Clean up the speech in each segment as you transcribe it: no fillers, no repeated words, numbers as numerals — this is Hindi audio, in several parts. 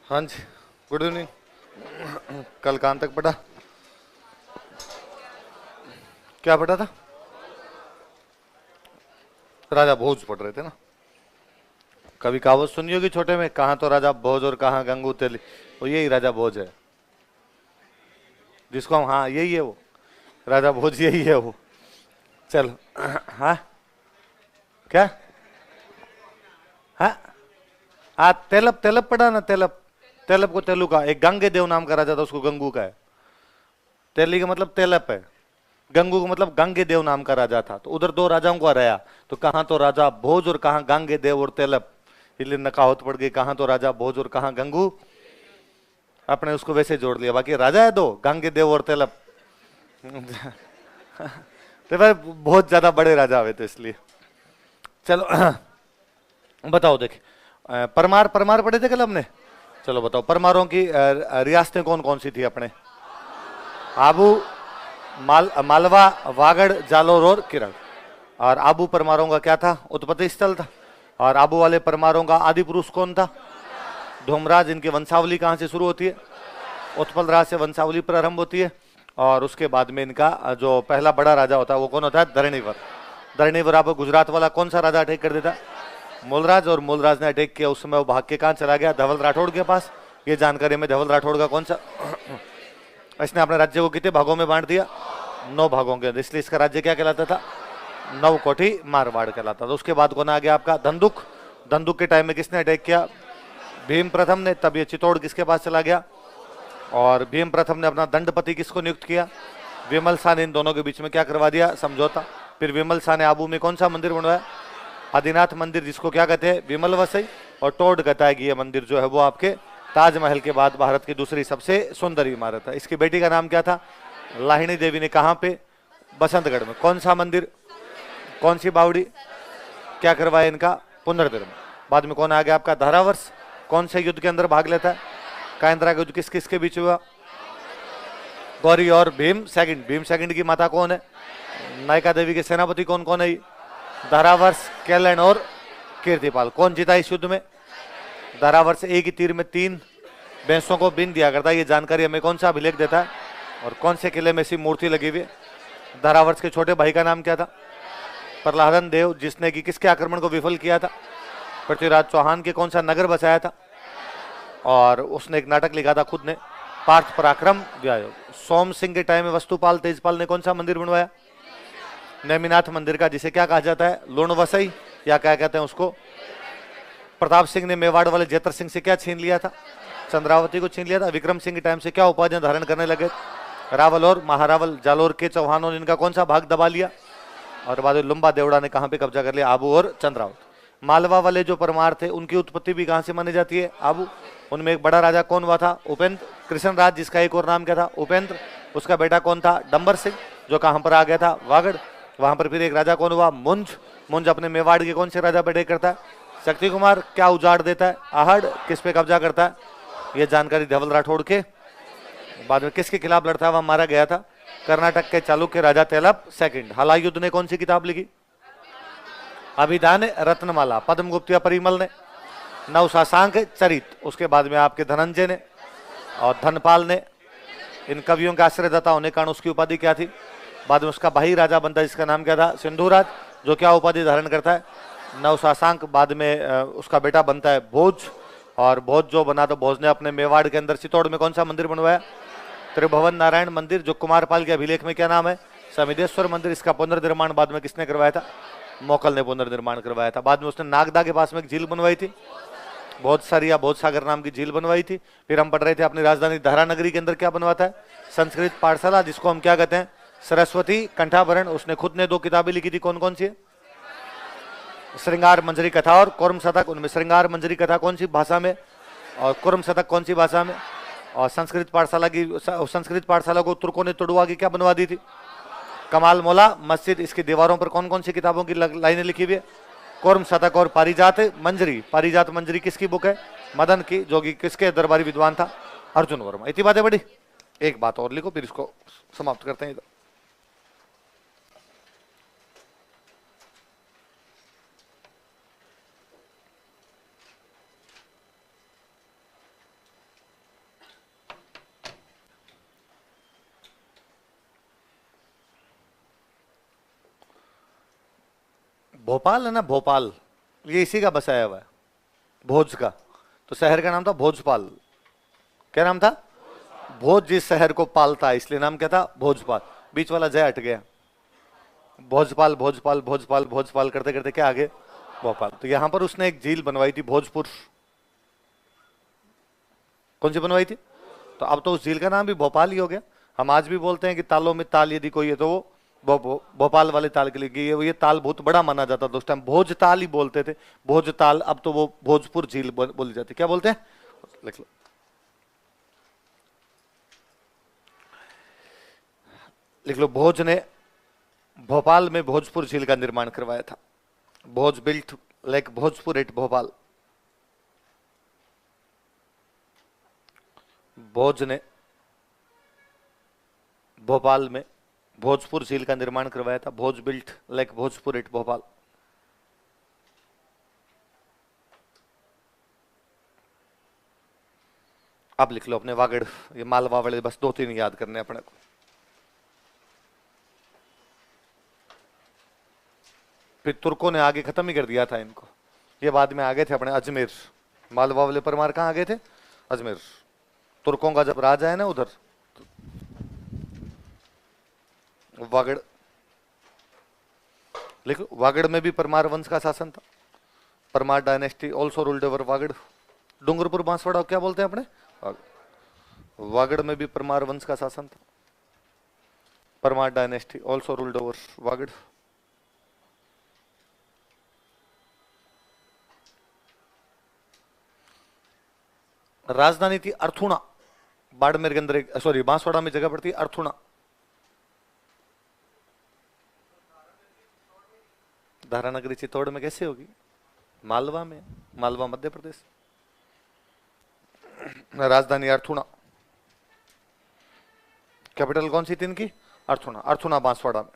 हाँ जी। Good evening. कल कहाँ तक पढ़ा? क्या पढ़ा था? राजा भोज पढ़ रहे थे ना? कभी कहावत सुनी होगी छोटे में, कहाँ तो राजा भोज और कहाँ गंगू तेली। वो यही राजा भोज है जिसको हम, हाँ यही है वो। राजा भोज यही है वो। चलो। हाँ। क्या? हाँ हाँ, तेलप तेलप पढ़ा ना, तेलप। तेलप को तेलु का, एक गंगे देव नाम का राजा था, उसको गंगू का है। तेली का मतलब तेलप है। गंगू का मतलब गंगे देव नाम का राजा था, तो उधर दो राजाओं को हराया। तो कहाँ तो राजा भोज और कहाँ गंगे देव और तेलप। इसलिए नकाहत पड़ गई, कहाँ तो राजा भोज और कहाँ गंगू। आपने उसको वैसे जोड़ लिया, बाकी राजा है दो, गंगे देव और तेलप। तो भाई बहुत ज्यादा बड़े राजा हुए थे इसलिए। चलो। बताओ देख। परमार परमार पढ़े थे कल हमने। चलो बताओ, परमारों की रियासतें कौन कौन सी थी अपने? आबू, मालवा, वागड़, जालोर और किरण। और आबू परमारों का क्या था? उत्पत्ति स्थल था। और आबू वाले परमारों का आदि पुरुष कौन था? धूमराज। इनकी वंशावली कहाँ से शुरू होती है? उत्पल राज से वंशावली प्रारंभ होती है। और उसके बाद में इनका जो पहला बड़ा राजा होता है वो कौन होता है? धरणीवर। धरणीवर आपको गुजरात वाला कौन सा राजा अटैक कर देता? मूलराज। और मूलराज ने अटैक किया, उस समय वो भाग के कहाँ चला गया? धवल राठौड़ के पास। ये जानकारी में धवल राठौड़ का कौन सा इसने अपने राज्य को कितने भागों में बांट दिया? 9 भागों के, इसलिए इसका राज्य क्या कहलाता था? नवकोठी मारवाड़ कहलाता था। उसके बाद कौन आ गया आपका? धंधुक। धंधुक के टाइम में किसने अटैक किया? भीम प्रथम ने। तब ये चित्तौड़ किसके पास चला गया? और भीम प्रथम ने अपना दंडपति किसको नियुक्त किया? विमल शाह ने। इन दोनों के बीच में क्या करवा दिया? समझौता। फिर विमल शाह ने आबू में कौन सा मंदिर बनवाया? आदिनाथ मंदिर, जिसको क्या कहते हैं? विमल वसई। और टोड कहता है कि ये मंदिर जो है वो आपके ताजमहल के बाद भारत की दूसरी सबसे सुंदर इमारत है। इसकी बेटी का नाम क्या था? लाहिणी देवी ने। कहाँ पे? बसंतगढ़ में। कौन सा मंदिर? कौन सी बावड़ी? क्या करवाया इनका? पुनर्निर्माण। बाद में कौन आ गया आपका? धारावर्ष। कौन से युद्ध के अंदर भाग लेता है? कायंद्रा का युद्ध किस किस के बीच हुआ? गौरी और भीम सेकंड। भीम सेकंड की माता कौन है? नायका देवी के सेनापति कौन कौन है? धारावर्ष, केलन और कीर्तिपाल। कौन जीता इस युद्ध में? धारावर्ष एक ही तीर में 3 भैंसों को बीन दिया करता है। ये जानकारी हमें कौन सा अभिलेख देता है? और कौन से किले में ऐसी मूर्ति लगी हुई है? धारावर्ष के छोटे भाई का नाम क्या था? प्रहलादन देव। जिसने कि किसके आक्रमण को विफल किया था? पृथ्वीराज चौहान के कौन सा नगर बसाया था? और उसने एक नाटक लिखा था खुद ने, पार्थ पराक्रम व्यायोग। सोम सिंह के टाइम में वस्तुपाल तेजपाल ने कौन सा मंदिर बनवाया? नेमिनाथ मंदिर का, जिसे क्या कहा जाता है? लूणवसई, या क्या कहते हैं उसको? प्रताप सिंह ने मेवाड़ वाले जेतर सिंह से क्या छीन लिया था? चंद्रावती को छीन लिया था। विक्रम सिंह के टाइम से क्या उपाधियां धारण करने लगे? रावल और महारावल। जालोर के चौहानों ने इनका कौन सा भाग दबा लिया? और बाद में लुम्बा देवड़ा ने कहां पे कब्जा कर लिया? आबू और चंद्रावत। मालवा वाले जो परमार थे उनकी उत्पत्ति भी कहां से मानी जाती है? आबू। उनमें एक बड़ा राजा कौन हुआ था? उपेंद्र। कृष्णराज, जिसका एक और नाम क्या था? उपेंद्र। उसका बेटा कौन था? डंबर सिंह, जो कहां पर आ गया था? वागड़। वहां पर फिर एक राजा कौन हुआ? मुंज। मुंज अपने मेवाड़ के कौन से राजा पे अटैक करता है? शक्ति कुमार। क्या उजाड़ देता है? आहड़। किस पे कब्जा करता है? ये जानकारी धवल राठौड़ के। बाद में किसके खिलाफ लड़ता हुआ मारा गया था? कर्नाटक के चालुक्य राजा तेलप सेकंड। हलायुद्ध ने कौन सी किताब लिखी? अभिधान रत्नमाला। पद्मगुप्त या परिमल ने? नवशासांक चरित। उसके बाद में आपके धनंजय ने और धनपाल ने। इन कवियों के आश्रयदाता होने कारण उसकी उपाधि क्या थी? बाद में उसका भाई राजा बनता है, जिसका नाम क्या था? सिंधुराज, जो क्या उपाधि धारण करता है? नवशासांक। बाद में उसका बेटा बनता है भोज, और भोज जो बना तो भोज ने अपने मेवाड़ के अंदर चित्तौड़ में कौन सा मंदिर बनवाया? त्रिभुवन नारायण मंदिर, जो कुमारपाल के अभिलेख में क्या नाम है? समिदेश्वर मंदिर। इसका पुनर्निर्माण बाद में किसने करवाया था? मोकल ने पुनर्निर्माण करवाया था। बाद में उसने नागदा के पास में एक झील बनवाई थी, बहुत सारी या बहुत सागर नाम की झील बनवाई थी। फिर हम पढ़ रहे थे अपनी राजधानी धारानगरी के अंदर क्या बनवाता है? संस्कृत पाठशाला, जिसको हम क्या कहते हैं? सरस्वती कंठाभरण। उसने खुद ने 2 किताबें लिखी थी, कौन कौन सी है? श्रृंगार मंजरी कथा और कुर्म शतक। उनमें श्रृंगार मंजरी कथा कौन सी भाषा में? और कुर्म शतक कौन सी भाषा में? और संस्कृत पाठशाला को तुर्कों ने तोड़वा के क्या बनवा दी थी? कमाल मौला मस्जिद। इसकी दीवारों पर कौन कौन सी किताबों की लाइनें लिखी हुई है? कुर्म शतक और पारिजात मंजरी। पारिजात मंजरी किसकी बुक है? मदन की, जो कि किसके दरबारी विद्वान था? अर्जुन वर्मा। इतनी बातें बड़ी। एक बात और लिखो, फिर इसको समाप्त करते हैं। भोपाल है ना, भोपाल, ये इसी का बसाया हुआ है, भोज का। तो शहर का नाम था भोजपाल। क्या नाम था? भोज जिस शहर को पालता है, इसलिए नाम क्या था? भोजपाल। बीच वाला जय हट गया। भोजपाल भोजपाल भोजपाल भोजपाल करते करते क्या आगे? भोपाल। तो यहां पर उसने एक झील बनवाई थी, भोजपुर। कौन सी बनवाई थी? तो अब तो उस झील का नाम भी भोपाल ही हो गया। हम आज भी बोलते हैं कि तालों में ताल यदि कोई है तो वो भोपाल वाले ताल के लिए, कि ये ताल बहुत बड़ा माना जाता था उस टाइम, भोज ताल ही बोलते थे, भोज ताल। अब तो वो भोजपुर झील बोली जाती। क्या बोलते हैं? लिख लो, लिख लो। भोज ने भोपाल में भोजपुर झील का निर्माण करवाया था। Bhoj built lake Bhojpur at Bhopal. Bhoj ने भोपाल में भोजपुर झील का निर्माण करवाया था। Bhoj built lake Bhojpur at Bhopal. आप लिख लो अपने वागड़, ये मालवा वाले बस 2-3 याद करने अपने को। फिर तुर्कों ने आगे खत्म ही कर दिया था इनको, ये बाद में आ गए थे अपने अजमेर। मालवा वाले परमार कहाँ आ गए थे? अजमेर। तुर्कों का जब राजा है ना उधर, वागड़। लिखो, वागड़ में भी परमार वंश का शासन था। Parmar dynasty also ruled over Vagad. Dungarpur Banswara क्या बोलते हैं अपने? वागड़ में भी परमार वंश का शासन था। Parmar dynasty also ruled over Vagad. राजधानी थी अर्थुणा। बाड़मेर के अंदर एक, सॉरी, बांसवाड़ा में जगह पड़ती है अर्थुणा। धारानगरी चित्तौड़ में कैसे होगी? मालवा में, मालवा मध्य प्रदेश। राजधानी अर्थुणा। कैपिटल कौन सी थी इनकी? अर्थुणा। अर्थुणा बांसवाड़ा में।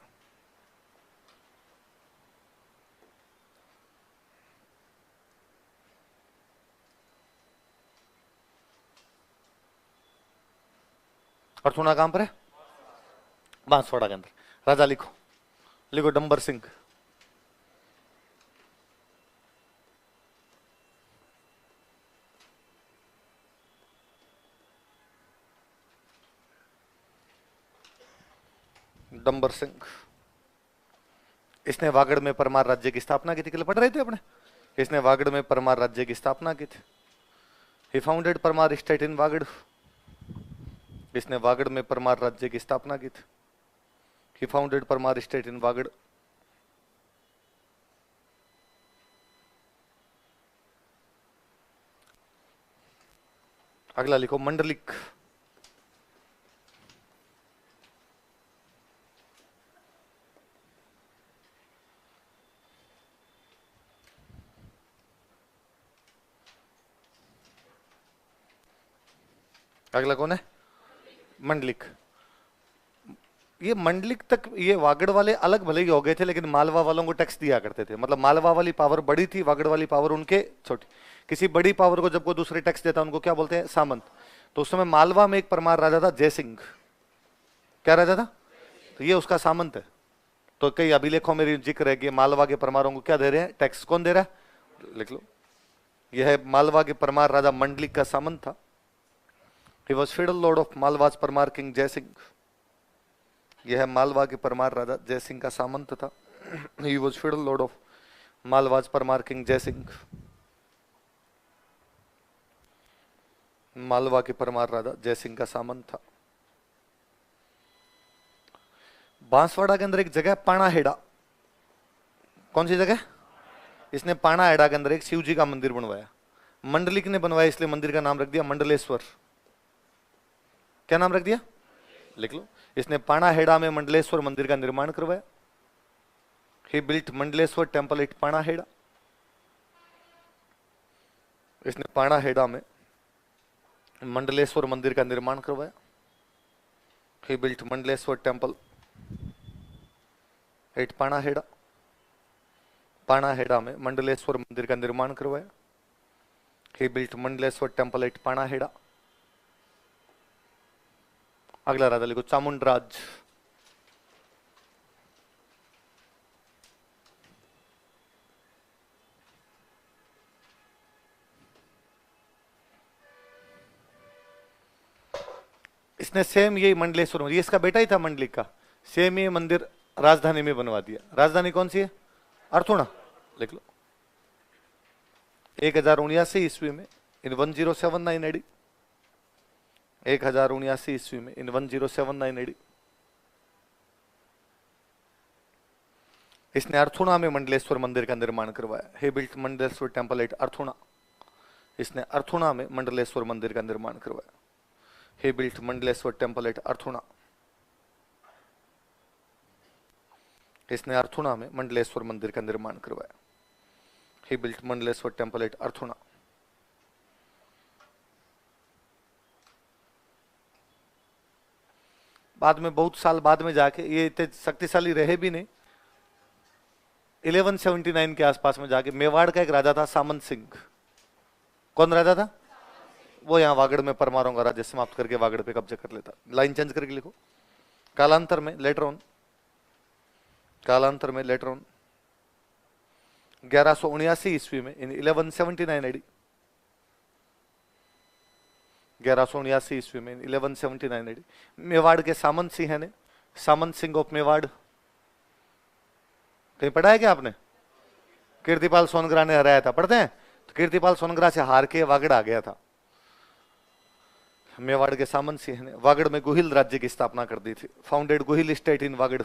अर्थुणा कहां पर है? बांसवाड़ा के अंदर। राजा लिखो, लिखो डंबर सिंह। डंबर सिंह। इसने वागड़ में परमार राज्य की स्थापना की थी। कल पढ़ रहे थे अपने। इसने वागड़ में परमार राज्य की स्थापना की थी। He founded Parmar state in Vagad. इसने वागड़ में परमार राज्य की स्थापना की थी। He founded Parmar state in Vagad. अगला लिखो मंडलिक। अगला कौन है? मंडलिक। ये मंडलिक तक ये वागड़ वाले अलग भले ही हो गए थे, लेकिन मालवा वालों को टैक्स दिया करते थे। मतलब मालवा वाली पावर बड़ी थी, वागड़ वाली पावर उनके छोटी। किसी बड़ी पावर को जब कोई दूसरे टैक्स देता उनको क्या बोलते हैं? सामंत। तो उस समय मालवा में एक परमार राजा था जयसिंह। क्या राजा था? तो ये उसका सामंत है। तो कई अभिलेखों में जिक्र है कि मालवा के परमारों को क्या दे रहे हैं? टैक्स। कौन दे रहा है? लिख लो, यह है मालवा के परमार राजा मंडलिक का सामंत था। He was federal lord of Malwa's Parmar king Jaisingh. यह मालवा के परमार राजा जयसिंह का सामंत था। He was federal lord of Malwa's Parmar king Jaisingh. Malwa के परमार राजा जयसिंह का सामंत था। बांसवाड़ा के अंदर एक जगह पाणाहेड़ा। कौन सी जगह? इसने पाणाहेड़ा के अंदर एक शिव जी का मंदिर बनवाया। मंडलिक ने बनवाया, इसलिए मंदिर का नाम रख दिया मंडलेश्वर। क्या नाम रख दिया? लिख लो, इसने पाणाहेड़ा में मंडलेश्वर मंदिर का निर्माण करवाया। He built Mandleshwar temple at पाणाहेड़ा। इसने पाणाहेड़ा में मंडलेश्वर मंदिर का निर्माण करवाया। He built Mandleshwar temple at पाणाहेड़ा। पाणाहेड़ा में मंडलेश्वर मंदिर का निर्माण करवाया। He built Mandleshwar temple at पाणाहेड़ा। अगला राजा लिखो चामुंडराज। इसने सेम यही मंडलेश्वर, ये इसका बेटा ही था मंडलिक का, सेम ये मंदिर राजधानी में बनवा दिया। राजधानी कौन सी है? अर्थुणा, लिख लो। 1079 ईस्वी में इन 1079 एडी, 1079 ईस्वी में इन 1079 एडी इसने अर्थुणा में मंडलेश्वर मंदिर का निर्माण करवाया। हे बिल्ट मंडलेश्वर टेम्पल एट अर्थुणा, इसने अर्थुणा में मंडलेश्वर मंदिर का निर्माण करवाया। हे बिल्ट मंडलेश्वर टेम्पल एट अर्थुणा, इसने अर्थुणा में मंडलेश्वर मंदिर का निर्माण करवाया। He built Mandleshwar temple at अर्थुणा। बाद में बहुत साल बाद में जाके ये इतने शक्तिशाली रहे भी नहीं, 1179 के आसपास में जाके मेवाड़ का एक राजा था सामंत सिंह। कौन राजा था? वो यहाँ वागड़ में परमारों का राज्य समाप्त करके वागड़ पे कब्जा कर लेता। लाइन चेंज करके लिखो। कालांतर में लेटर ऑन, कालांतर में लेटर ऑन 1179 ईस्वी में इन 1179 एडी, 1179 ईस्वी में 1179 एडी मेवाड़ के सामंत सिंह ने, सामंत सिंह ऑफ मेवाड़, कहीं पढ़ा है क्या आपने? कीर्तिपाल सोनग्रा ने हराया था, पढ़ते हैं? तो कीर्तिपाल सोनग्रा से हार के वागड़ आ गया था। मेवाड़ के सामंत सिंह ने वागड़ में गुहिल राज्य की स्थापना कर दी थी। Founded Guhil state in Vagad,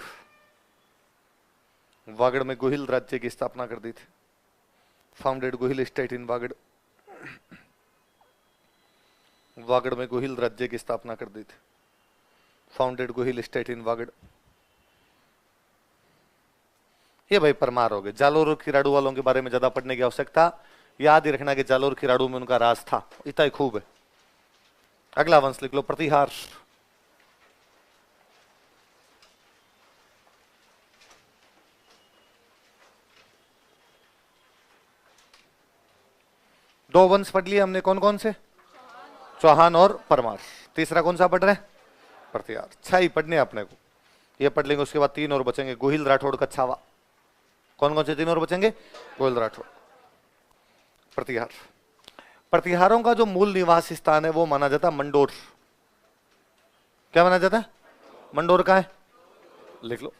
Vagad में गुहिल राज्य की स्थापना कर दी थी। Founded Guhil state in Vagad, Vagad में गुहिल राज्य की स्थापना कर दी थी। Founded Guhil state in Vagad. ये भाई परमार हो गए। जालोर और खिराड़ू वालों के बारे में ज्यादा पढ़ने की आवश्यकता, याद ही रखना कि जालोर खिराड़ू में उनका राज था, इतना ही खूब है। अगला वंश लिख लो, प्रतिहार। दो वंश पढ़ लिए हमने, कौन कौन से? चौहान और परमार। तीसरा कौन सा पढ़ रहे हैं? प्रतिहार। 6 ही पढ़ने अपने को, ये पढ़ लेंगे। उसके बाद 3 और बचेंगे, गोहिल, राठौड़, कच्छावा। कौन कौन से 3 और बचेंगे? गोहिल, राठौड़, प्रतिहार। प्रतिहारों का जो मूल निवास स्थान है वो माना जाता है मंडोर। क्या माना जाता है? मंडोर का है, लिख लो।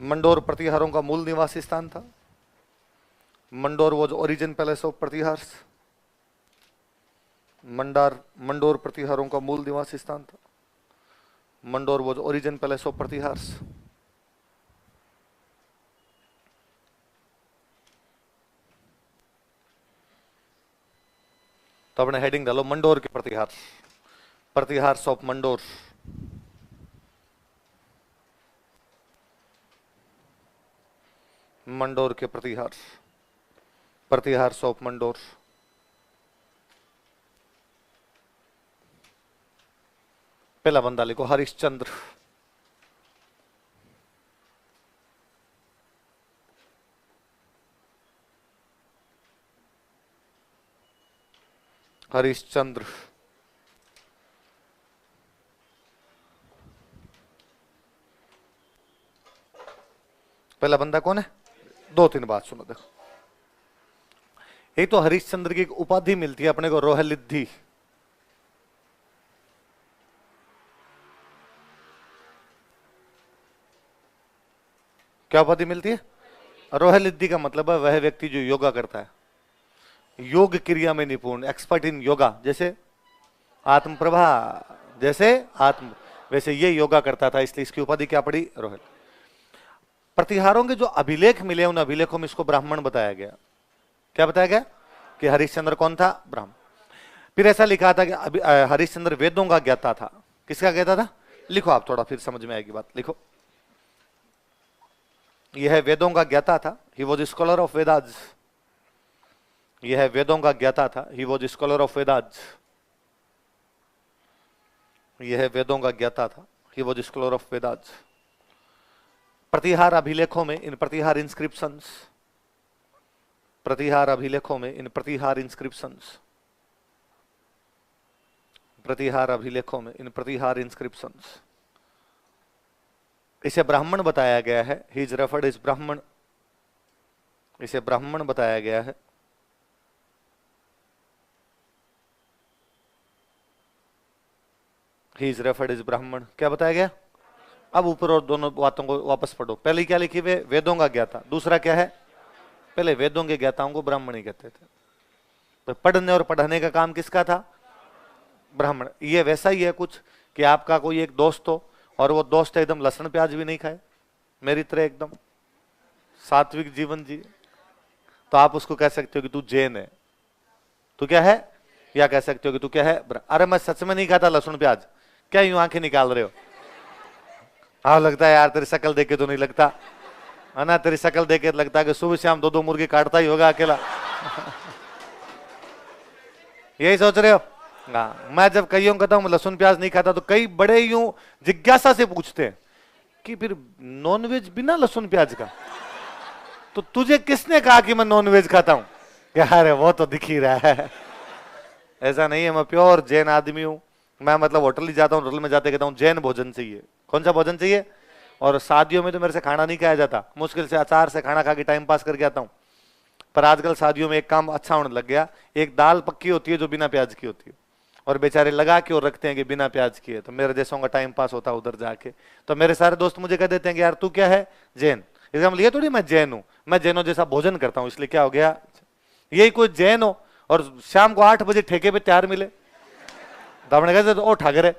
मंडोर प्रतिहारों का मूल निवास स्थान था। Mandore was origin palace of Pratihars. Mandore प्रतिहारों का मूल निवास स्थान था। Mandore was origin palace of Pratihars. तो अपने हेडिंग डालो, मंडोर के प्रतिहार, प्रतिहार्स ऑफ मंडोर। मंडोर के प्रतिहार, प्रतिहार्स ऑफ मंडोर। पहला बंदा लिखो, हरिश्चंद्र। हरिश्चंद्र। पहला बंदा कौन है? 2-3 बात सुनो, देखो। एक तो हरिश्चंद्र की एक उपाधि मिलती है अपने को, रोहलिद्धि। क्या उपाधि मिलती है? रोहलिद्धि का मतलब है वह व्यक्ति जो योगा करता है, योग क्रिया में निपुण, एक्सपर्ट इन योगा। जैसे आत्म प्रभा, जैसे आत्म, वैसे ये योगा करता था, इसलिए इसकी उपाधि क्या पड़ी? रोहित। प्रतिहारों के जो अभिलेख मिले, उन अभिलेखों में इसको ब्राह्मण बताया गया। क्या बताया गया? कि हरिश्चंद्र कौन था? ब्राह्मण। फिर ऐसा लिखा था कि हरिश्चंद्र वेदों का ज्ञाता था। किसका ज्ञाता था? लिखो आप, थोड़ा फिर समझ में आएगी बात, लिखो। यह वेदों का ज्ञाता था, he was scholar of Vedas. यह वेदों का ज्ञाता था, he was scholar of Vedas. यह वेदों का ज्ञाता था, he was scholar of Vedas. Pratihar अभिलेखों में, इन प्रतिहार इंस्क्रिप्शंस, प्रतिहार अभिलेखों में, इन प्रतिहार इंस्क्रिप्शंस, प्रतिहार अभिलेखों में, इन प्रतिहार इंस्क्रिप्शंस, इसे ब्राह्मण बताया गया है। ही इज रेफर्ड एज ब्राह्मण, इसे ब्राह्मण बताया गया है। ही इज रेफर्ड इज ब्राह्मण, क्या बताया गया? अब ऊपर और दोनों बातों को वापस पढ़ो। पहले क्या लिखी हुई? वेदों का ज्ञाता। दूसरा क्या है? पहले वेदों के ज्ञाताओं को ब्राह्मण ही कहते थे। तो पढ़ने और पढ़ाने का काम किसका था? ब्राह्मण। ये वैसा ही है कुछ कि आपका कोई एक दोस्त हो और वो दोस्त एकदम लहसुन प्याज भी नहीं खाए, मेरी तरह एकदम सात्विक जीवन जी, तो आप उसको कह सकते हो कि तू जैन है, तू क्या है? या कह सकते हो कि तू क्या है? अरे मैं सच में नहीं खाता लहसुन प्याज, क्या यूं आंखें निकाल रहे हो? हाँ लगता है यार, तेरी शक्ल देख के तो नहीं लगता है ना, तेरी शक्ल देख के लगता है कि सुबह शाम दो दो मुर्गी काटता ही होगा अकेला। यही सोच रहे हो? हाँ, मैं जब कईयों कहता हूं लहसुन प्याज नहीं खाता तो कई बड़े यूं जिज्ञासा से पूछते हैं कि फिर नॉनवेज बिना लहसुन प्याज का, तो तुझे किसने कहा कि मैं नॉनवेज खाता हूं? क्या रे, वो तो दिख ही रहा है। ऐसा नहीं है, मैं प्योर जैन आदमी हूं। मैं मतलब होटल ही जाता हूं, होटल में जाते कहता हूं जैन भोजन चाहिए। कौन सा भोजन चाहिए? और शादियों में तो मेरे से खाना नहीं खाया जाता, मुश्किल से अचार से खाना खा के टाइम पास करके आता हूं। पर आजकल शादियों में एक काम अच्छा होने लग गया, एक दाल पक्की होती है जो बिना प्याज की होती है, और बेचारे लगा के और रखते हैं कि बिना प्याज की है, तो मेरे जैसों का टाइम पास होता है उधर जाके। तो मेरे सारे दोस्त मुझे कह देते हैं कि यार तू क्या है? जैन। इसका मतलब ये थोड़ी मैं जैन हूं, मैं जैनों जैसा भोजन करता हूं, इसलिए क्या हो गया? यही कोई जैन हो और शाम को 8 बजे ठेके पे तैयार मिले तो आपने कह सकते ओ ठाकर है,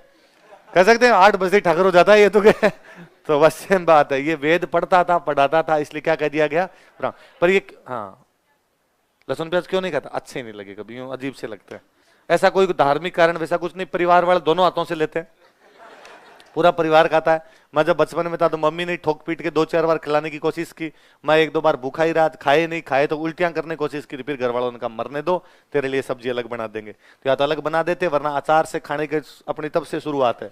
कह सकते हैं 8 बजे ठाकर हो जाता है ये तो क्या? तो बस सेम बात है, ये वेद पढ़ता था पढ़ाता था, इसलिए क्या कह दिया गया? पर ये हाँ, लहसुन प्याज क्यों नहीं खाता? अच्छे नहीं लगे कभी, यूं अजीब से लगते हैं। ऐसा कोई धार्मिक कारण वैसा कुछ नहीं, परिवार वाले दोनों हाथों से लेते हैं, पूरा परिवार खाता है। मैं जब बचपन में था तो मम्मी ने ठोक पीट के 2-4 बार खिलाने की कोशिश की, मैं 1-2 बार भूखा ही रहा, खाए नहीं, खाए तो उल्टियां करने की कोशिश की, फिर घर वालों ने कहा मरने दो, तेरे लिए सब्जी अलग बना देंगे, तो या तो अलग बना देते, वरना अचार से खाने के अपनी तब से शुरुआत है,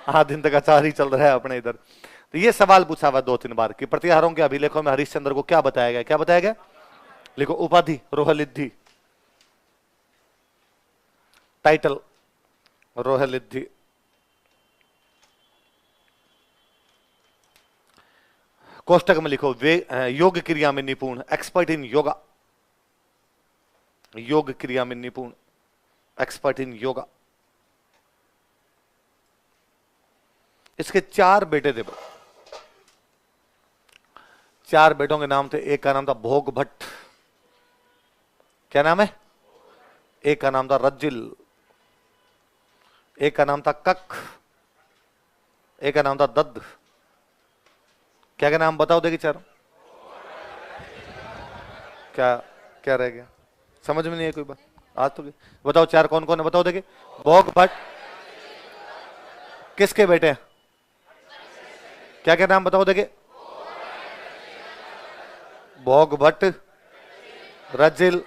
8 दिन तक अचार ही चल रहा है अपने इधर। तो ये सवाल पूछा हुआ 2-3 बार कि प्रतिहारों के अभिलेखों में हरिश्चंद्र को क्या बताया गया? क्या बताया गया? लिखो, उपाधि रोहलिद्धि, टाइटल रोहलिद्धि, कोष्टक में लिखो वे योग क्रिया में निपुण, एक्सपर्ट इन योगा, योग क्रिया में निपुण, एक्सपर्ट इन योगा। इसके 4 बेटे थे, 4 बेटों के नाम थे। एक का नाम था भोग भट्ट, क्या नाम है? एक का नाम था रज्जिल, एक का नाम था कक, एक का नाम था दद्द। क्या क्या नाम बताओ देखिए चारों? क्या क्या रह गया? समझ में नहीं है कोई बात? आज तो बताओ 4 कौन कौन है, बताओ देखिए। भोग भट्ट किसके बेटे हैं? क्या क्या नाम बताओ देखिए। भोग भट्ट, रज्जिल,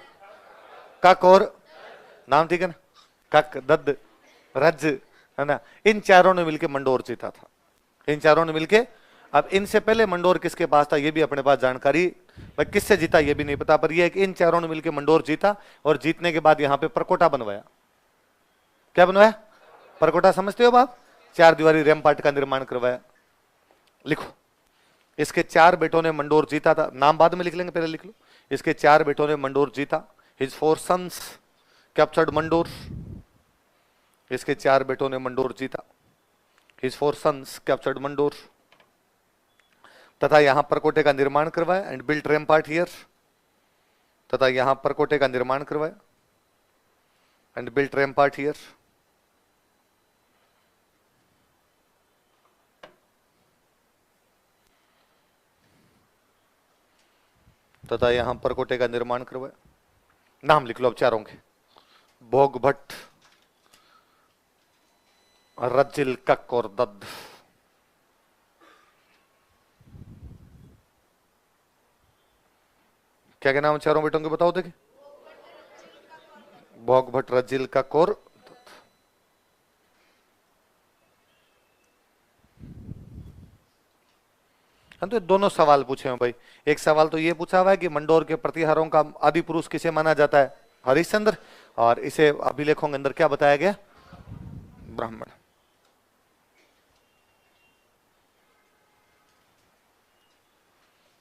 कक और नाम ठीक है ना? कक, दद्द, रज, है ना? इन चारों ने मिलकर मंडोर जीता था, इन चारों ने मिलकर। अब इनसे पहले मंडोर किसके पास था ये भी अपने पास जानकारी, भाई किससे जीता ये भी नहीं पता, पर यह है कि इन चारों ने मिलकर मंडोर जीता, और जीतने के बाद यहां पे परकोटा बनवाया। क्या बनवाया? परकोटा समझते हो आप? 4 दीवारी रैम्पार्ट का निर्माण करवाया। लिखो, इसके 4 बेटों ने मंडोर जीता था, नाम बाद में लिख लेंगे, पहले लिख लो। इसके 4 बेटों ने मंडोर जीता, हिज 4 सन्स कैप्चर्ड मंडोर। इसके 4 बेटों ने मंडोर जीता, हिज 4 सन्स कैप्चर्ड मंडोर, तथा यहां परकोटे का निर्माण करवाया एंड बिल्ट रैम्पार्ट हियर, तथा यहां परकोटे का निर्माण करवाया एंड बिल्ट रैम्पार्ट हियर। तथा यहां परकोटे का निर्माण करवाया। नाम लिख लो अब चारों के, भोग भट्ट, रज्जिल, कक और दद्द। क्या क्या नाम चारों बेटों के बताओ देखिए। भोग भट्ट, रज्जिल, कक और दद्द। तो दोनों सवाल पूछे हैं भाई। एक सवाल तो ये पूछा हुआ है कि मंडोर के प्रतिहारों का आदि पुरुष किसे माना जाता है? हरिश्चंद्र। और इसे अभिलेखों के अंदर क्या बताया गया? ब्राह्मण।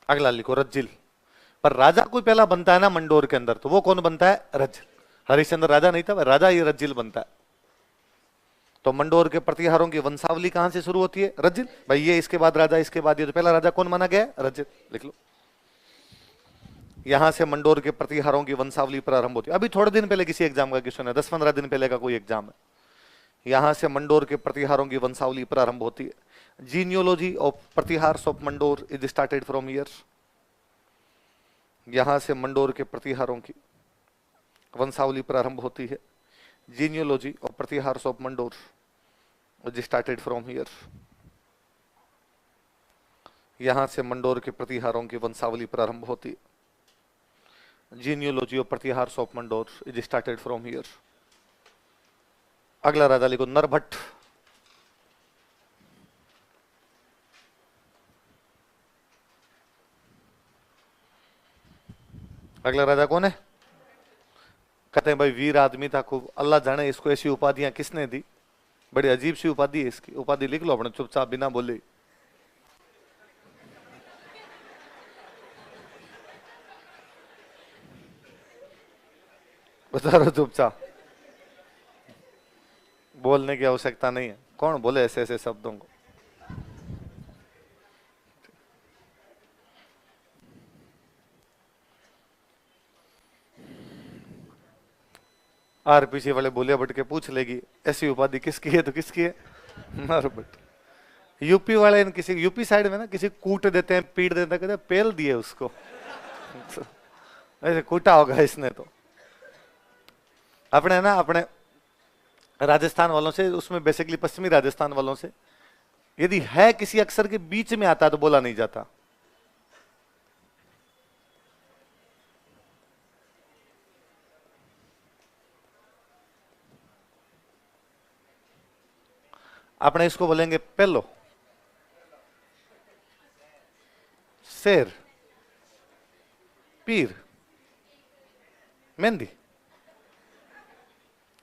अगला लिखो, रज्जिल। पर राजा कोई पहला बनता है ना मंडोर के अंदर, तो वो कौन बनता है? रज्जिल। हरिश्चंद्र राजा नहीं था, राजा ये रज्जिल बनता है। तो मंडोर के प्रतिहारों की वंशावली कहां से शुरू होती है? रजित। भाई ये इसके बाद राजा, इसके बाद ये, तो पहला राजा कौन माना गया? रजित। लिख लो। यहां से मंडोर के प्रतिहारों की वंशावली प्रारंभ होती है। अभी थोड़े दिन पहले किसी एग्जाम का क्वेश्चन है, 10-15 दिन पहले का कोई एग्जाम है। यहां से मंडोर के प्रतिहारों की वंशावली प्रारंभ होती है। Genealogy of Pratihars of Mandore is started from here. यहां से मंडोर के प्रतिहारों की वंशावली प्रारंभ होती है। Genealogy of Pratihars of Mandore is started from here. यहां से मंडोर के प्रतिहारों की वंशावली प्रारंभ होती है। Genealogy of Pratihars of Mandore is started from here. अगला राजा लिखो नरभट्ट। अगला राजा कौन है? कहते हैं भाई वीर आदमी था खूब, अल्लाह जाने इसको ऐसी उपाधियां किसने दी, बड़ी अजीब सी उपाधि है इसकी। उपाधि लिख लो अपने चुपचाप बिना बोले। बता रहा चुपचाप, बोलने की आवश्यकता नहीं है। कौन बोले ऐसे ऐसे शब्दों को? आरपीसी वाले बोले बट के पूछ लेगी ऐसी उपाधि किसकी है, तो किसकी है? नरभट्ट। यूपी वाले किसी यूपी साइड में ना किसी कूट देते हैं, पीट देते हैं, कहते हैं पेल दिए उसको। ऐसे कूटा होगा इसने। तो अपने ना अपने राजस्थान वालों से, उसमें बेसिकली पश्चिमी राजस्थान वालों से, यदि है किसी अक्षर के बीच में आता तो बोला नहीं जाता। अपने इसको बोलेंगे पेलो, शेर, पीर, मेहंदी।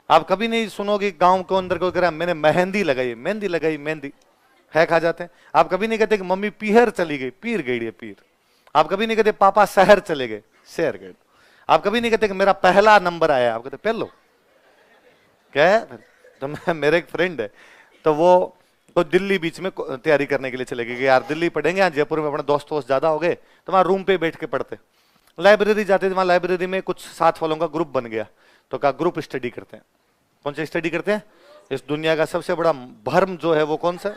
आप कभी नहीं सुनोगे गांव के अंदर कोई कह रहा मैंने मेहंदी लगाई, मेहंदी लगाई, मेहंदी है खा जाते हैं। आप कभी नहीं कहते कि मम्मी पीहर चली गई, पीर गई है पीर। आप कभी नहीं कहते पापा शहर चले गए, शहर गए। आप कभी नहीं कहते कि मेरा पहला नंबर आया, आप कहते पेलो। क्या है? तो मेरे एक फ्रेंड है, तो वो तो दिल्ली बीच में तैयारी करने के लिए चले गए कि यार दिल्ली पढ़ेंगे, यहाँ जयपुर में अपने दोस्त वोस्त ज्यादा हो गए, तो वहां रूम पे बैठ के पढ़ते। लाइब्रेरी जाते थे, वहां लाइब्रेरी में कुछ साथ वालों का ग्रुप बन गया, तो कहा ग्रुप स्टडी करते हैं। कौन सी स्टडी करते हैं? इस दुनिया का सबसे बड़ा भर्म जो है वो कौन सा?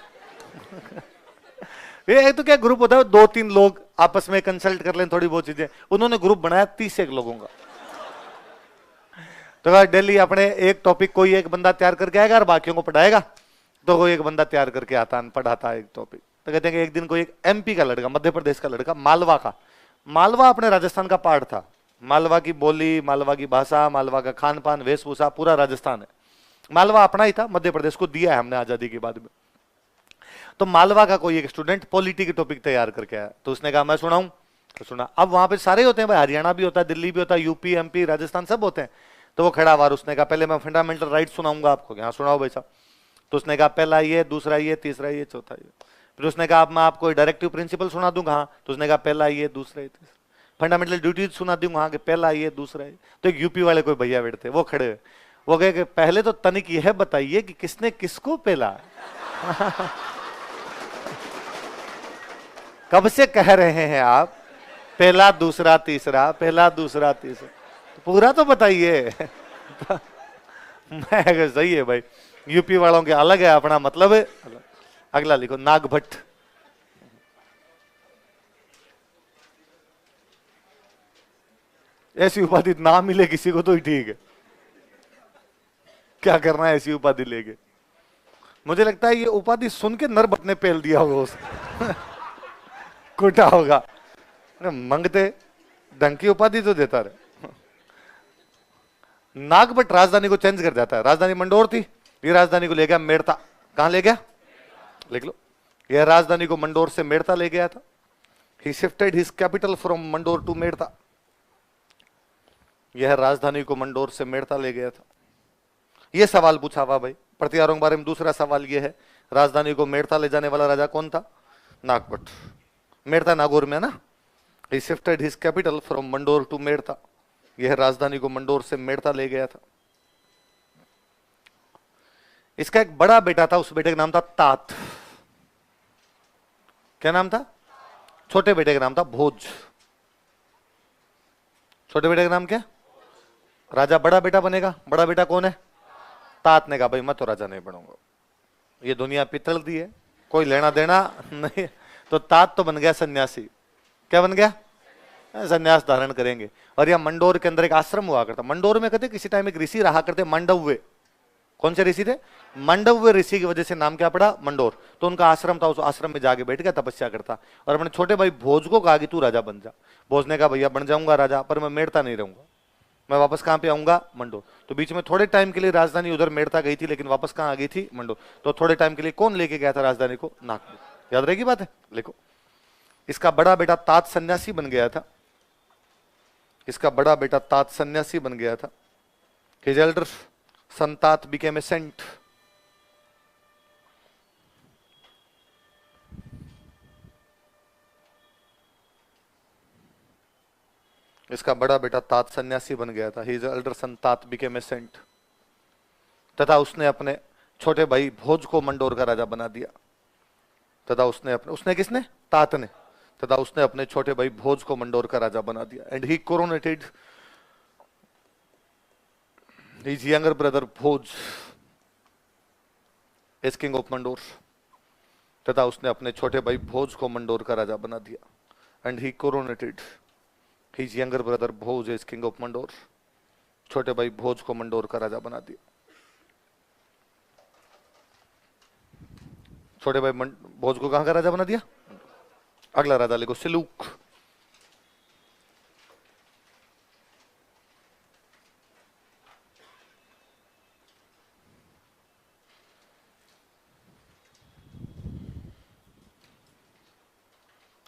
ये तो क्या ग्रुप होता है, 2-3 लोग आपस में कंसल्ट कर लें थोड़ी बहुत चीजें। उन्होंने ग्रुप बनाया 30 लोगों का। तो दिल्ली अपने एक टॉपिक कोई एक बंदा तैयार करके आएगा और बाकियों को पढ़ाएगा। तो कोई एक बंदा तैयार करके आता पढ़ाता एक टॉपिक। तो कहते हैं कि एक दिन कोई एक एमपी का लड़का, मध्य प्रदेश का लड़का, मालवा का, मालवा अपने राजस्थान का पार्ट था। मालवा की बोली, मालवा की भाषा, मालवा का खान पान, वेशभूषा पूरा राजस्थान है। मालवा अपना ही था, मध्य प्रदेश को दिया है हमने आजादी के बाद में। तो मालवा का कोई एक स्टूडेंट पॉलिटी के टॉपिक तैयार करके आया, तो उसने कहा मैं सुनाऊं, तो सुना। अब वहां पे सारे होते हैं भाई, हरियाणा भी होता है, दिल्ली भी होता है, यूपी, एमपी, राजस्थान सब होते हैं। तो वो खड़ा हुआ, उसने कहा पहले मैं फंडामेंटल राइट सुनाऊंगा आपको। हाँ सुनाओ भाई साहब। तो उसने कहा पहला ये, दूसरा ये, तीसरा ये, चौथा ये। फिर उसने कहा अब मैं आपको डायरेक्टिव प्रिंसिपल सुना दूंगा। हाँ। तो उसने कहा पहला ये, दूसरा ये, तीसरा। फंडामेंटल ड्यूटीज सुना दूंगा। हाँ कि पहला ये, दूसरा ये। तो एक यूपी वाले कोई भैया बैठते, वो खड़े हुए, वो कहे कि पहले तो तनिक यह बताइए कि किसने किसको पहला। कब से कह रहे हैं आप पहला दूसरा तीसरा, पहला दूसरा तीसरा, तो पूरा तो बताइए। मैं सही है भाई, यूपी वालों के अलग है अपना मतलब है अलग। अगला लिखो नागभट्ट। ऐसी उपाधि ना मिले किसी को तो ही ठीक है, क्या करना है ऐसी उपाधि लेके। मुझे लगता है ये उपाधि सुन के नरभट्ट ने पेल दिया होगा उसको। कुटा होगा, मंगते ढंग की उपाधि तो देता रहे। नागभट्ट राजधानी को चेंज कर जाता है। राजधानी मंडोर थी, ये राजधानी को ले गया मेड़ता। कहां ले गया? लिख लो, यह राजधानी को मंडोर से मेड़ता ले गया था। He shifted his capital from Mandore to Merta. यह राजधानी को मंडोर से मेड़ता ले गया था। यह सवाल पूछा हुआ भाई प्रतिहारों के बारे में। दूसरा सवाल यह है, राजधानी को मेड़ता ले जाने वाला राजा कौन था? नागभट्ट। मेड़ता नागौर में ना। He shifted his capital from Mandore to Merta. यह राजधानी को मंडोर से मेड़ता ले गया था। इसका एक बड़ा बेटा था, उस बेटे का नाम था तात। क्या नाम था? छोटे बेटे का नाम था भोज। छोटे बेटे का नाम क्या? राजा बड़ा बेटा बनेगा। बड़ा बेटा कौन है? तात ने कहा भाई मैं तो राजा नहीं बनूंगा, ये दुनिया पितल दी है, कोई लेना देना नहीं। तो तात तो बन गया सन्यासी। क्या बन गया? सन्यास धारण करेंगे। और यह मंडोर के अंदर एक आश्रम हुआ करता। मंडोर में कहते किसी टाइम एक ऋषि रहा करते, मांडव्य। कौन से ऋषि थे? मांडव्य ऋषि की वजह से नाम क्या पड़ा? मंडोर। तो उनका आश्रम था, उस आश्रम में जाके बैठ गया, तपस्या करता। और अपने छोटे भाई भोज को कहा कि तू राजा बन जा। भोज ने कहा भैया बन जाऊंगा राजा, पर मैं मेड़ता नहीं रहूंगा, मैं वापस कहां पे आऊंगा? मंडोर। तो बीच में थोड़े टाइम के लिए राजधानी उधर मेड़ता गई थी, लेकिन वापस कहां आ गई थी? मंडोर। तो थोड़े टाइम के लिए कौन लेके गया था राजधानी को? नागपुर। याद रहेगी बात है? लिखो। इसका बड़ा बेटा तात सन्यासी बन गया था। इसका बड़ा बेटा तात सन्यासी बन गया था। His elder son Tat became a saint. इसका बड़ा बेटा तात सन्यासी बन गया था। His elder son Tat became a saint. तथा उसने अपने छोटे भाई भोज को मंडोर का राजा बना दिया। तथा उसने किसने? तात ने। तथा उसने अपने छोटे भाई भोज को मंडोर का राजा बना दिया। And he coronated his younger brother Bhoj as king of Mandor. तथा उसने अपने छोटे भाई भोज को मंडोर का राजा बना दिया। And he coronated his younger brother Bhoj as king of Mandor. छोटे भाई भोज को मंडोर का राजा बना दिया। छोटे भाई भोज को कहां का राजा बना दिया? अगला राजा लिखो, सिलूक।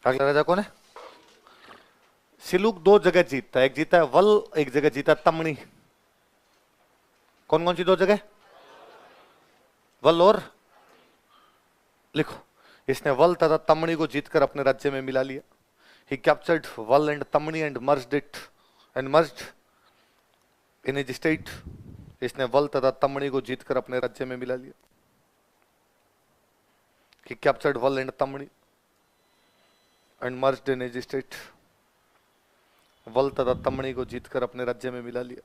अगला राजा कौन है? सिलूक दो जगह जीतता है, एक जीता है वल, एक जगह जीता तमणी। कौन कौन सी दो जगह? वल और लिखो। इसने वल तथा तमणी को जीतकर अपने राज्य में मिला लिया। He captured वल एंड तमणी and merged in his state. इसने वल तथा तमणी को जीतकर अपने राज्य में मिला लिया। He captured वल एंड तमणी and merged in his state. वल तथा तमणी को जीतकर अपने राज्य में मिला लिया।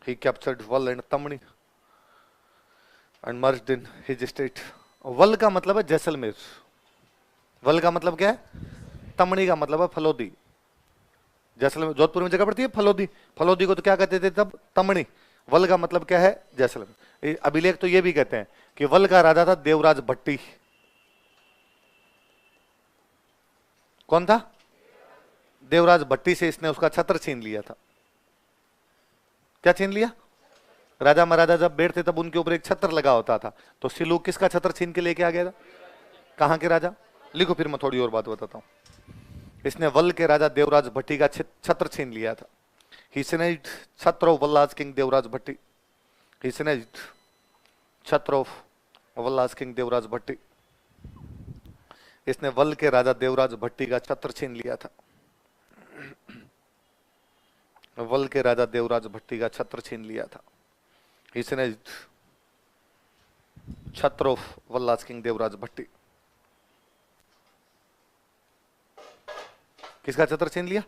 He captured वल एंड तमणी and merged in his state. वल का मतलब है जैसलमेर। वल का मतलब क्या है? तमणी का मतलब है फलोदी। जैसलमेर जोधपुर में जगह पड़ती है फलोदी। फलोदी को तो क्या कहते थे तब? तमणी। वल का मतलब क्या है? जैसलमेर। अभिलेख तो ये भी कहते हैं कि वल का राजा था देवराज भट्टी। कौन था? देवराज भट्टी से इसने उसका छत्र छीन लिया था। क्या छीन लिया? राजा महाराजा जब बैठते तब उनके ऊपर एक छत्र लगा होता था, तो सिलूक किसका छत्र छीन के लेके आ गया था? कहां के राजा? लिखो, फिर मैं थोड़ी और बात बताता हूं। इसने वल के राजा देवराज भट्टी का छत्र छीन लिया था। He snatched छत्र of Vallaj king Devraj Bhatti. He snatched छत्र of Vallaj king देवराज भट्टी। इसने वल के राजा देवराज भट्टी का छत्र छीन लिया था। वल के राजा देवराज भट्टी का छत्र छीन लिया था। He snatched छत्र of Vallaj king देवराज भट्टी। किसका छत्र छीन लिया?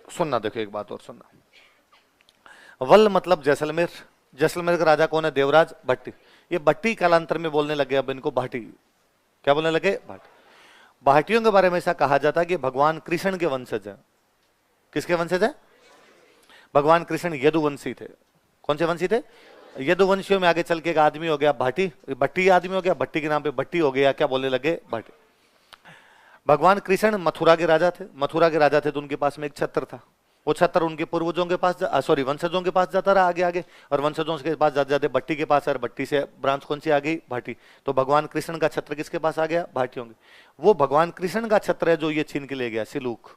सुनना, देखो एक बात और सुनना। वल मतलब जैसलमेर। जैसलमेर का राजा कौन है? देवराज भट्टी। ये भट्टी कालांतर में बोलने लगे, अब इनको भाटी। क्या बोलने लगे? भाटी। भाटियों के बारे में ऐसा कहा जाता है कि भगवान कृष्ण के वंशज है। किसके वंशज है? भगवान कृष्ण यदुवंशी थे। कौन से वंशी थे? यदुवंशियों में आगे चल के एक आदमी हो गया भाटी, भट्टी आदमी हो गया, भट्टी के नाम पे भट्टी हो गया। क्या बोलने लगे? भाटी। भगवान कृष्ण मथुरा के राजा थे। मथुरा के राजा थे तो उनके पास में एक छत्र था। वो छत्र उनके पूर्वजों के पास वंशजों के पास जाता रहा आगे आगे, और वंशजों के पास जाते जाते भट्टी के पास, और भट्टी से ब्रांच कौन सी आ गई? भाटी। तो भगवान कृष्ण का छत्र किसके पास आ गया? भाटियों के। वो भगवान कृष्ण का छत्र है जो ये छीन के ले गया सिलूक।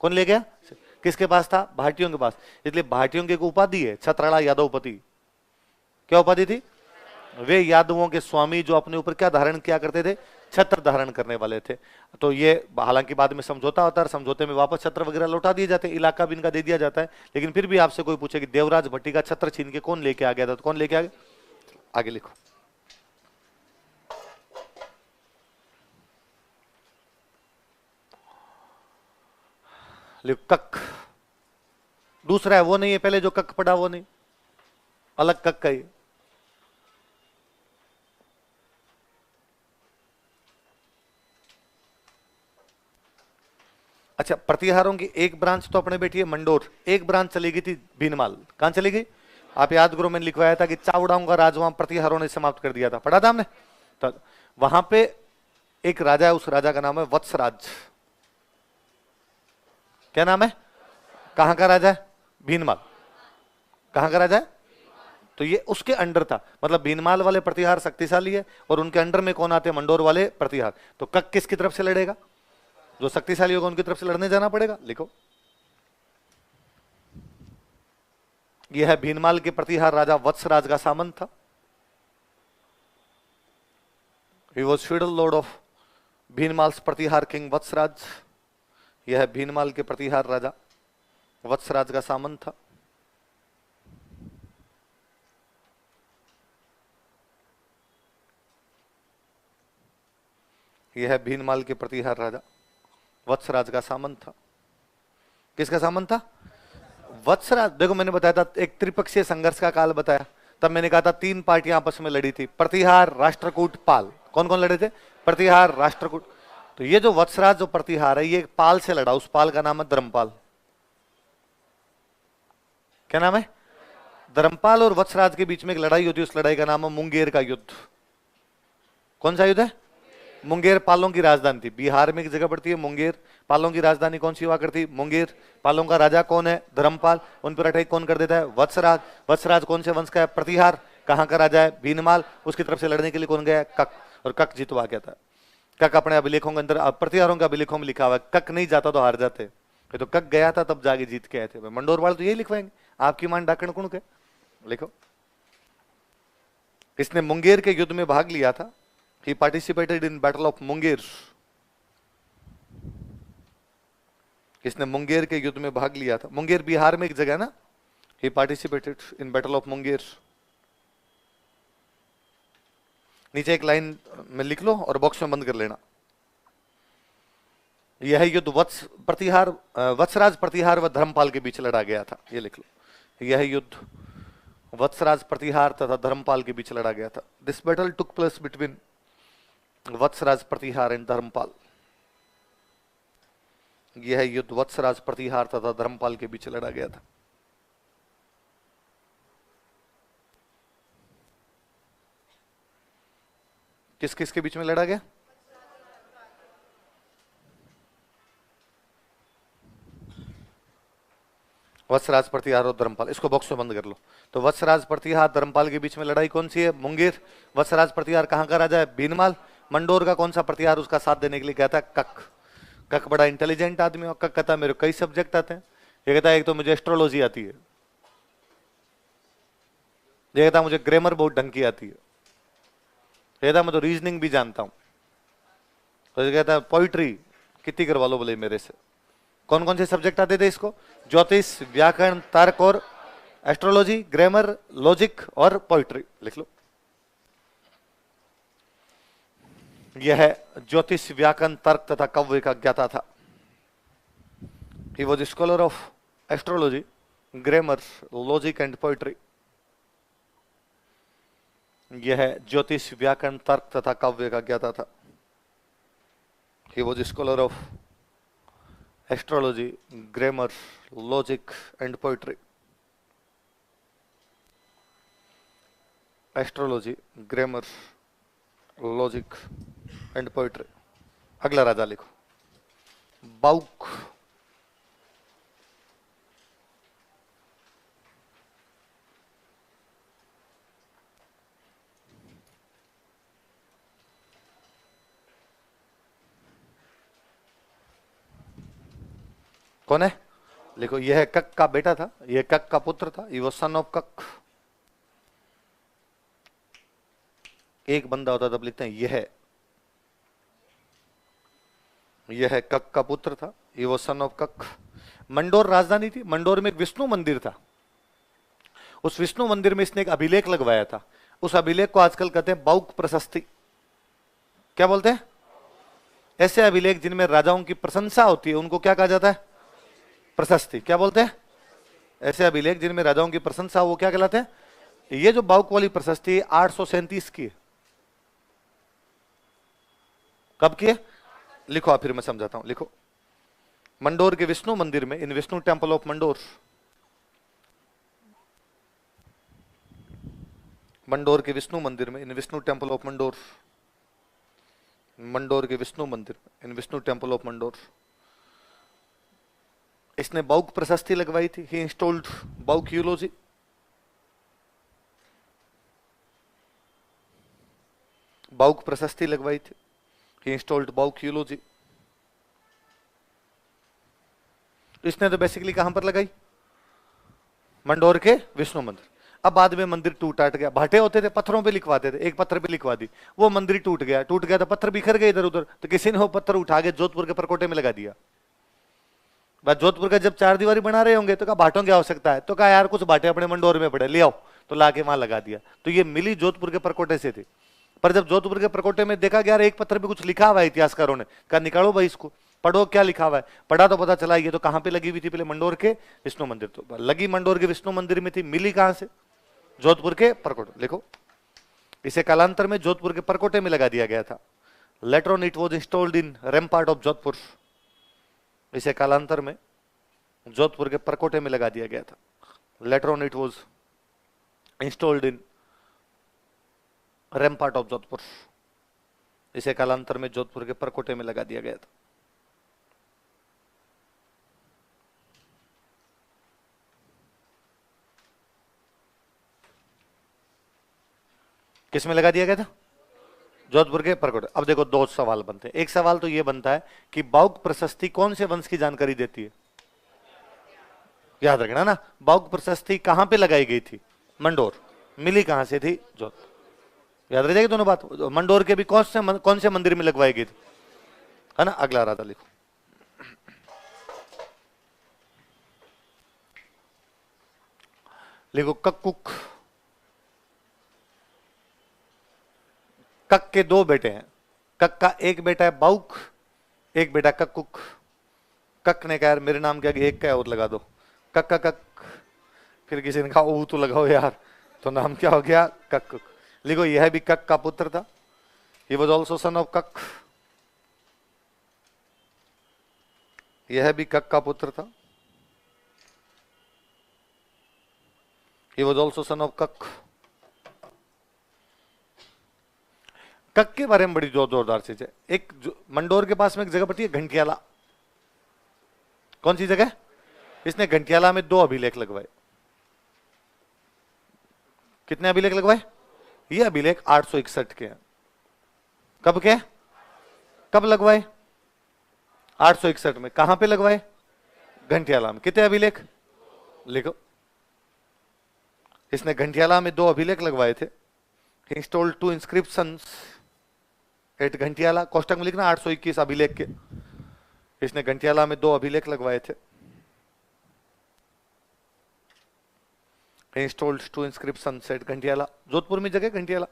कौन ले गया? किसके पास था? भाटियों के पास। इसलिए भाटियों की एक उपाधि है छत्राला यादवपति। क्या उपाधि थी? वे यादवों के स्वामी जो अपने ऊपर क्या धारण किया करते थे? छत्र धारण करने वाले थे। तो ये हालांकि बाद में समझौता होता है, समझौते में वापस छत्र वगैरह लौटा दिए जाते हैं, इलाका भी इनका दे दिया जाता है। लेकिन फिर भी आपसे कोई पूछे कि देवराज भट्टी का छत्र छीन के कौन लेके आ गया था, तो कौन लेके आ गया? आगे लिखो। लिखो कक। दूसरा है वो नहीं है, पहले जो कक पढ़ा वो नहीं, अलग कक का ही। अच्छा, प्रतिहारों की एक ब्रांच तो अपने बैठी है मंडोर, एक ब्रांच चली गई थी भीनमाल। कहां चली गई? आप याद करो, मैंने लिखवाया था कि चावड़ाओं का राज वहां प्रतिहारों ने समाप्त कर दिया था, पढ़ा था हमने। तो वहां पे एक राजा है, उस राजा का नाम है वत्सराज। क्या नाम है? कहां का राजा है? भीनमाल। कहां का राजा है? तो ये उसके अंडर था, मतलब भीनमाल वाले प्रतिहार शक्तिशाली है और उनके अंडर में कौन आते हैं? मंडोर वाले प्रतिहार। तो कक किसकी तरफ से लड़ेगा? जो शक्तिशाली होगा उनकी तरफ से लड़ने जाना पड़ेगा। लिखो, यह है भीनमाल के प्रतिहार राजा वत्सराज का सामंत था। He was feudal lord of Bhinmal's Pratihar king Vatsaraj. यह है भीनमाल के प्रतिहार राजा वत्सराज का सामंत था। यह है भीनमाल के प्रतिहार राजा वत्सराज का सामंत था। किसका सामंत था? वत्सराज। देखो मैंने बताया था एक त्रिपक्षीय संघर्ष का काल बताया, तब मैंने कहा था तीन पार्टियां आपस में लड़ी थी, प्रतिहार, राष्ट्रकूट, पाल। कौन कौन लड़े थे? प्रतिहार, राष्ट्रकूट। तो ये जो वत्सराज जो प्रतिहार है, ये पाल से लड़ा, उस पाल का नाम है धर्मपाल। क्या नाम है? धर्मपाल और वत्सराज के बीच में एक लड़ाई होती है, उस लड़ाई का नाम है मुंगेर का युद्ध। कौन सा युद्ध है? मुंगेर पालों की राजधानी थी, बिहार में एक जगह पड़ती है मुंगेर। पालों की राजधानी कौन सी हुआ करती? मुंगेर। पालों का राजा कौन है? धर्मपाल। उन पर अटैक कौन कर देता है? वत्सराज। वत्सराज कौन से वंश का है? प्रतिहार। कहां का राजा है? भीनमाल। उसकी तरफ से लड़ने के लिए कौन गया? कक। और कक जीतवा गया था। कक अपने अभिलेखों के अंदर, प्रतिहारों के अभिलेखों में लिखा हुआ है, कक नहीं जाता तो हार जाते। तो कक गया था तब जाके जीत के आए थे। मंडोर वाले तो यही लिखवाएंगे, आपकी मान डाकण कुण के। लिखो, इसने मुंगेर के युद्ध में भाग लिया था। He participated in Battle of Munger. इसने मुंगेर के युद्ध में भाग लिया था। मुंगेर बिहार में एक जगह ना। He participated in Battle of Munger. नीचे एक लाइन में लिख लो और बॉक्स में बंद कर लेना। यह युद्ध वत्सराज प्रतिहार व धर्मपाल के बीच लड़ा गया था। ये लिख लो, यह युद्ध वत्सराज प्रतिहार तथा धर्मपाल के बीच लड़ा गया था। This battle took place between Vatsaraja Pratihara and Dharmapala. यह युद्ध वत्सराज प्रतिहार तथा धर्मपाल के बीच लड़ा गया था। किस किस के बीच में लड़ा गया? वत्सराज प्रतिहार और धर्मपाल। इसको बॉक्स में बंद कर लो। तो वत्सराज प्रतिहार धर्मपाल के बीच में लड़ाई कौन सी है? मुंगेर। वत्सराज प्रतिहार कहां का राजा है? भीनमाल। मंडोर का कौन सा प्रतिहार उसका साथ देने के लिए कहता है? कक। कक बड़ा इंटेलिजेंट आदमी है। कक कहता है मेरे कई सब्जेक्ट आते हैं। ये कहता है एक तो मुझे एस्ट्रोलॉजी आती है, ये कहता है मुझे ग्रामर बहुत ढंग की आती है, ये कहता है मैं तो रीजनिंग भी जानता हूं। तो ये कहता है पोइट्री कितनी करवा लो बोले मेरे से। कौन कौन से सब्जेक्ट आते थे इसको? ज्योतिष, व्याकरण, तर्क और एस्ट्रोलॉजी, ग्रामर, लॉजिक और पोइट्री। लिख लो, यह ज्योतिष, व्याकरण, तर्क तथा काव्य का ज्ञाता था। He was a scholar of astrology, grammar, logic and poetry. यह ज्योतिष, व्याकरण, तर्क तथा काव्य का ज्ञाता था। He was a scholar of astrology, grammar, logic and poetry. Astrology, grammar, logic and poetry. अगला राजा लिखो, बाउक। कौन है? लिखो, यह कक का बेटा था, यह कक का पुत्र था। ये वो सन ऑफ कक। एक बंदा होता तब लिखते हैं यह यह है कक का पुत्र था, ये वो सन ऑफ कक। मंडोर राजधानी थी, मंडोर में एक विष्णु मंदिर था। उस विष्णु मंदिर में इसने एक अभिलेख लगवाया था। उस अभिलेख को आजकल कहते हैं बाउक प्रशस्ति। क्या बोलते हैं? ऐसे अभिलेख जिनमें राजाओं की प्रशंसा होती है उनको क्या कहा जाता है? प्रशस्ति। क्या बोलते हैं? ऐसे अभिलेख जिनमें राजाओं की प्रशंसा हो वो क्या कहलाते हैं? ये जो बाउक वाली प्रशस्ति 837 की है। कब की है? लिखो आप, फिर मैं समझाता हूं। लिखो, मंडोर के विष्णु मंदिर में, इन विष्णु टेम्पल ऑफ मंडोर, मंडोर के विष्णु मंदिर में, इन विष्णु टेम्पल ऑफ मंडोर, मंडोर के विष्णु मंदिर, इन विष्णु टेम्पल ऑफ मंडोर, इसने बाउक प्रशस्ति लगवाई थी। ही इंस्टॉल्ड बाउक यूलोजी। बाउक प्रशस्ति लगवाई थी। ही इंस्टॉल्ड बाउक यूलोजी। इसने तो बेसिकली कहां पर लगाई? मंडोर के विष्णु मंदिर। अब बाद में मंदिर टूट टाट गया। भाटे होते थे, पत्थरों पे लिखवाते थे, एक पत्थर पे लिखवा दी, वो मंदिर टूट गया। टूट गया तो पत्थर बिखर गए इधर उधर, तो किसी ने वो पत्थर उठा के जोधपुर के परकोटे में लगा दिया। बस जोधपुर का जब चार दीवारी बना रहे होंगे तो कहा भाटों की आवश्यकता है, तो कहा यार कुछ भाटे अपने मंडोर में पड़े, ले आओ, तो लाके वहां लगा दिया। तो ये मिली जोधपुर के परकोटे से थी। पर जब जोधपुर के परकोटे में देखा गया एक पत्थर पे कुछ लिखा हुआ है, इतिहासकारों ने कहा निकालो भाई इसको, पढ़ो क्या लिखा हुआ है। पढ़ा तो पता चला ये तो कहां पे लगी हुई थी? पहले मंडोर के विष्णु मंदिर। तो लगी मंडोर के विष्णु मंदिर में थी, मिली कहां से? जोधपुर के परकोटे। लिखो, इसे कालांतर में जोधपुर के परकोटे में लगा दिया गया था। Later on it was installed in rampart of Jodhpur. इसे कालांतर में जोधपुर के परकोटे में लगा दिया गया था। Later on it was installed in rampart of Jodhpur. इसे कालांतर में जोधपुर के परकोटे में लगा दिया गया था। किस में लगा दिया गया था? जोधपुर के परकोटे। अब देखो दो सवाल बनते हैं। एक सवाल तो यह बनता है कि बाउक प्रशस्ति कौन से वंश की जानकारी देती है? याद रखना ना, बाउक प्रशस्ति कहां पे लगाई गई थी? मंडोर। मिली कहां से थी? जोधपुर। याद रह जाएगी दोनों बात। मंडोर के भी कौन से मंदिर में लगवाई गई थी, है ना? अगला राधा लिखो। लिखो कक्कुक। कक के दो बेटे हैं। कक का एक बेटा है बाउक, एक बेटा कक्कुक। कक ने कहा यार मेरे नाम के आगे एक क्या और लगा दो, कक का कक। फिर किसी ने कहा ओ तो लगाओ यार, तो नाम क्या हो गया? कक्कुक। लिखो, यह भी कक का पुत्र था। He was also son of कक। यह भी कक का पुत्र था। He was also son of कक। कक के बारे में बड़ी जोरदार चीज है। एक मंडोर के पास में एक जगह पड़ती है घंटियाला। कौन सी जगह? इसने घंटियाला में 2 अभिलेख लगवाए। कितने अभिलेख लगवाए? ये अभिलेख 861 के हैं। कब के? कब लगवाए? 861 में। कहां पे लगवाए? घंटियाला में। कितने अभिलेख? लिखो, इसने घंटियाला में 2 अभिलेख लगवाए थे। He installed 2 inscriptions at Ghantiyala. कोष्टक में लिखना 821 अभिलेख के। इसने घंटियाला में 2 अभिलेख लगवाए थे। He installed 2 inscriptions at Ghantiyala. Jodhpur में जगह घंटियाला।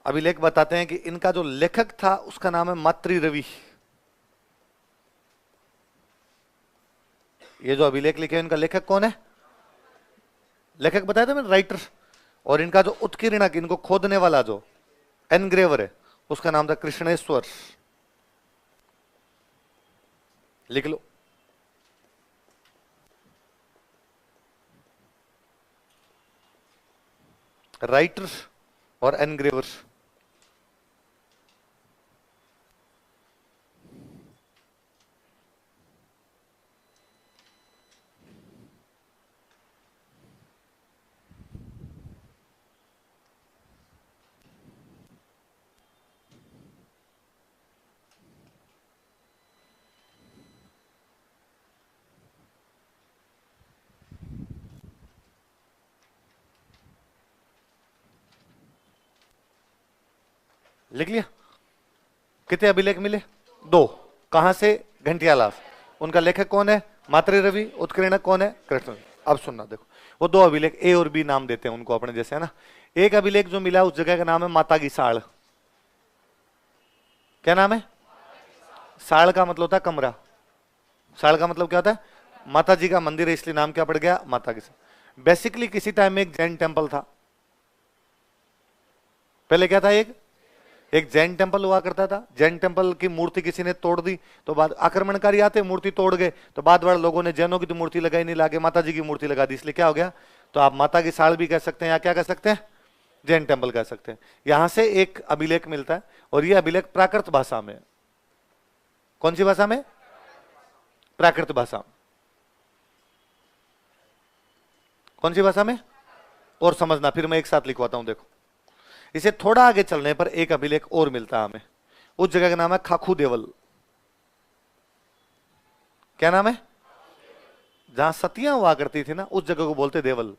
अभिलेख बताते हैं कि इनका जो लेखक था उसका नाम है मातृ रवि। ये जो अभिलेख लिखे इनका लेखक कौन है? लेखक बताया था मैंने, राइटर। और इनका जो उत्कीर्णक, इनको खोदने वाला जो एनग्रेवर है, उसका नाम था कृष्णेश्वर। लिख लो। राइटर और एनग्रेवर। लिख लिया। कितने अभिलेख मिले? 2। कहां से? घंटियाला। उनका लेखक कौन है? मातृ रवि। उत्कीर्णक कौन है? कृष्ण। अब सुनना, देखो वो 2 अभिलेख, ए और बी नाम देते हैं उनको अपने जैसे, है ना। एक अभिलेख जो मिला उस जगह का नाम है माता की साड़। क्या नाम है? साड़ का मतलब होता है कमरा। साड़ का मतलब क्या होता है? माता जी का मंदिर है, इसलिए नाम क्या पड़ गया? माता की साड़। बेसिकली किसी टाइम में एक जैन टेम्पल था। पहले क्या था? एक जैन टेम्पल हुआ करता था। जैन टेम्पल की मूर्ति किसी ने तोड़ दी, तो बाद आक्रमणकारी आते, मूर्ति तोड़ गए, तो बाद वाले लोगों ने जैनों की तो मूर्ति लगाई नहीं, लाके माता जी की मूर्ति लगा दी, इसलिए क्या हो गया? तो आप माता की साड़ भी कह सकते हैं, या क्या कह सकते हैं? जैन टेम्पल कह सकते हैं। यहां से एक अभिलेख मिलता है, और यह अभिलेख प्राकृत भाषा में। कौन सी भाषा में? प्राकृत भाषा। कौन सी भाषा में? और समझना, फिर मैं एक साथ लिखवाता हूं, देखो। इसे थोड़ा आगे चलने पर एक अभिलेख और मिलता है हमें। उस जगह का नाम है खाखू देवल। क्या नाम है? जहां सतियां हुआ करती थी ना, उस जगह को बोलते देवल।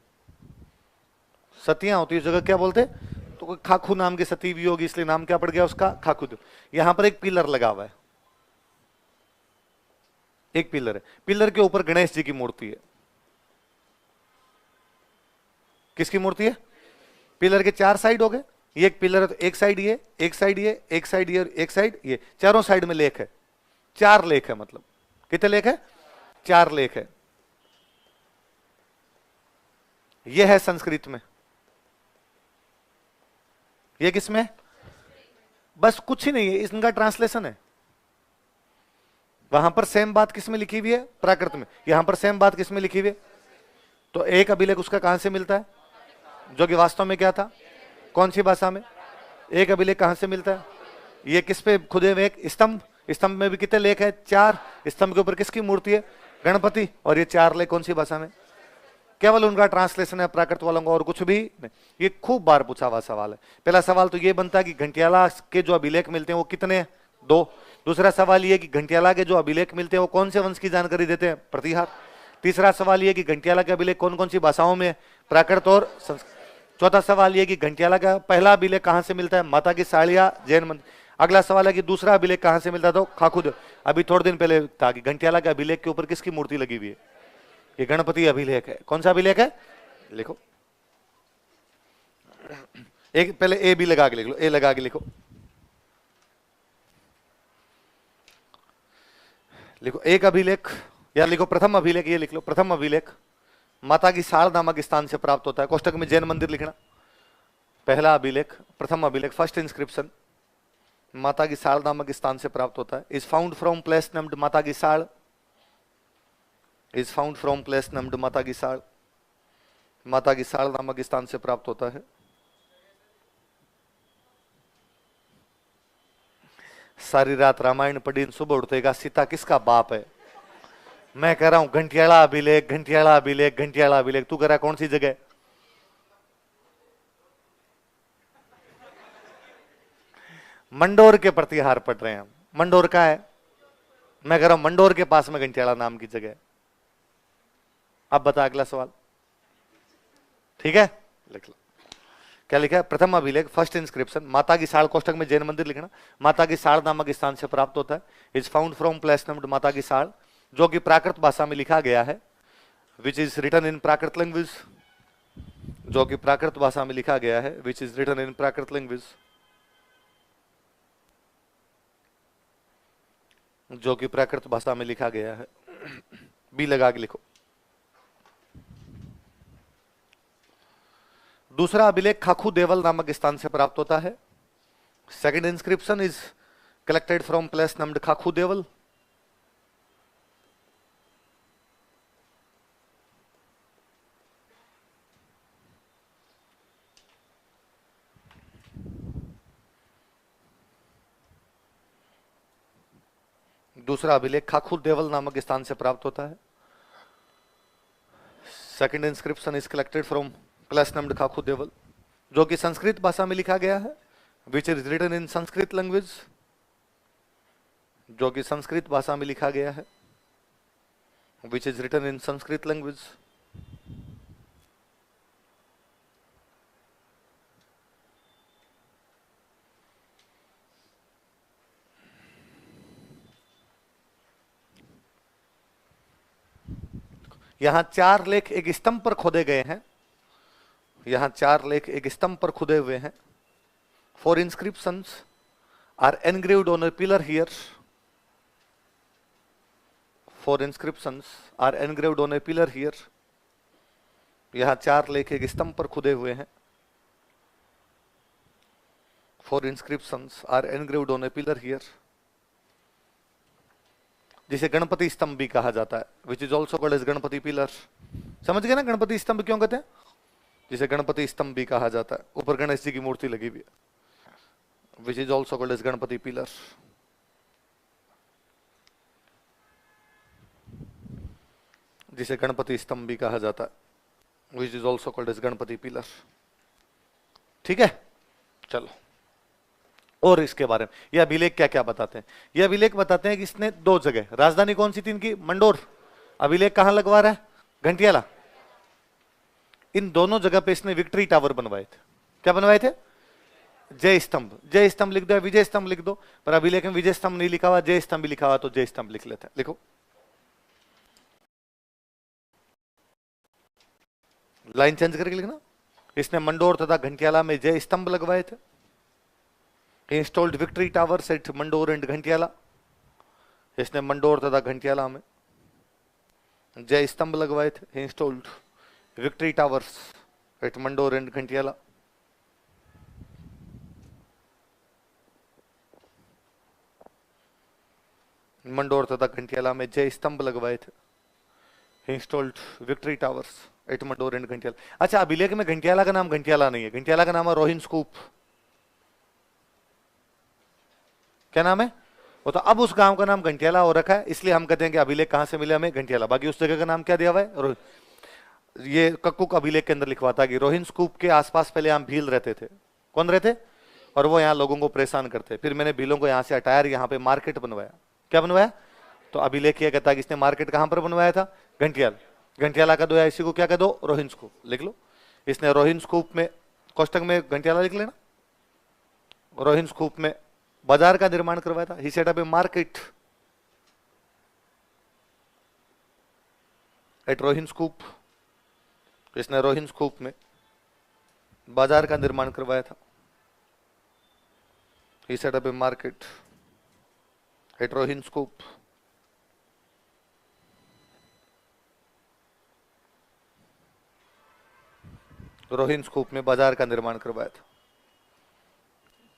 सतियां होती उस जगह क्या बोलते? तो कोई खाखू नाम की सती भी होगी, इसलिए नाम क्या पड़ गया उसका? खाखू देवल। यहां पर एक पिलर लगा हुआ है, एक पिलर है। पिलर के ऊपर गणेश जी की मूर्ति है। किसकी मूर्ति है? पिलर के 4 साइड हो गए। ये एक पिलर है, तो एक साइड ये, एक साइड ये, एक साइड ये, और एक साइड ये, चारों साइड में लेख है। 4 लेख है, मतलब कितने लेख है? 4 लेख है। ये है संस्कृत में। ये किसमें? बस कुछ ही नहीं है, इनका ट्रांसलेशन है। वहां पर सेम बात किसमें लिखी हुई है? प्राकृत में। यहां पर सेम बात किसमें लिखी हुई है? तो एक अभिलेख उसका कहां से मिलता है? जो कि वास्तव में क्या था? कौन सी भाषा में? एक अभिलेख कहां से मिलता है? ये किस पे खुदे हुए? एक स्तंभ। स्तंभ में भी कितने लेख है? 4। स्तंभ के ऊपर किसकी मूर्ति है? गणपति। और ये 4 लेख कौन सी भाषा में? केवल उनका ट्रांसलेशन है प्राकृत वालों का, और कुछ भी नहीं। ये खूब बार पूछा हुआ सवाल है। पहला सवाल तो ये बनता है कि घंटियाला के जो अभिलेख मिलते हैं वो कितने हैं? 2। दूसरा सवाल ये कि घंटियाला के जो अभिलेख मिलते हैं वो कौन से वंश की जानकारी देते हैं? प्रतिहार। तीसरा सवाल ये कि घंटियाला के अभिलेख कौन कौन सी भाषाओं में? प्राकृत और संस्कृत। चौथा सवाल ये कि घंटियाला का पहला अभिलेख कहां से मिलता है? माता की साड़िया जैन मंदिर। अगला सवाल है कि दूसरा अभिलेख कहां से मिलता है? तो खाखुद। अभी थोड़े दिन पहले था कि घंटियाला के अभिलेख के ऊपर किसकी मूर्ति लगी हुई है? ये गणपति अभिलेख है। कौन सा अभिलेख है? लिखो, एक पहले ए बी लगा के लिख लो, ए लगा के लिखो। लिखो एक अभिलेख, या लिखो प्रथम अभिलेख, ये लिख लो प्रथम अभिलेख माता की साड़ नामक स्थान से प्राप्त होता है। कोष्टक में जैन मंदिर लिखना। पहला अभिलेख, प्रथम अभिलेख, फर्स्ट इंस्क्रिप्शन माता की साड़ नामक स्थान से प्राप्त होता है। Is found from place named Mata ki Saad. Is found from place named Mata ki साड़। माता की साड़ नामक स्थान से प्राप्त होता है। सारी रात रामायण पढ़ी, सुबह उठतेगा सीता किसका बाप है? मैं कह रहा हूं घंटियाला अभिलेख, घंटियाला अभिलेख, घंटियाला अभिलेख। तू कह रहा कौन सी जगह? मंडोर के प्रतिहार पढ़ रहे हैं हम। मंडोर का है? मैं कह रहा हूं मंडोर के पास में घंटियाला नाम की जगह। अब बता अगला सवाल, ठीक है? लिख लो क्या लिखा है? प्रथम अभिलेख, फर्स्ट इंस्क्रिप्शन माता की साड़, कोष्टक में जैन मंदिर लिखना। माता की साड़ नामक स्थान से प्राप्त होता है। Is found from place named Mata ki साड़, जो कि प्राकृत भाषा में लिखा गया है। Which is written in Prakrit language, जो कि प्राकृत भाषा में लिखा गया है। Which is written in Prakrit language, जो कि प्राकृत भाषा में लिखा गया है। बी लगा के लिखो। दूसरा अभिलेख खाखू देवल नामक स्थान से प्राप्त होता है। Second inscription is collected from place named Khakhu Deval. दूसरा अभिलेख खाखू देवल नामक स्थान से प्राप्त होता है। Second inscription is collected from place named Khakhu Deval, जो कि संस्कृत भाषा में लिखा गया है। Which is written in Sanskrit language, जो कि संस्कृत भाषा में लिखा गया है। Which is written in Sanskrit language. यहां 4 लेख एक स्तंभ पर खोदे गए हैं, यहां 4 लेख एक स्तंभ पर खुदे हुए हैं। 4 inscriptions are engraved on a pillar here. 4 inscriptions are engraved on a pillar here. यहां 4 लेख एक स्तंभ पर खुदे हुए हैं। 4 inscriptions are engraved on a pillar here. जिसे गणपति स्तंभ भी कहा जाता है, which is also called as Ganapati pillar. समझ गए ना गणपति स्तंभ क्यों कहते हैं, जिसे गणपति स्तंभ भी कहा जाता है। ऊपर गणेश जी की मूर्ति लगी हुई है, which is also called as Ganapati pillar. जिसे गणपति स्तंभ भी कहा जाता है, which is also called as Ganapati pillar. ठीक है, चलो और इसके बारे में यह अभिलेख क्या क्या बताते हैं। यह अभिलेख बताते हैं कि इसने 2 जगह, राजधानी कौन सी थी इनकी, मंडोर। अभिलेख कहां लगवा रहा है, घंटियाला। इन दोनों जगह पे इसने विक्ट्री टावर बनवाए थे। क्या बनवाए थे, जय स्तंभ। जय स्तंभ लिख दो, विजय स्तंभ लिख दो, पर अभिलेख में विजय स्तंभ नहीं लिखा हुआ, जय स्तंभ भी लिखा हुआ, तो जय स्तंभ लिख लेते हैं। लिखो, लाइन चेंज करके लिखना। इसने मंडोर तथा घंटियाला में जय स्तंभ लगवाए थे। Installed victory towers at Mandore and Ghantiyala. इसने मंडोर तथा घंटियाला में जय स्तंभ लगवाए थे। Installed victory towers at Mandore and Ghantiyala. Mandore तथा घंटियाला में जय स्तंभ लगवाए थे। Installed victory towers at Mandore and Ghantiyala. अच्छा, अभिलेख में घंटियाला का नाम घंटियाला नहीं है, घंटियाला का नाम है रोहिन स्कूप। क्या नाम है वो, तो अब उस गांव का नाम घंटियाला हो रखा है, इसलिए हम कहते हैं कि अभिलेख कहां से मिले हमें, घंटियाला। बाकी उस जगह का नाम क्या दिया हुआ है, ये कक्कुक अभिलेख के अंदर लिखवाता कि रोहिन स्कूप के आसपास पहले यहाँ भील रहते थे। कौन रहते, और वो यहाँ लोगों को परेशान करते। फिर मैंने भीलों को यहाँ से हटाया, यहाँ पे मार्केट बनवाया। क्या बनवाया, तो अभिलेख यह कहता है कि इसने मार्केट कहां पर बनवाया था, घंटियाल। घंटियाला का दो या इसी को क्या कह दो, रोहिन स्कूप लिख लो। इसने रोहिन स्कूप में कोष्टक में घंटियाला लिख लेना। रोहिन स्कूप में बाजार का निर्माण करवाया था। He set up a market at Rohin Skup. इसने रोहिन स्कूप में बाजार का निर्माण करवाया था। He set up a market at Rohin Skup. Rohin Skup में बाजार का निर्माण करवाया था।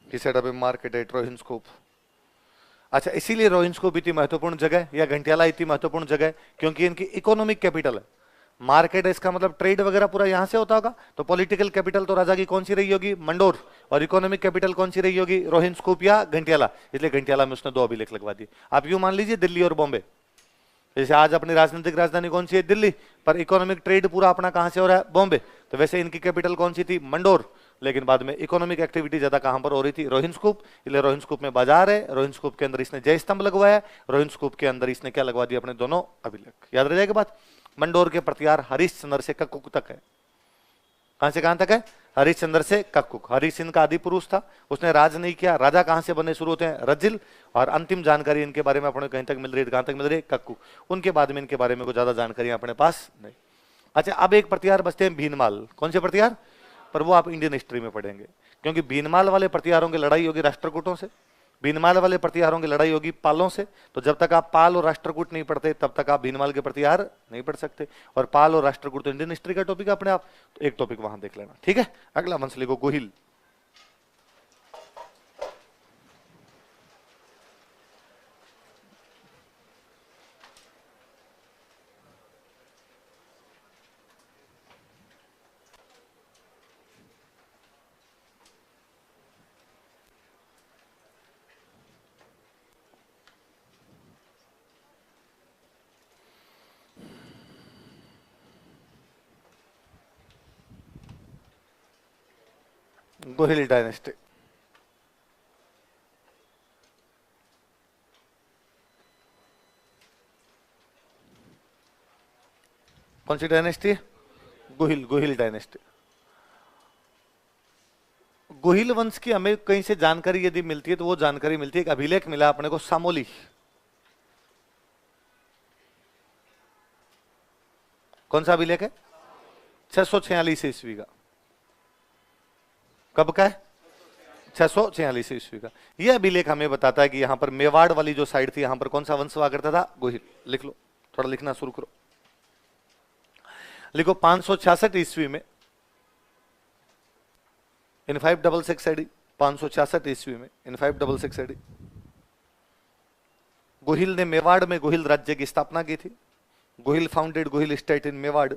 He set up a market at Rohin scoop. अच्छा, इसीलिए रोहिन स्कूप इतनी महत्वपूर्ण जगह या घंटियाला इतनी महत्वपूर्ण जगह क्योंकि इनकी इकोनॉमिक कैपिटल है। मार्केट है, इसका मतलब ट्रेड वगैरह पूरा यहां से होता होगा। तो पॉलिटिकल कैपिटल तो राजा की कौन सी रही होगी, मंडोर, और इकोनॉमिक कैपिटल कौन सी रही होगी, रोहिन स्कूप या घंटियाला। इसलिए घंटियाला में उसने 2 अभिलेख लगवा दिए। आप यूं मान लीजिए दिल्ली और बॉम्बे, जैसे आज अपनी राजनीतिक राजधानी कौन सी है, दिल्ली, पर इकोनॉमिक ट्रेड पूरा अपना कहां से हो रहा है, बॉम्बे। तो वैसे इनकी कैपिटल कौन सी थी, मंडोर, लेकिन बाद में इकोनॉमिक एक्टिविटी ज्यादा कहां पर हो रही थी, रोहिन स्कूप। इसलिए रोहिन स्कूप में बाजार है, रोहिन स्कूप के अंदर इसने जय स्तंभ लगवाया, रोहिन स्कूप के अंदर इसने क्या लगवा दिया, अपने दोनों अभिलेख। याद रह जाएगी बात। मंडोर के प्रतिहार हरिश्चंद्र से कक्कुक तक है। कहां से कहां तक है, हरिश्चंद्र से कक्कुक। हरिश्चंद्र का आदि पुरुष था, उसने राज नहीं किया। राजा कहां से बने शुरू होते हैं, रजिल, और अंतिम जानकारी इनके बारे में अपने कहीं तक मिल रही है, कहां तक मिल रही है, कक्कुक। उनके बाद में इनके बारे में कोई ज्यादा जानकारी अपने पास नहीं। अच्छा, अब एक प्रतिहार बचते हैं भीनमाल। कौन से प्रतिहार, पर वो आप इंडियन हिस्ट्री में पढ़ेंगे, क्योंकि भीनमाल वाले प्रतिहारों की लड़ाई होगी राष्ट्रकूटों से, भीनमाल वाले प्रतिहारों की लड़ाई होगी पालों से। तो जब तक आप पाल और राष्ट्रकूट नहीं पढ़ते तब तक आप भीनमाल के प्रतिहार नहीं पढ़ सकते। और पाल और राष्ट्रकूट तो इंडियन हिस्ट्री का टॉपिक है अपने आप, तो एक टॉपिक वहां देख लेना। ठीक है, अगला वंश लिखो, गोहिल। गोहिल डायनेस्टी। कौन सी डायनेस्टी, गोहिल, गोहिल डायनेस्टी। गोहिल वंश की हमें कहीं से जानकारी यदि मिलती है तो वो जानकारी मिलती है, एक अभिलेख मिला अपने को सामोली। कौन सा अभिलेख है? 646 ईस्वी का। कब का है? 646 ईस्वी का। यह अभिलेख हमें बताता है कि यहां पर मेवाड़ वाली जो साइड थी, यहां पर कौन सा वंश हुआ करता था? गोहिल। लिख लो, थोड़ा लिखना शुरू करो। लिखो 566 ईस्वी में, इन 566 एडी, 566 ईस्वी में इन 566 एडी गोहिल ने मेवाड़ में गोहिल राज्य की स्थापना की थी। Gohil founded Gohil state in Mewar.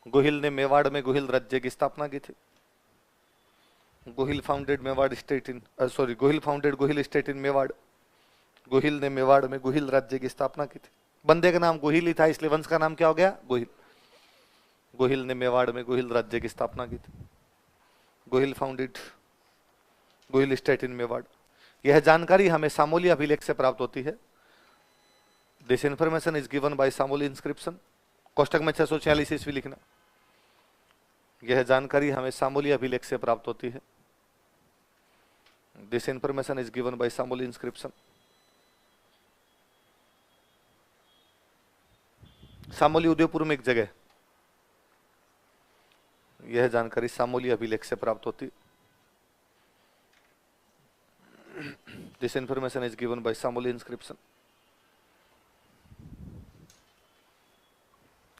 Gohil ने मेवाड़ में गोहिल राज्य की स्थापना की थी। Gohil founded Mewar state in Gohil founded Gohil state in Mewar. Gohil ने मेवाड़ में गोहिल राज्य की स्थापना की थी। बंदे का नाम गोहिल ही था, इसलिए वंश का नाम क्या हो गया? गोहिल। गोहिल ने मेवाड़ में गोहिल राज्य की स्थापना की थी। Gohil founded Gohil state in Mewar. यह जानकारी हमें सामोली अभिलेख से प्राप्त होती है। This information is given by Samoli inscription. कोष्टक में 646 ईस्वी लिखना। यह जानकारी हमें सामोली अभिलेख से प्राप्त होती है। This information is given by Samoli inscription. Samoli Udaipur में एक जगह, यह जानकारी सामोली अभिलेख से प्राप्त होती। This information is given by Samoli inscription.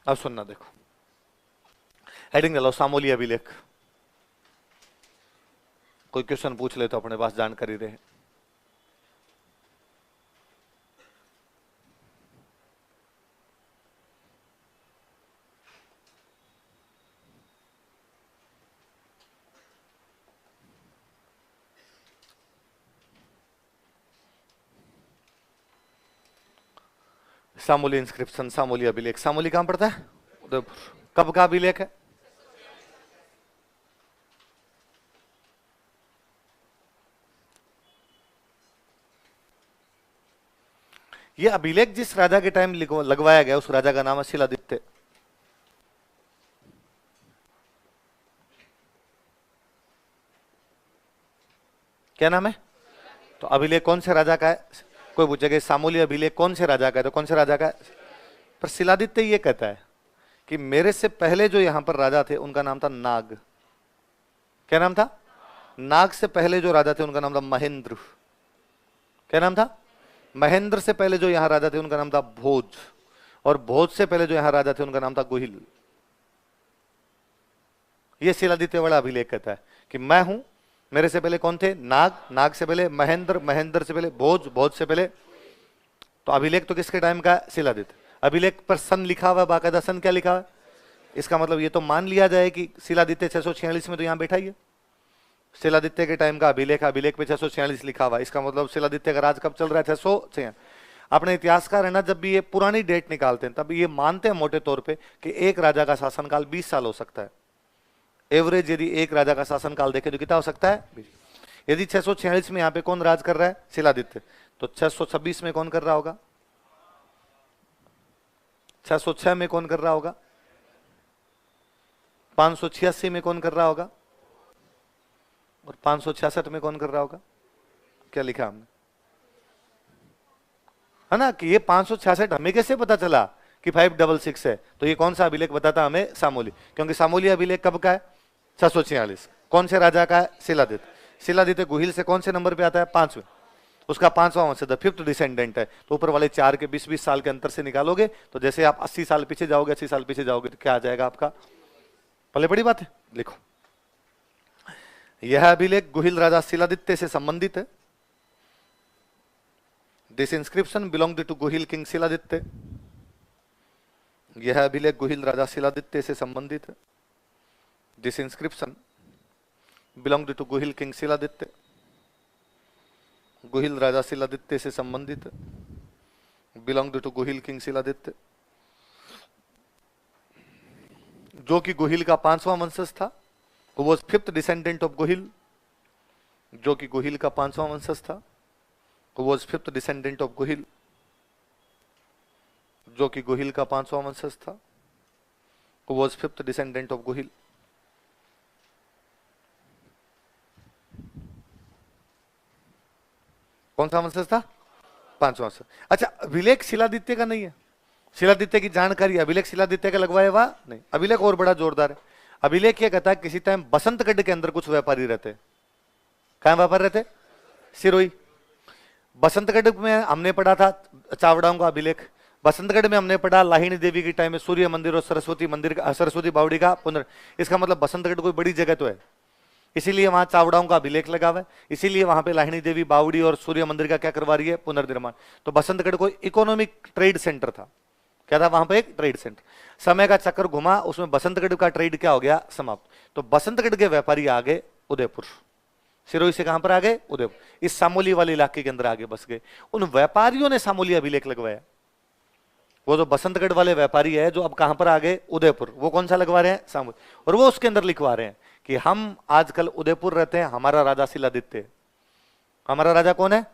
अब सुनना, देखो हेडिंग डालो सामोली अभिलेख। कोई क्वेश्चन पूछ ले तो अपने पास जानकारी रहे। सामोली इंस्क्रिप्शन, सामोली अभिलेख। सामोली कहां पड़ता है? उदयपुर। कब का अभिलेख है? यह अभिलेख जिस राजा के टाइम लगवाया गया, उस राजा का नाम है शिलादित्य। क्या नाम है? तो अभिलेख कौन से राजा का है? कोई पूछेगा सामोली अभिलेख कौन से राजा का है, तो कौन से राजा का है? पर शिलादित्य ये कहता है कि मेरे से पहले जो यहां पर राजा थे उनका नाम था नाग। क्या नाम था? नाग से पहले जो राजा थे उनका नाम था महेंद्र। क्या नाम था? महेंद्र से पहले जो यहां राजा थे उनका नाम था भोज, और भोज से पहले जो यहां राजा थे उनका नाम था गोहिल। यह शिलादित्य वाला अभिलेख कहता है कि मैं हूं, मेरे से पहले कौन थे? नाग, नाग से पहले महेंद्र, महेंद्र से पहले भोज, भोज से पहले। तो अभिलेख तो किसके टाइम का? शिलादित्य। अभिलेख पर सन लिखा हुआ, बाकायदा सन क्या लिखा हुआ? इसका मतलब ये तो मान लिया जाए कि शिलादित्य 646 में तो यहां बैठा ही है। शिलादित्य के टाइम का अभिलेख, अभिलेख पे 646 लिखा हुआ, इसका मतलब शिलादित्य का राज कब चल रहा है? 646। अपने इतिहासकार है ना, जब भी ये पुरानी डेट निकालते हैं तब ये मानते हैं मोटे तौर पे कि एक राजा का शासनकाल 20 साल हो सकता है। एवरेज यदि एक राजा का शासनकाल देखें तो कितना हो सकता है? यदि 646 में यहाँ पे कौन राज कर रहा है? शिलादित्य। तो 626 में कौन कर रहा होगा? 606 में कौन कर रहा होगा? 586 में कौन कर रहा होगा? और 566 में कौन कर रहा होगा? क्या लिखा हमने, है ना, कि ये 566 हमें कैसे पता चला कि 566 है? तो ये कौन सा अभिलेख बताता हमें? सामोली। क्योंकि सामोली अभिलेख कब का है? 646। कौन से राजा का है? शिलादित्य। शिलादित्य गोहिल से कौन से नंबर पे आता है? 5वें। उसका 5वां वंश है, 5th डिसेंडेंट है। तो ऊपर वाले 4 के 20-20 साल के अंतर से निकालोगे तो जैसे आप 80 साल पीछे जाओगे, 80 साल पीछे जाओगे तो क्या आ जाएगा आपका? पहले बड़ी बात है, लिखो। यह अभिलेख गोहिल राजा शिलादित्य से संबंधित है। This inscription belong to Gohil king Shiladitya. यह अभिलेख गोहिल राजा शिलादित्य से संबंधित है। This inscription belong to Gohil king Shiladitya. Gohil राजा शिलादित्य से संबंधित है। Belong to Gohil king Shiladitya, जो कि गोहिल का 5वां वंशज था। वो 5th डिसेंडेंट ऑफ गोहिल, जो कि गोहिल का 5वां वंशज था। वो 5th डिसेंडेंट ऑफ गोहिल, जो कि गोहिल का 5वां वंशज था। वो 5th डिसेंडेंट ऑफ गोहिल। कौन सा वंशज था? 5वां वंशज। अच्छा, अभिलेख शिलादित्य का नहीं है, शिलादित्य की जानकारी, अभिलेख शिलादित्य का लगवाया हुआ नहीं, अभिलेख और बड़ा जोरदार है। अभिलेख ये कहता है किसी टाइम बसंतगढ़ के अंदर कुछ व्यापारी रहते। कहां व्यापारी रहते? सिरोही। बसंतगढ़ में हमने पढ़ा था चावड़ाओं का अभिलेख, बसंतगढ़ में हमने पढ़ा लाहिणी देवी के टाइम में सूर्य मंदिर और सरस्वती मंदिर का, सरस्वती बावड़ी का इसका मतलब बसंतगढ़ कोई बड़ी जगह तो है, इसीलिए वहां चावड़ाओं का अभिलेख लगा हुआ है, इसीलिए वहां पे लाहिणी देवी बावड़ी और सूर्य मंदिर का क्या करवा रही है? पुनर्निर्माण। तो बसंतगढ़ कोई इकोनॉमिक ट्रेड सेंटर था। क्या था वहां पे? एक ट्रेड सेंटर। समय का चक्कर घुमा, उसमें बसंतगढ़ का ट्रेड क्या हो गया? समाप्त। तो बसंतगढ़ के व्यापारी आ गए उदयपुर, सिरोही से कहां पर आ गए? उदयपुर। इस सामोली वाले इलाके के अंदर आगे बस गए। उन व्यापारियों ने सामोली अभिलेख लगवाया। वो जो बसंतगढ़ वाले व्यापारी है जो अब कहां पर आ गए? उदयपुर, वो कौन सा लगवा रहे हैं? सामोली। और वो उसके अंदर लिखवा रहे हैं कि हम आजकल उदयपुर रहते हैं, हमारा राजा शिलादित्य। हमारा राजा कौन है?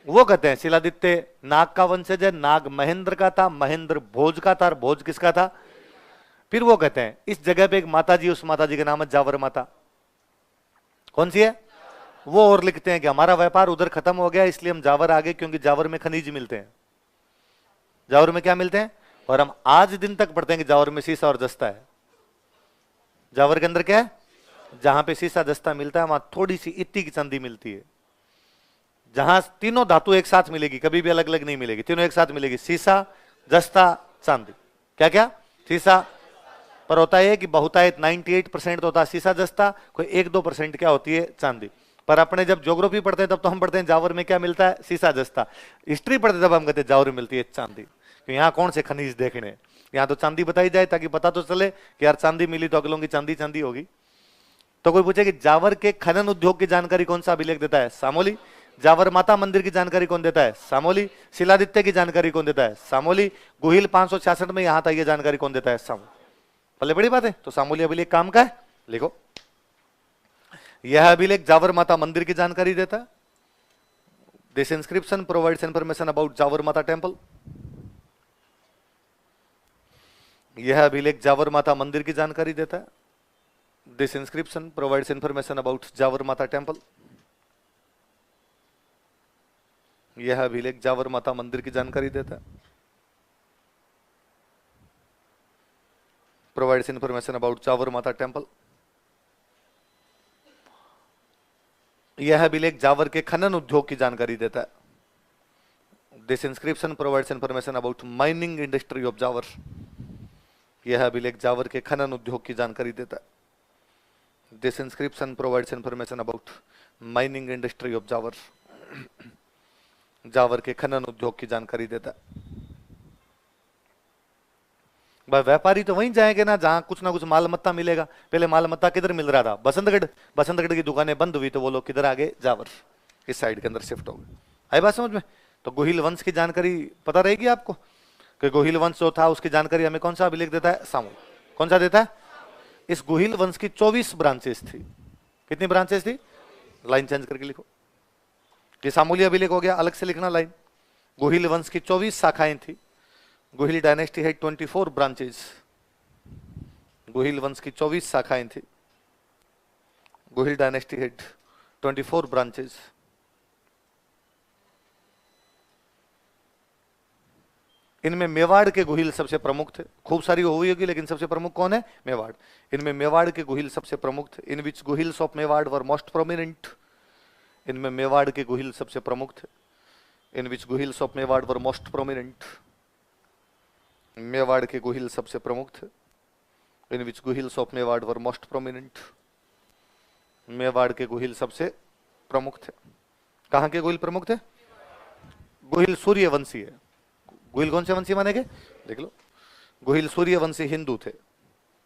वो कहते हैं शिलादित्य नाग का वंशज है, नाग महेंद्र का था, महेंद्र भोज का था, और भोज किसका था? फिर वो कहते हैं इस जगह पे एक माता जी, उस माता जी का नाम है जावर माता। कौन सी है? वो और लिखते हैं कि हमारा व्यापार उधर खत्म हो गया इसलिए हम जावर आ गए, क्योंकि जावर में खनिज मिलते हैं। जावर में क्या मिलते हैं? और हम आज दिन तक पढ़ते हैं कि जावर में सीसा और जस्ता है। जावर के अंदर क्या है? जहां पे सीसा जस्ता मिलता है वहां थोड़ी सी इत्ती की चांदी मिलती है। जहां तीनों धातु एक साथ मिलेगी, कभी भी अलग अलग नहीं मिलेगी, तीनों एक साथ मिलेगी, सीसा जस्ता चांदी। क्या क्या? सीसा। पर होता है कि बहुतायत 98% तो होता है सीसा जस्ता, कोई 1-2% क्या होती है? चांदी। पर अपने जब ज्योग्राफी पढ़ते हैं तब तो हम पढ़ते हैं जावर में क्या मिलता है? सीसा जस्ता। हिस्ट्री पढ़ते तब हम कहते हैं जावर में मिलती है चांदी। तो यहाँ कौन से खनिज देखने? यहाँ तो चांदी बताई जाए ताकि पता तो चले कि यार चांदी मिली तो अगलों की चांदी चांदी होगी। तो कोई पूछे कि जावर के खनन उद्योग की जानकारी कौन सा अभिलेख देता है? सामोली। जावर माता मंदिर की जानकारी कौन देता है? सामोली। शिलादित्य की जानकारी कौन देता है? सामोली। गुहिल 566 में यहां था, ये जानकारी कौन देता है? सामोली। पहले बड़ी बात है। तो सामोली अभिलेख काम का है, लिखो। यह अभिलेख जावर माता मंदिर की जानकारी देता है। This inscription provides information about Jawar Mata temple. यह अभिलेख जावर माता मंदिर की जानकारी देता है। This inscription provides information about Jawar Mata temple. यह अभिलेख जावर माता मंदिर की जानकारी देता है। Provides information about Jawar Mata temple. यह अभिलेख जावर के खनन उद्योग की जानकारी देता है। This inscription provides information about mining industry of Jawar. यह अभिलेख जावर के खनन उद्योग की जानकारी देता है। This inscription provides information about mining industry of Jawar. Jawar के खनन उद्योग की जानकारी देता है। भाई व्यापारी तो वहीं जाएंगे ना जहां कुछ ना कुछ मालमत्ता मिलेगा। पहले मालमत्ता किधर मिल रहा था? बसंतगढ़। बसंतगढ़ की दुकानें बंद हुई तो वो लोग किधर आ गए? जावर, इस साइड के अंदर शिफ्ट हो गए। आई बात समझ में? तो गोहिल वंश की जानकारी पता रहेगी आपको कि गोहिल वंश जो था उसकी जानकारी हमें कौन सा अभिलेख देता है? सामूल। कौन सा देता है? इस गोहिल वंश की 24 ब्रांचेस थी। कितनी ब्रांचेस थी? लाइन चेंज करके लिखो। ये सामूली अभिलेख हो गया, अलग से लिखना लाइन। गोहिल वंश की 24 शाखाएं थी। गोहिल डायनेस्टी है 24 ब्रांचेस। गोहिल वंश की 24 शाखाएं थी। Gohil dynasty head 24 branches. इनमें मेवाड़ के गोहिल सबसे प्रमुख थे। खूब सारी हुई होगी लेकिन सबसे प्रमुख कौन है? मेवाड़। इनमें मेवाड़ के गोहिल सबसे प्रमुख थे। In which Gohils of Mewar were most prominent. इनमें मेवाड़ के गोहिल सबसे प्रमुख थे। In which Gohils of Mewar were most prominent. Mewar के गोहिल सबसे प्रमुख थे। In which Gohils of Mewar were most prominent. Mewar के गोहिल सबसे प्रमुख थे। कहां के गोहिल प्रमुख थे? गोहिल सूर्यवंशी है। गोहिल कौन से वंशी माने गए? देख लो। गोहिल सूर्यवंशी हिंदू थे।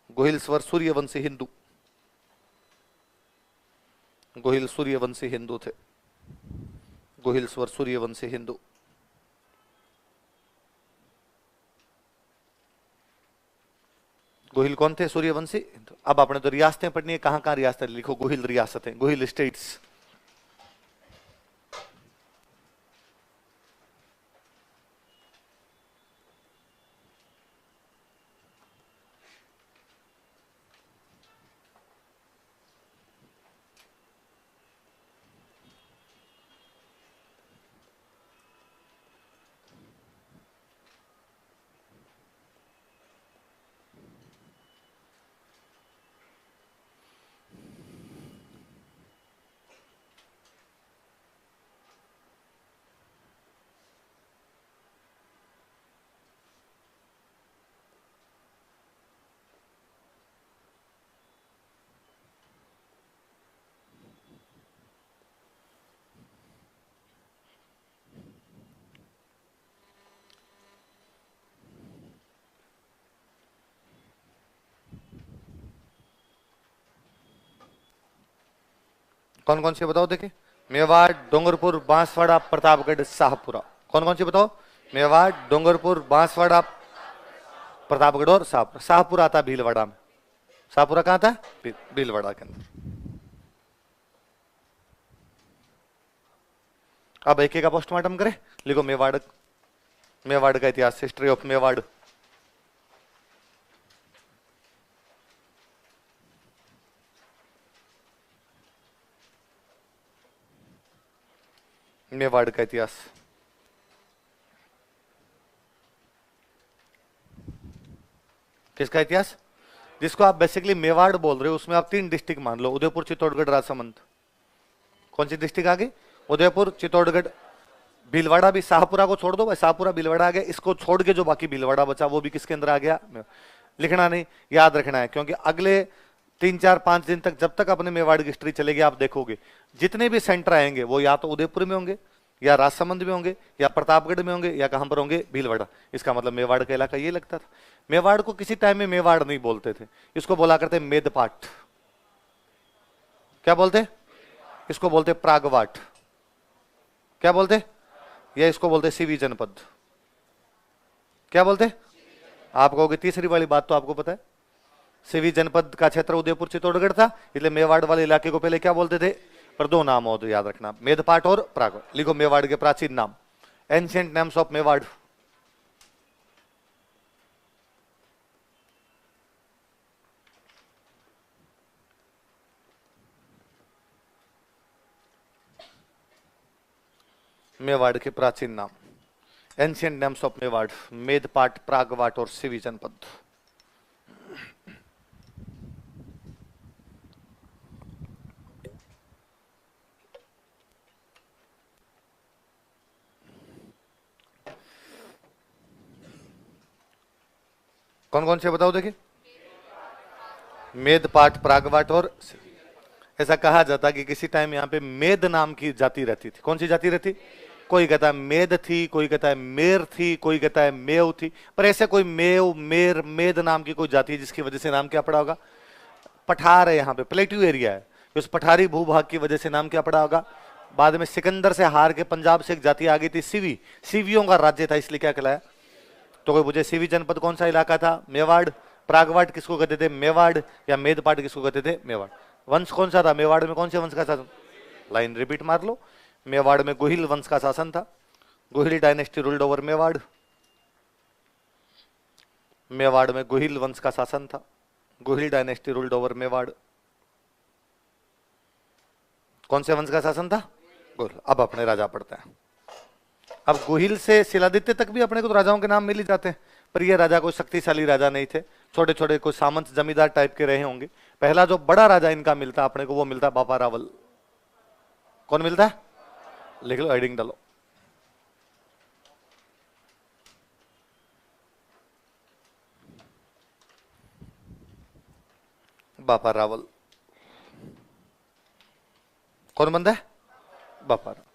गोहिल स्वर सूर्यवंशी हिंदू। गोहिल सूर्यवंशी हिंदू थे। गोहिल स्वर सूर्यवंशी हिंदू। गोहिल कौन थे? सूर्यवंशी। अब आपने तो रियासतें पढ़नी है, कहां कहां रियासतें लिखो। गोहिल रियासतें, गोहिल स्टेट्स। कौन कौन सी बताओ देखे? मेवाड़, डूंगरपुर, बांसवाड़ा, प्रतापगढ़, शाहपुरा। कौन कौन सी बताओ? मेवाड़, डूंगरपुर, बांसवाड़ा, प्रतापगढ़ और शाहपुरा। शाहपुरा आता भीलवाड़ा में। शाहपुरा कहाँ था? भीलवाड़ा के अंदर। अब एक एक का पोस्टमार्टम करें। लिखो मेवाड़, मेवाड़ का इतिहास, हिस्ट्री ऑफ मेवाड़। मेवाड़ का इतिहास। किसका इतिहास? जिसको आप बेसिकली मेवाड़ बोल रहे हो, उसमें आप 3 डिस्ट्रिक्ट मान लो, उदयपुर, चित्तौड़गढ़, राजसमंद। कौन सी डिस्ट्रिक्ट आ गई? उदयपुर, चित्तौड़गढ़, भीलवाड़ा भी। शाहपुरा को छोड़ दो भाई, शाहपुरा भीलवाड़ा आ गया। इसको छोड़ के जो बाकी भीलवाड़ा बचा वो भी किसके अंदर आ गया? लिखना नहीं, याद रखना है, क्योंकि अगले 3, 4, 5 दिन तक जब तक अपने मेवाड़ की हिस्ट्री चलेगी आप देखोगे जितने भी सेंटर आएंगे वो या तो उदयपुर में होंगे, या राजसमंद में होंगे, या प्रतापगढ़ में होंगे, या कहां पर होंगे? भीलवाड़ा। इसका मतलब मेवाड़ का इलाका ये लगता था। मेवाड़ को किसी टाइम में मेवाड़ नहीं बोलते थे, इसको बोला करते मेदपाट। क्या बोलते? इसको बोलते प्रागवाट। क्या बोलते? या इसको बोलते सीवी जनपद। क्या बोलते? आप कहोगे तीसरी वाली बात तो आपको पता है। सीवी जनपद का क्षेत्र उदयपुर, चित्तौड़गढ़ था, इसलिए मेवाड़ वाले इलाके को पहले क्या बोलते थे? पर 2 नाम हो तो याद रखना, मेदपाट और प्रागवाट। लिखो मेवाड़ के प्राचीन नाम, ancient names of Mewar. Mewar के प्राचीन नाम, ancient names of Mewar, Medpat, Pragvat और सीवी जनपद। कौन कौन से बताओ देखिए? मेदपाट, प्रागवाट और ऐसा कहा जाता कि किसी टाइम यहाँ पे मेद नाम की जाति रहती थी। कौन सी जाति रहती? कोई कहता है मेद थी, कोई कहता है मेर थी, कोई कहता है मेव थी, पर ऐसे कोई मेव, मेर, मेद नाम की कोई जाति है जिसकी वजह से नाम क्या पड़ा होगा? पठार है, यहाँ पे प्लेट्यू एरिया है, उस पठारी भूभाग की वजह से नाम क्या पड़ा होगा? बाद में सिकंदर से हार के पंजाब से एक जाति आ गई थी सीवी, सीवियों का राज्य था, इसलिए क्या कहलाया? तो कोई पूछे सीवी जनपद कौन सा इलाका था? मेवाड़। प्रागवाट किसको कहते थे? मेवाड़। या मेदपाट किसको कहते थे? मेवाड़। वंश कौन सा था मेवाड़ में? कौन से वंश का शासन? लाइन रिपीट मार लो। मेवाड़ में गोहिल वंश का शासन था, Gohil dynasty ruled over Mewar. Mewar में गोहिल वंश का शासन था, Gohil dynasty ruled over Mewar. कौन से वंश का शासन था? गोहिल। अब अपने राजा पढ़ते हैं। अब गोहिल से शिलादित्य तक भी अपने को तो राजाओं के नाम मिल ही जाते हैं, पर ये राजा कोई शक्तिशाली राजा नहीं थे, छोटे छोटे कोई सामंत जमींदार टाइप के रहे होंगे। पहला जो बड़ा राजा इनका मिलता अपने को वो मिलता बापा रावल। कौन मिलता है? लिख लो, हेडिंग डालो। बापा रावल। कौन बंदा है? बापा रावल।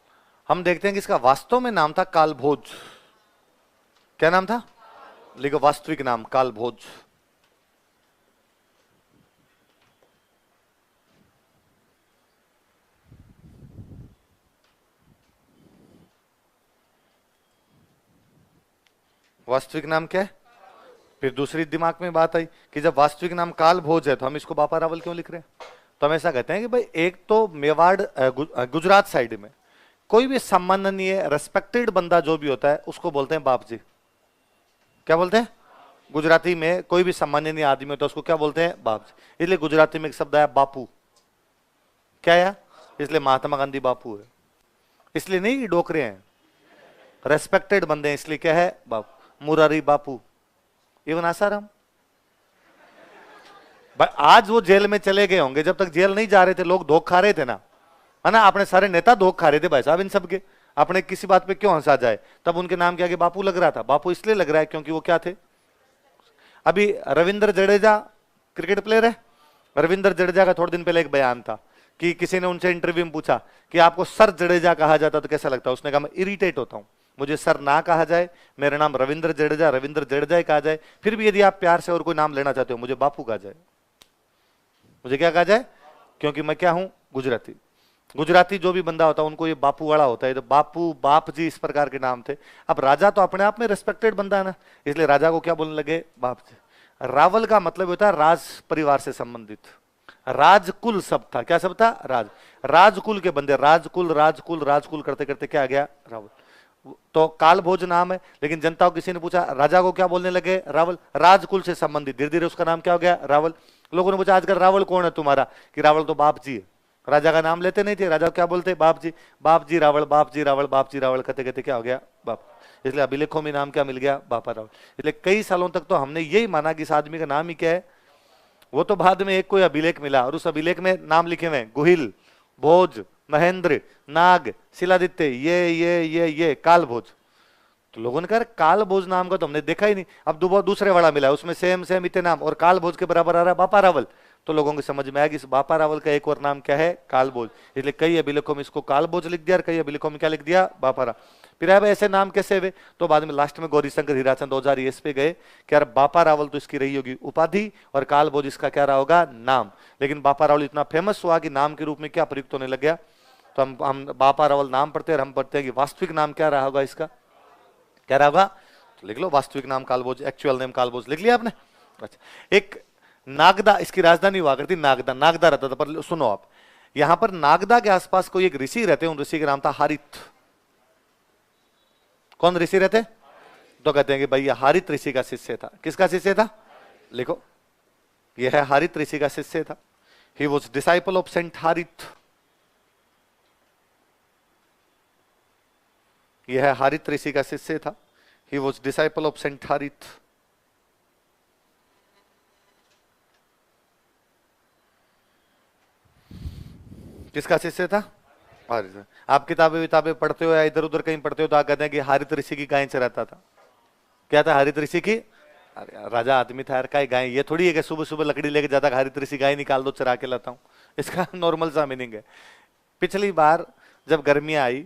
हम देखते हैं कि इसका वास्तव में नाम था कालभोज। क्या नाम था? लिखो वास्तविक नाम, कालभोज। वास्तविक नाम क्या है? फिर दूसरी दिमाग में बात आई कि जब वास्तविक नाम कालभोज है तो हम इसको बापा रावल क्यों लिख रहे हैं? तो हम ऐसा कहते हैं कि भाई एक तो मेवाड़ गुजरात साइड में कोई भी सम्माननीय रेस्पेक्टेड बंदा जो भी होता है उसको बोलते हैं बाप जी। क्या बोलते हैं? गुजराती में कोई भी सम्माननीय आदमी होता है उसको क्या बोलते हैं? बाप जी। इसलिए गुजराती में एक शब्द आया बापू। क्या आया? इसलिए महात्मा गांधी बापू है, इसलिए नहीं डोकरे हैं, रेस्पेक्टेड बंदे हैं, इसलिए क्या है? बापू। मुरारी बापू, इवन आसाराम। आज वो जेल में चले गए होंगे, जब तक जेल नहीं जा रहे थे लोग धोख खा रहे थे ना, है ना? अपने सारे नेता धोख खा रहे थे भाई साहब इन सबके। अपने किसी बात पे क्यों हंसा जाए, तब उनके नाम के आगे बापू लग रहा था। बापू इसलिए लग रहा है क्योंकि वो क्या थे? अभी रविंद्र जडेजा क्रिकेट प्लेयर है, रविंद्र जडेजा का थोड़े दिन पहले एक बयान था कि किसी ने उनसे इंटरव्यू में पूछा कि आपको सर जडेजा कहा जाता तो कैसा लगता? उसने कहा मैं इरिटेट होता हूं, मुझे सर ना कहा जाए, मेरा नाम रविंद्र जडेजा ही कहा जाए, फिर भी यदि आप प्यार से और कोई नाम लेना चाहते हो मुझे बापू कहा जाए। मुझे क्या कहा जाए? क्योंकि मैं क्या हूं? गुजराती। गुजराती जो भी बंदा होता है उनको ये बापू वाला होता है, तो बापू, बाप जी, इस प्रकार के नाम थे। अब राजा तो अपने आप में रिस्पेक्टेड बंदा है ना, इसलिए राजा को क्या बोलने लगे, बाप जी। रावल का मतलब होता है राज परिवार से संबंधित, राजकुल सब था। क्या सब था? राजकुल के बंदे, राजकुल राजकुल राजकुल करते करते क्या आ गया, रावल। तो काल भोज नाम है, लेकिन जनता को किसी ने पूछा राजा को क्या बोलने लगे, रावल। राजकुल से संबंधित, धीरे धीरे उसका नाम क्या हो गया, रावल। लोगों ने पूछा आजकल रावल कौन है तुम्हारा, कि रावल तो बाप जी है। राजा का नाम लेते नहीं थे, राजा क्या बोलते, बाप जी, बाप जी रावल, बाप जी रावल, बाप जी रावल, कहते कहते क्या हो गया, बाप। इसलिए अभिलेखों में नाम क्या मिल गया, बापा रावल। इसलिए कई सालों तक तो हमने यही माना कि इस आदमी का नाम ही क्या है। वो तो बाद में एक कोई अभिलेख मिला और उस अभिलेख में नाम लिखे हुए गुहिल, भोज, महेंद्र, नाग, शिलादित्य, ये काल भोज। तो लोगों ने कहा काल भोज नाम का तो हमने देखा ही नहीं, अब दूसरे वाला मिला है उसमें सेम सेम इतने नाम और काल भोज के बराबर आ रहा है बापा रावल। तो लोगों को समझ में आया कि इस बापा रावल का एक और नाम क्या है, काल भोज। इसलिए कई अभिलेखों में इसको काल भोज लिख दिया और कई अभिलेखों में क्या लिख दिया, बापा रावल। फिर ऐसे नाम कैसे हुए, तो बाद में लास्ट में गौरीशंकर हीराचंद औजार इस पे गए कि यार बापा रावल तो इसकी रही होगी उपाधि और काल भोज इसका क्या रहा होगा, नाम। लेकिन बापा रावल इतना फेमस हुआ कि नाम के रूप में क्या प्रयुक्त होने लग गया। तो हम बापा रावल नाम पढ़ते हैं, हम पढ़ते हैं कि वास्तविक नाम क्या रहा होगा इसका, क्या रहा होगा, तो लिख लो वास्तविक नाम कालभोज, एक्चुअल नेम कालभोज, लिख लिया आपने। अच्छा, एक नागदा, इसकी राजधानी हुआ करती नागदा, नागदा रहता था। पर सुनो आप, यहां पर नागदा के आसपास कोई एक ऋषि रहते, उन ऋषि का नाम था हारित। कौन ऋषि रहते, तो कहते हैं कि भाई यह हारित ऋषि का शिष्य था। किसका शिष्य था, लिखो, यह है हारित ऋषि का शिष्य था। He was disciple of saint Harit. यह हारित ऋषि का शिष्य था। He was disciple of saint Harit. किसका शिष्य था, हारित। आप किताबें पढ़ते हो या इधर उधर कहीं पढ़ते हो तो आप कहते हैं कि हारित ऋषि की गाय चराता था। क्या था हारित ऋषि की, अरे यार राजा आदमी था यार, काय गाय, ये थोड़ी है कि सुबह सुबह लकड़ी लेके जाता हारित ऋषि गाय निकाल दो चरा के लाता हूं। इसका नॉर्मल सा मीनिंग है। पिछली बार जब गर्मियां आई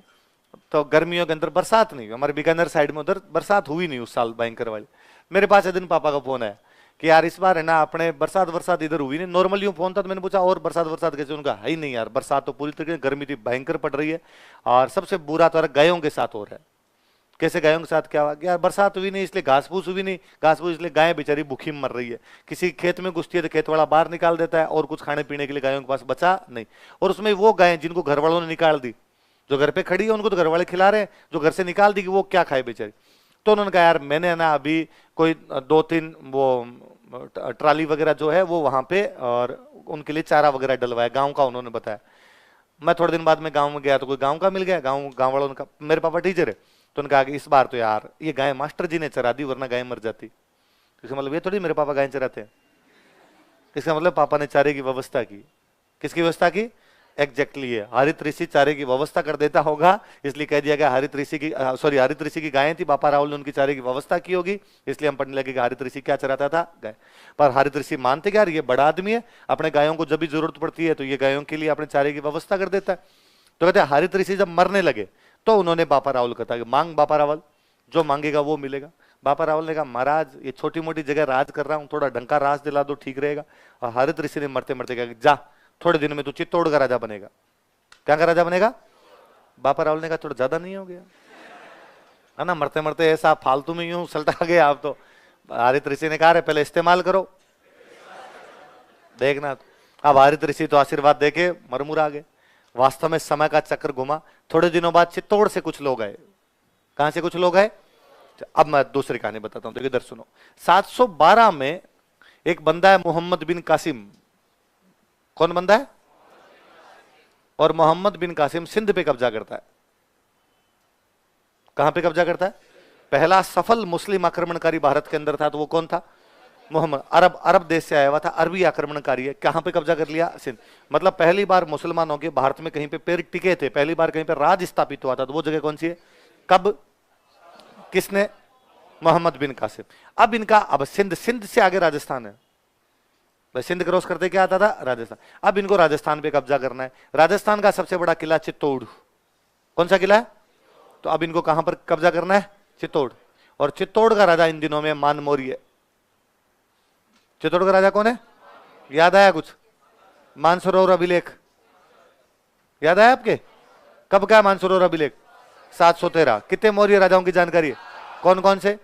तो गर्मियों के अंदर बरसात नहीं हुई, हमारे बीकानेर साइड में उधर बरसात हुई नहीं उस साल भयंकर वाली। मेरे पास एक दिन पापा का फोन है कि यार इस बार है ना अपने बरसात इधर हुई नहीं। नॉर्मल यूं फोन था तो मैंने पूछा और बरसात कैसे, उनका है ही नहीं यार, बरसात तो पूरी तरीके गर्मी थी, भयंकर पड़ रही है। और सबसे बुरा तो गायों के साथ हो रहा है। कैसे गायों के साथ, क्या हुआ यार, बरसात हुई नहीं इसलिए घास फूस हुई नहीं, घास फूस इसलिए गाय बेचारी भूखी मर रही है। किसी खेत में घुसती है तो खेत वाला बाहर निकाल देता है और कुछ खाने पीने के लिए गायों के पास बचा नहीं। और उसमें वो गायें जिनको घर वालों ने निकाल दी, जो घर पे खड़ी है उनको तो घर वाले खिला रहे हैं, जो घर से निकाल दी कि वो क्या खाए बेचारी। तो उन्होंने कहा यार मैंने ना अभी कोई 2-3 वो ट्राली वगैरह जो है वो वहां पे और उनके लिए चारा वगैरह डलवाया, गांव का उन्होंने बताया। मैं थोड़े दिन बाद में गांव में गया तो कोई गांव का मिल गया, गांव वालों ने कहा, मेरे पापा टीचर है तो उन्होंने कहा कि इस बार तो यार ये गाय मास्टर जी ने चरा दी वरना गाय मर जाती। इसका मतलब ये थोड़ी मेरे पापा गाय चराते हैं, इसका मतलब पापा ने चारे की व्यवस्था की। किसकी व्यवस्था की, एग्जैक्टली है, हरित ऋषि चारे की व्यवस्था कर देता होगा, इसलिए कह दिया गया हरित ऋषि की, सॉरी हरित ऋषि की गायें थी, बापा रावल ने उनकी चारे की व्यवस्था की होगी, इसलिए हम पढ़ने लगे कि हरित ऋषि क्या चराता था, गाय। पर हरित ऋषि मानते क्या ये बड़ा आदमी है, अपने गायों को जब भी जरूरत पड़ती है तो ये गायों के लिए अपने चारे की व्यवस्था कर देता है। तो कहते हैं हरित ऋषि जब मरने लगे तो उन्होंने बापा रावल को कहा कि मांग बापा रावल, जो मांगेगा वो मिलेगा। बापा रावल ने कहा महाराज ये छोटी मोटी जगह राज कर रहा हूं, थोड़ा ढंका राज दिला दो ठीक रहेगा। और हरित ऋषि ने मरते मरते कहा जा थोड़े दिन में तू चित्तौड़ का राजा बनेगा। क्या का राजा बनेगा, बापा रावल ने कहा थोड़ा ज्यादा नहीं हो गया है ना, मरते मरते ऐसा फालतू में यूं सलटा गया आप तो। हरित ऋषि ने कहा पहले इस्तेमाल करो देखना। अब हरित ऋषि तो आशीर्वाद देके मरमुर आ गए। वास्तव में समय का चक्र घुमा, थोड़े दिनों बाद चित्तौड़ से कुछ लोग आए। कहां से कुछ लोग आए, अब मैं दूसरी कहानी बताता हूं, देखिए इधर सुनो। 712 में एक बंदा है मोहम्मद बिन कासिम। कौन बंदा है, और मोहम्मद बिन कासिम सिंध पे कब्जा करता है। कहां पे कब्जा करता है, पहला सफल मुस्लिम आक्रमणकारी भारत के अंदर था तो वो कौन था, मोहम्मद। अरब देश से आया हुआ था, अरबी आक्रमणकारी है। कहां पे कब्जा कर लिया, सिंध। मतलब पहली बार मुसलमानों के भारत में कहीं पे पैर टिके थे, पहली बार कहीं पे राज स्थापित हुआ था, तो वो जगह कौन सी है, कब, किसने, मोहम्मद बिन कासिम। अब इनका, अब सिंध से आगे राजस्थान है, सिंध क्रॉस करते क्या आता था, राजस्थान। अब इनको राजस्थान पे कब्जा करना है। राजस्थान का सबसे बड़ा किला चित्तौड़। कौन सा किला है, तो अब इनको कहां पर कब्जा करना है, चित्तौड़। और चित्तौड़ का राजा इन दिनों में मान मौर्य। चित्तौड़ का राजा कौन है, याद आया कुछ, मानसरोवर अभिलेख। याद आया आपके? कब का है मानसरोवर अभिलेख? 713। कितने मौर्य राजाओं की जानकारी है? कौन कौन से?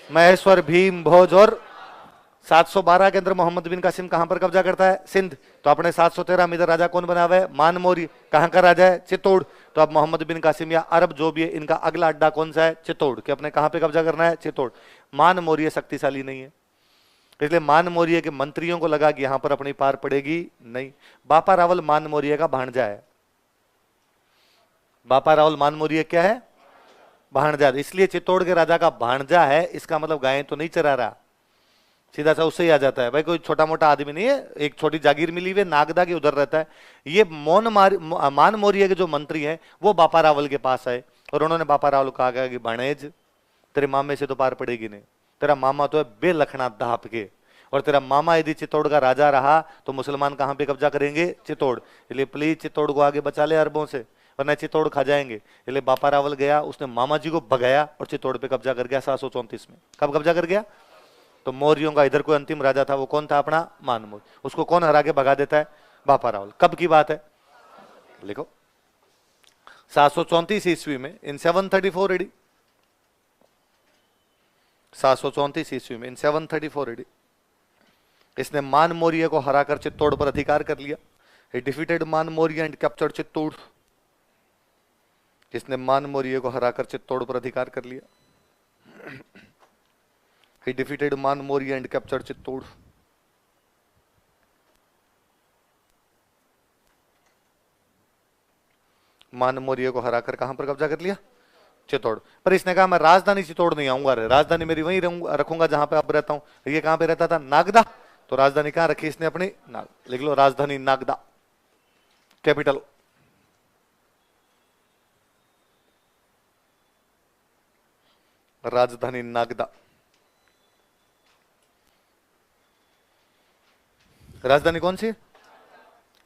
महेश्वर, भीम, भोज और 712 के अंदर मोहम्मद बिन कासिम कहां पर कब्जा करता है? सिंध। तो अपने 713 में इधर राजा कौन बना हुआ है? मान मौर्य। कहां का राजा है? चित्तौड़। तो अब मोहम्मद बिन कासिम या अरब जो भी है, इनका अगला अड्डा कौन सा है? चित्तौड़। कि अपने कहां पे कब्जा करना है? चित्तौड़। मान मौर्य शक्तिशाली नहीं है, इसलिए मान मौर्य के मंत्रियों को लगा कि यहां पर अपनी पार पड़ेगी नहीं। बापा रावल मान मौर्य का भांजा है। बापा रावल मान मौर्य क्या है? भांजा। इसलिए चित्तौड़ के राजा का भांजा है, इसका मतलब गायें तो नहीं चरा रहा, सीधा सा उससे ही आ जाता है। भाई कोई छोटा मोटा आदमी नहीं है, एक छोटी जागीर मिली हुई नागदा के उधर रहता है। ये मान मौर्य के जो मंत्री हैं वो बापा रावल के पास आए और उन्होंने बापा रावल को कहा कि भाणेज, तेरे मामे से तो पार पड़ेगी नहीं, तेरा मामा तो है बेलखना दाप के, और तेरा मामा यदि चित्तौड़ का राजा रहा तो मुसलमान कहां पे कब्जा करेंगे? चित्तौड़। इसलिए प्लीज चित्तौड़ को आगे बचा ले अरबों से, वरना चित्तौड़ खा जाएंगे। इसलिए बापा रावल गया, उसने मामा जी को भगाया और चित्तौड़ पे कब्जा कर गया 734 में। कब कब्जा कर गया? तो मौर्यों का इधर कोई अंतिम राजा था, वो कौन था? अपना मान मौर्य। उसको कौन हरा के भगा देता है? बापा रावल। कब की बात है? लिखो 734 ईस्वी में, इन 734 एडी। 734 ईस्वी में, इन 734 एडी, इसने मान मौर्य को हराकर चित्तौड़ पर अधिकार कर लिया। He defeated मान मौर्य एंड कैप्चर्ड चित्तौड़। इसने मान मौर्य को हराकर चित्तौड़ पर अधिकार कर लिया। He defeated मान मौर्य एंड कैप्चर्ड चित्तौड़। मान मौर्य को हराकर कहां पर कब्जा कर लिया? चित्तौड़। पर इसने कहा मैं राजधानी चित्तौड़ नहीं आऊंगा, राजधानी मेरी वहीं रखूंगा जहां पे अब रहता हूं। ये कहां पे रहता था? नागदा। तो राजधानी कहां रखी इसने अपनी? लिख लो, राजधानी नागदा, कैपिटल। राजधानी नागदा। राजधानी कौन सी?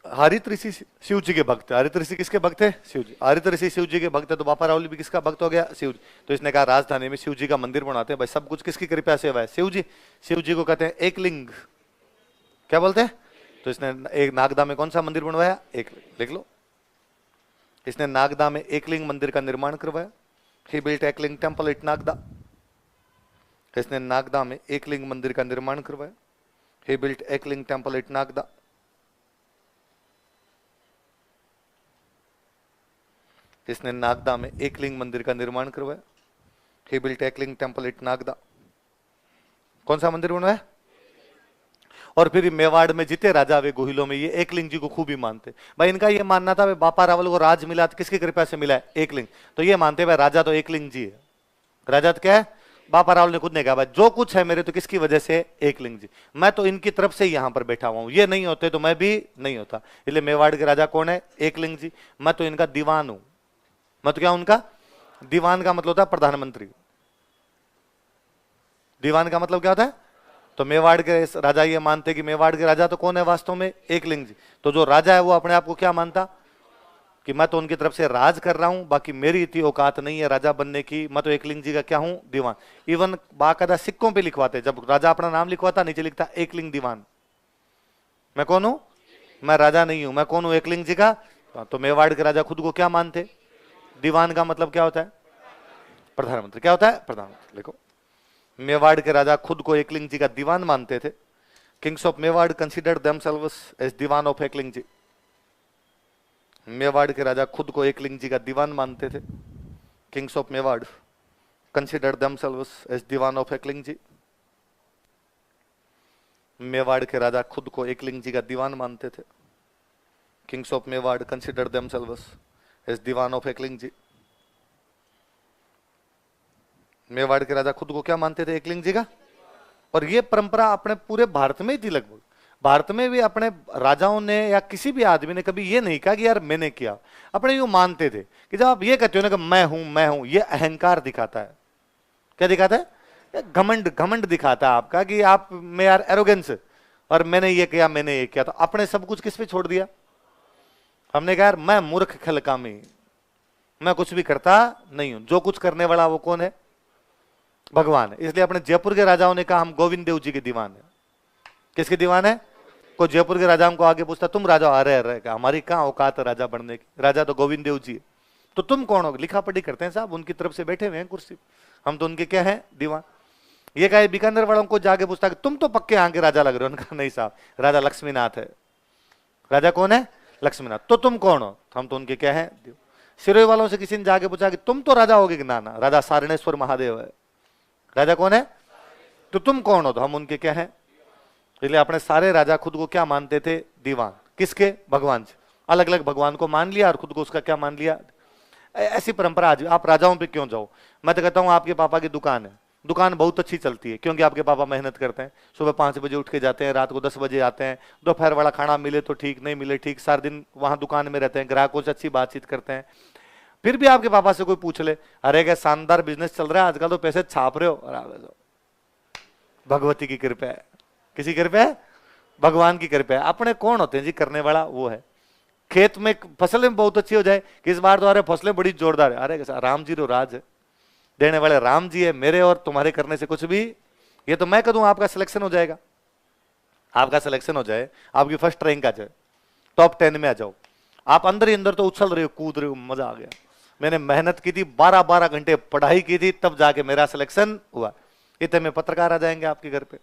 हरित ऋषि शिव जी के भक्त। हरित ऋषि किसके भक्त है? शिव जी। हरित ऋषि शिव जी के भक्त है, तो बापा रावल भी किसका भक्त हो गया? शिव जी। तो इसने कहा राजधानी में शिव जी का मंदिर बनाते हैं। भाई सब कुछ किसकी कृपा से हुआ है? शिव जी। शिव जी को कहते हैं एक लिंग। क्या बोलते हैं? तो इसने एक नागदा में कौन सा मंदिर बनवाया? एक। लिख लो, इसने नागदा में एकलिंग मंदिर का निर्माण करवाया। He built Ekling temple at Nagda. इसने नागदा में एकलिंग मंदिर का निर्माण करवाया। He built Ekling temple at Nagda. इसने नागदा में एकलिंग मंदिर का निर्माण करवाया। He built Ekling temple at Nagda. कौन सा मंदिर बनवाया? और फिर मेवाड़ में जितने राजा वे गोहिलों में ये एकलिंग जी को खूब ही मानते। भाई इनका ये मानना था बापा रावल को राज मिला तो किसकी कृपा से मिला है? एकलिंग। तो ये मानते भाई राजा तो एकलिंग जी है। राजा तो क्या है? बापा रावल ने खुद ने कहा भाई जो कुछ है मेरे तो किसकी वजह से? एकलिंग जी। मैं तो इनकी तरफ से यहां पर बैठा हुआ हूं, ये नहीं होते तो मैं भी नहीं होता। इसलिए मेवाड़ के राजा कौन है? एकलिंग जी। मैं तो इनका दीवान हूं। मैं तो क्या? उनका दीवान का मतलब होता है प्रधानमंत्री। दीवान का मतलब क्या होता है? तो मेवाड़ के राजा ये मानते कि मेवाड़ के राजा तो कौन है वास्तव में? एकलिंग जी। तो जो राजा है वो अपने आप को क्या मानता? कि मैं तो उनकी तरफ से राज कर रहा हूं, बाकी मेरी इतनी औकात नहीं है राजा बनने की, मैं तो एकलिंग जी का क्या हूं? दीवान। इवन बाकायदा सिक्कों पे लिखवाते, जब राजा अपना नाम लिखवाता नीचे लिखता एकलिंग दीवान। मैं कौन हूं? मैं राजा नहीं हूं, मैं कौन हूं? एकलिंग जी का। तो मेवाड़ के राजा खुद को क्या मानते? दीवान का मतलब क्या होता है? प्रधानमंत्री। क्या होता है? प्रधानमंत्री। लिखो, मेवाड़ के राजा खुद को एकलिंग जी का दीवान मानते थे। Kings of Mewar considered themselves as Diwan of Ekling ji. Mewar के राजा खुद को एकलिंग जी का दीवान मानते थे। Kings of Mewar considered themselves as Diwan of Ekling ji. Mewar के राजा खुद को एकलिंग जी का दीवान मानते थे। Kings of Mewar considered themselves as Diwan of Ekling ji. Mewar के राजा खुद को क्या मानते थे? एकलिंग जी का। और ये परंपरा अपने पूरे भारत में ही थी लगभग। भारत में भी अपने राजाओं ने या किसी भी आदमी ने कभी ये नहीं कहा कि यार मैंने किया, अपने यूं मानते थे। कि जब आप ये कहते हो ना कि मैं हूं, ये अहंकार दिखाता है। क्या दिखाता है? घमंड। घमंड दिखाता है आपका कि आप में यार एरोगेंस, और मैंने ये किया, मैंने ये किया। तो अपने सब कुछ किस पे छोड़ दिया? हमने कहा यार मैं मूर्ख खलकामी, मैं कुछ भी करता नहीं हूं। जो कुछ करने वाला वो कौन है? भगवान है। इसलिए अपने जयपुर के राजाओं ने कहा हम गोविंद देव जी के दीवान है। किसके दीवान है? कोई जयपुर के राजाओं को आगे पूछता तुम राजा आ रहे हमारी कहाँ औकात है राजा बनने की, राजा तो गोविंद देव जी है, तो तुम कौन हो? लिखा पढ़ी करते हैं साहब, उनकी तरफ से बैठे हुए हैं कुर्सी, हम तो उनके क्या हैं, दीवान। ये कहे बीकानेर वालों को जाके पूछता कि तुम तो पक्के यहाँ के राजा लग रहे हो, उनका नहीं साहब, राजा लक्ष्मीनाथ है। राजा कौन है? लक्ष्मीनाथ। तो तुम कौन हो? हम तो उनके क्या है, देव। सिरोही वालों से किसी ने जाके पूछा कि तुम तो राजा होगे कि ना ना, राजा सारणेश्वर महादेव है। राजा कौन है? तो तुम कौन हो? तो हम उनके क्या है। इसलिए अपने सारे राजा खुद को क्या मानते थे? दीवान। किसके? भगवान से। अलग अलग भगवान को मान लिया और खुद को उसका क्या मान लिया। ऐसी परंपरा आज। आप राजाओं पे क्यों जाओ? मैं तो कहता हूं आपके पापा की दुकान है, दुकान बहुत अच्छी चलती है, क्योंकि आपके पापा मेहनत करते हैं, सुबह 5 बजे उठ के जाते हैं, रात को 10 बजे आते हैं, दोपहर वाला खाना मिले तो ठीक, नहीं मिले ठीक, सारा दिन वहां दुकान में रहते हैं, ग्राहकों से अच्छी बातचीत करते हैं। फिर भी आपके पापा से कोई पूछ ले, अरे क्या शानदार बिजनेस चल रहा है आजकल, तो पैसे छाप रहे हो। भगवती की कृपा है। किसी कृपा है? भगवान की कृपा है। अपने कौन होते हैं जी करने वाला? वो है। खेत में फसलें बहुत अच्छी हो जाए कि इस बार तो अरे फसलें बड़ी जोरदार है, अरे राम जी रो राज है, देने वाले राम जी है, मेरे और तुम्हारे करने से कुछ भी, ये तो मैं कह दूं आपका सिलेक्शन हो जाएगा। आपका सिलेक्शन हो जाए, आपकी फर्स्ट रैंक आ जाए, टॉप 10 में आ जाओ, आप अंदर ही अंदर तो उछल रहे हो, कूद रहे हो, मजा आ गया। मैंने मेहनत की थी, 12-12 घंटे पढ़ाई की थी, तब जाके मेरा सिलेक्शन हुआ। इतने में पत्रकार आ जाएंगे आपके घर पे,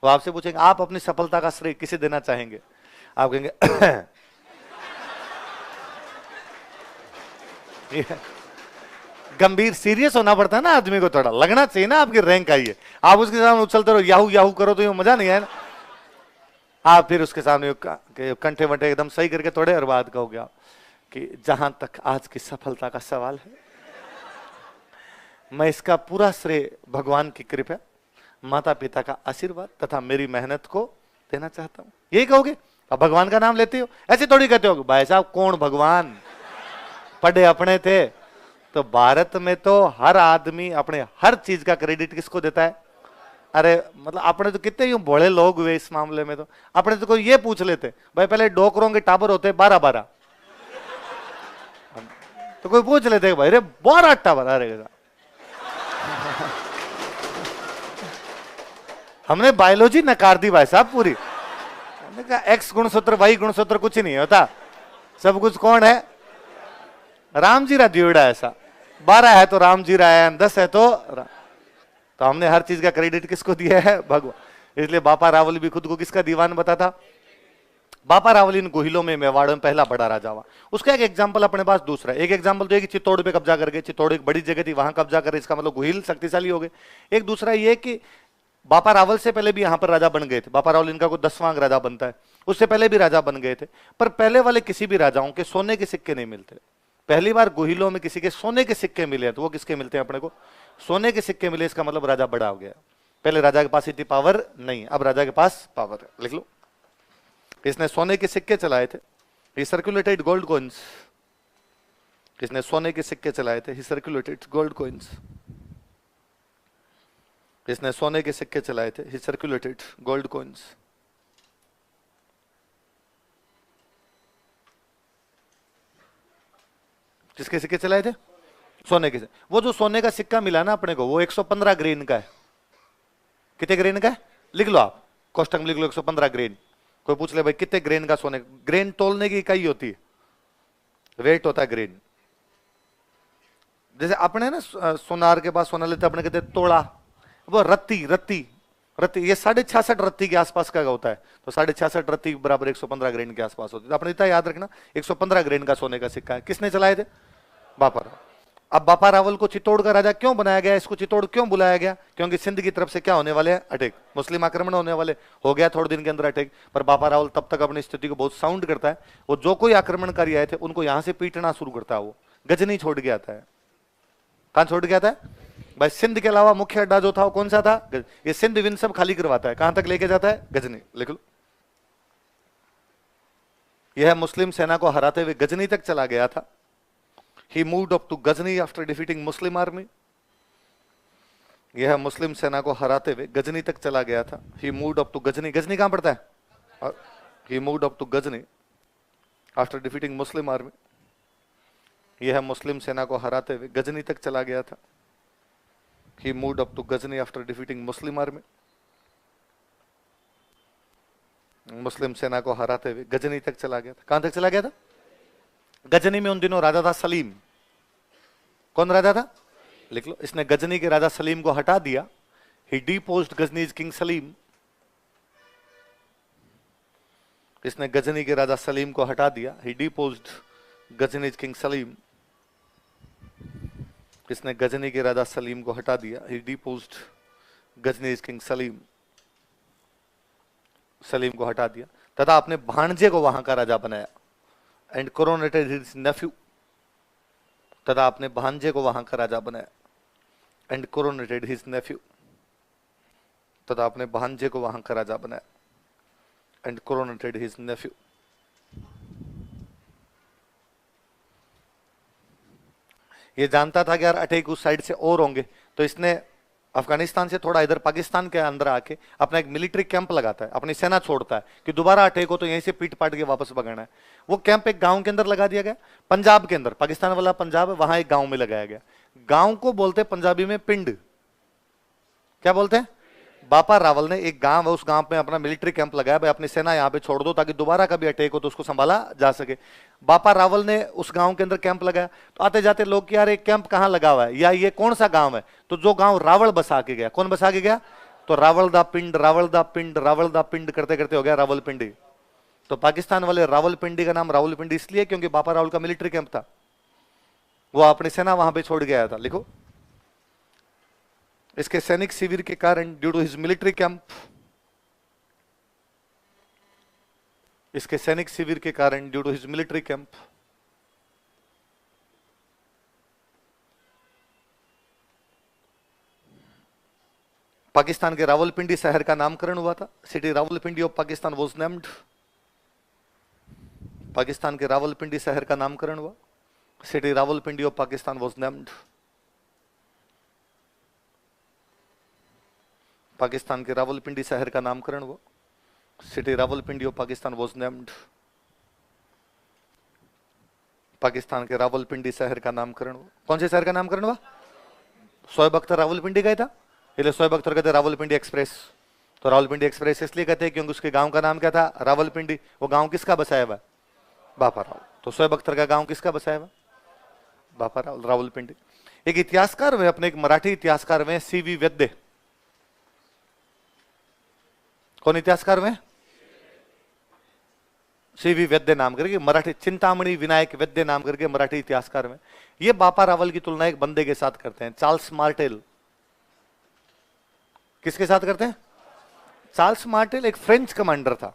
वो आपसे पूछेंगे आप अपनी सफलता का श्रेय किसे देना चाहेंगे? आप कहेंगे गंभीर सीरियस होना पड़ता है ना आदमी को, थोड़ा लगना चाहिए ना आपकी रैंक आई है। आप उसके सामने उछलते रहो, याहू याहू करो तो ये मजा नहीं है ना। आप फिर उसके सामने कंठे वंठे एकदम सही करके थोड़े और बात कहोगे आप कि जहां तक आज की सफलता का सवाल है, मैं इसका पूरा श्रेय भगवान की कृपा, माता पिता का आशीर्वाद तथा मेरी मेहनत को देना चाहता हूं। यही कहोगे? अब भगवान का नाम लेते हो, ऐसे थोड़ी कहते हो भाई साहब कौन भगवान, पढ़े अपने थे। तो भारत में तो हर आदमी अपने हर चीज का क्रेडिट किसको देता है? अरे मतलब अपने तो कितने यूं भोले लोग हुए इस मामले में, तो अपने तो कोई ये पूछ लेते भाई पहले डोकरों के टावर होते 12-12, तो कोई पूछ लेते भाई रे 12 टावर, अरे हमने बायोलॉजी नकार दी भाई साहब पूरी। हमने कहा एक्स गुणसूत्र वाई गुणसूत्र कुछ नहीं होता, सब कुछ कौन है? राम जी रा दियोड़ा। ऐसा 12 है तो राम जी रा है, 10 है तो हमने हर चीज का क्रेडिट किसको दिया है? भगवान। इसलिए बापा रावल भी खुद को किसका दीवान बताता? बापा रावल इन गोहिलों में मेवाड़ में पहला बड़ा राजा हुआ। उसका एक एग्जाम्पल अपने पास दूसरा, एक एग्जाम्पल तो है कि चित्तौड़ पे कब्जा कर गए, चित्तौड़ एक बड़ी जगह थी वहां कब्जा कर, इसका मतलब गोहिल शक्तिशाली हो गए। एक दूसरा ये कि बापा रावल से पहले भी यहाँ पर राजा बन गए थे। बापा रावल इनका कोई 10वां राजा बनता है, उससे पहले भी राजा बन गए थे, पर पहले वाले किसी भी राजाओं के सोने के सिक्के नहीं मिलते। पहली बार गोहिलों में किसी के सोने के सिक्के मिले, तो वो किसके मिलते हैं? अपने को सोने के सिक्के मिले, इसका मतलब राजा बड़ा हो गया। पहले राजा के पास इतनी पावर नहीं, अब राजा के पास पावर है। लिख लो, इसने सोने के सिक्के चलाए थे, ही सर्कुलेटेड गोल्ड कॉइन्स। इसने सोने के सिक्के चलाए थे, ही सर्कुलेटेड गोल्ड कॉइन्स। इसने सोने के सिक्के चलाए थे, ही सर्कुलेटेड गोल्ड कॉइन्स। किसके सिक्के चलाए थे? सोने के। वो जो सोने का सिक्का मिला ना अपने को, वो 115 ग्रेन का है। कितने ग्रेन का है? लिख लो आप, कोष्टक में लिख लो 115 ग्रेन। कोई पूछ ले भाई कितने ग्रेन का सोने, ग्रेन तोलने की इकाई होती है, वेट होता है ग्रेन। जैसे अपने ना सोनार के पास सोना लेते अपने कहते तोड़ा, वो रत्ती रत्ती रत्ती, ये 66.5 रत्ती के आसपास का होता है, तो 66.5 रत्ती बराबर 115 ग्रेन के आसपास होती है। तो अपने इतना याद रखना, 115 ग्रेन का सोने का सिक्का है। किसने चलाए थे? बापा रावल। अब बापा रावल को चित्तौड़ का राजा क्यों बनाया गया, इसको चित्तौड़ क्यों बुलाया गया? क्योंकि सिंध की तरफ से क्या होने वाले हैं? अटैक, मुस्लिम आक्रमण होने वाले। हो गया थोड़े दिन के अंदर अटैक, पर बापा रावल तब तक अपनी स्थिति को बहुत साउंड करता है। वो जो कोई आक्रमणकारी आए थे उनको यहां से पीटना शुरू करता है। वो गजनी छोड़ के आता है। कहां छोड़ के आता है भाई? सिंध के अलावा मुख्य अड्डा जो था वो कौन सा था? ये सिंध विन सब खाली करवाता है, कहां तक लेके जाता है? गजनी। लिख लो, यह मुस्लिम सेना को हराते हुए गजनी तक चला गया था। He moved up to Ghazni after defeating Muslim army. यह मुस्लिम सेना को हराते हुए गजनी तक चला गया था। He moved up to Ghazni. Ghazni कहां पड़ता है? He moved up to Ghazni after defeating Muslim army. यह मुस्लिम सेना को हराते हुए गजनी तक चला गया था। He moved up to Ghazni after defeating Muslim army. मुस्लिम सेना को हराते हुए गजनी तक चला गया था। कहां तक चला गया था? गजनी में उन दिनों राजा था सलीम। कौन राजा था? लिख लो। इसने गजनी के राजा सलीम को हटा दिया। ही डिपोज्ड गजनीज किंग सलीम। इसने गजनी के राजा सलीम को हटा दिया। ही डिपोज्ड गजनीज किंग सलीम। इसने गजनी के राजा सलीम को हटा दिया। ही डिपोज्ड गजनीज किंग सलीम। सलीम को हटा दिया तथा अपने भांजे को वहां का राजा बनाया। And coronated his Neiphiu. तथा अपने भांजे को वहां का राजा बनाया। And coronated his Neiphiu. तथा अपने भांजे को वहां का राजा बनाया। And coronated his Neiphiu. ये जानता था कि यार अटैक उस साइड से और होंगे, तो इसने अफगानिस्तान से थोड़ा इधर पाकिस्तान के अंदर आके अपना एक मिलिट्री कैंप लगाता है, अपनी सेना छोड़ता है कि दोबारा अटैक हो तो यहीं से पीट पाट के वापस भगाना है। वो कैंप एक गांव के अंदर लगा दिया गया, पंजाब के अंदर, पाकिस्तान वाला पंजाब है, वहां एक गांव में लगाया गया। गांव को बोलते हैं पंजाबी में पिंड। क्या बोलते हैं? बापा रावल ने एक गांव है, उस गांव में अपना मिलिट्री कैंप लगाया, भाई अपनी सेना यहां पे छोड़ दो ताकि दोबारा कभी अटैक हो तो उसको संभाला जा सके। बापा रावल ने उस गांव के अंदर कैंप लगाया। तो आते जाते लोग कि यार एक कैंप कहां लगा हुआ है या ये कौन सा गांव है? तो जो गांव रावल बसा के गया। कौन बसा के गया? तो रावल दा पिंड, रावल दा पिंड, रावल दा पिंड करते करते हो गया रावलपिंडी। तो पाकिस्तान वाले रावलपिंडी का नाम रावलपिंडी इसलिए क्योंकि बापा रावल का मिलिट्री कैंप था, वो अपनी सेना वहां पे छोड़ के आया था। लिखो, इसके सैनिक शिविर के कारण, due to his military camp, इसके सैनिक शिविर के कारण, due to his military camp, Pakistan के रावलपिंडी शहर का नामकरण हुआ था। City Rawalpindi of Pakistan was named. Pakistan के रावलपिंडी शहर का नामकरण हुआ। City Rawalpindi of Pakistan was named. Pakistan के रावलपिंडी शहर का नामकरण हुआ। City Rawalpindi of Pakistan was named. Pakistan के रावलपिंडी शहर का नामकरण हुआ। कौन से शहर का नामकरण हुआ? शोएब अख्तर रावलपिंडी गए था, इसलिए शोएब अख्तर कहते रावलपिंडी एक्सप्रेस। तो रावलपिंडी एक्सप्रेस इसलिए कहते हैं क्योंकि उसके गांव का नाम क्या था? रावलपिंडी। वो गांव किसका बसाया हुआ? बापा रावल। तो शोएब अख्तर का गांव किसका बसाया हुआ? बापा रावल, रावलपिंडी। एक इतिहासकार हुए, अपने एक मराठी इतिहासकार हुए सीवी वैद्य। कौन इतिहासकार हुए? सीवी वैद्य नाम करके मराठी, चिंतामणि विनायक वैद्य नाम करके मराठी इतिहासकार में। ये बापा रावल की तुलना एक बंदे के साथ करते हैं, चार्ल्स मार्टेल। किसके साथ करते हैं? चार्ल्स मार्टेल एक फ्रेंच कमांडर था,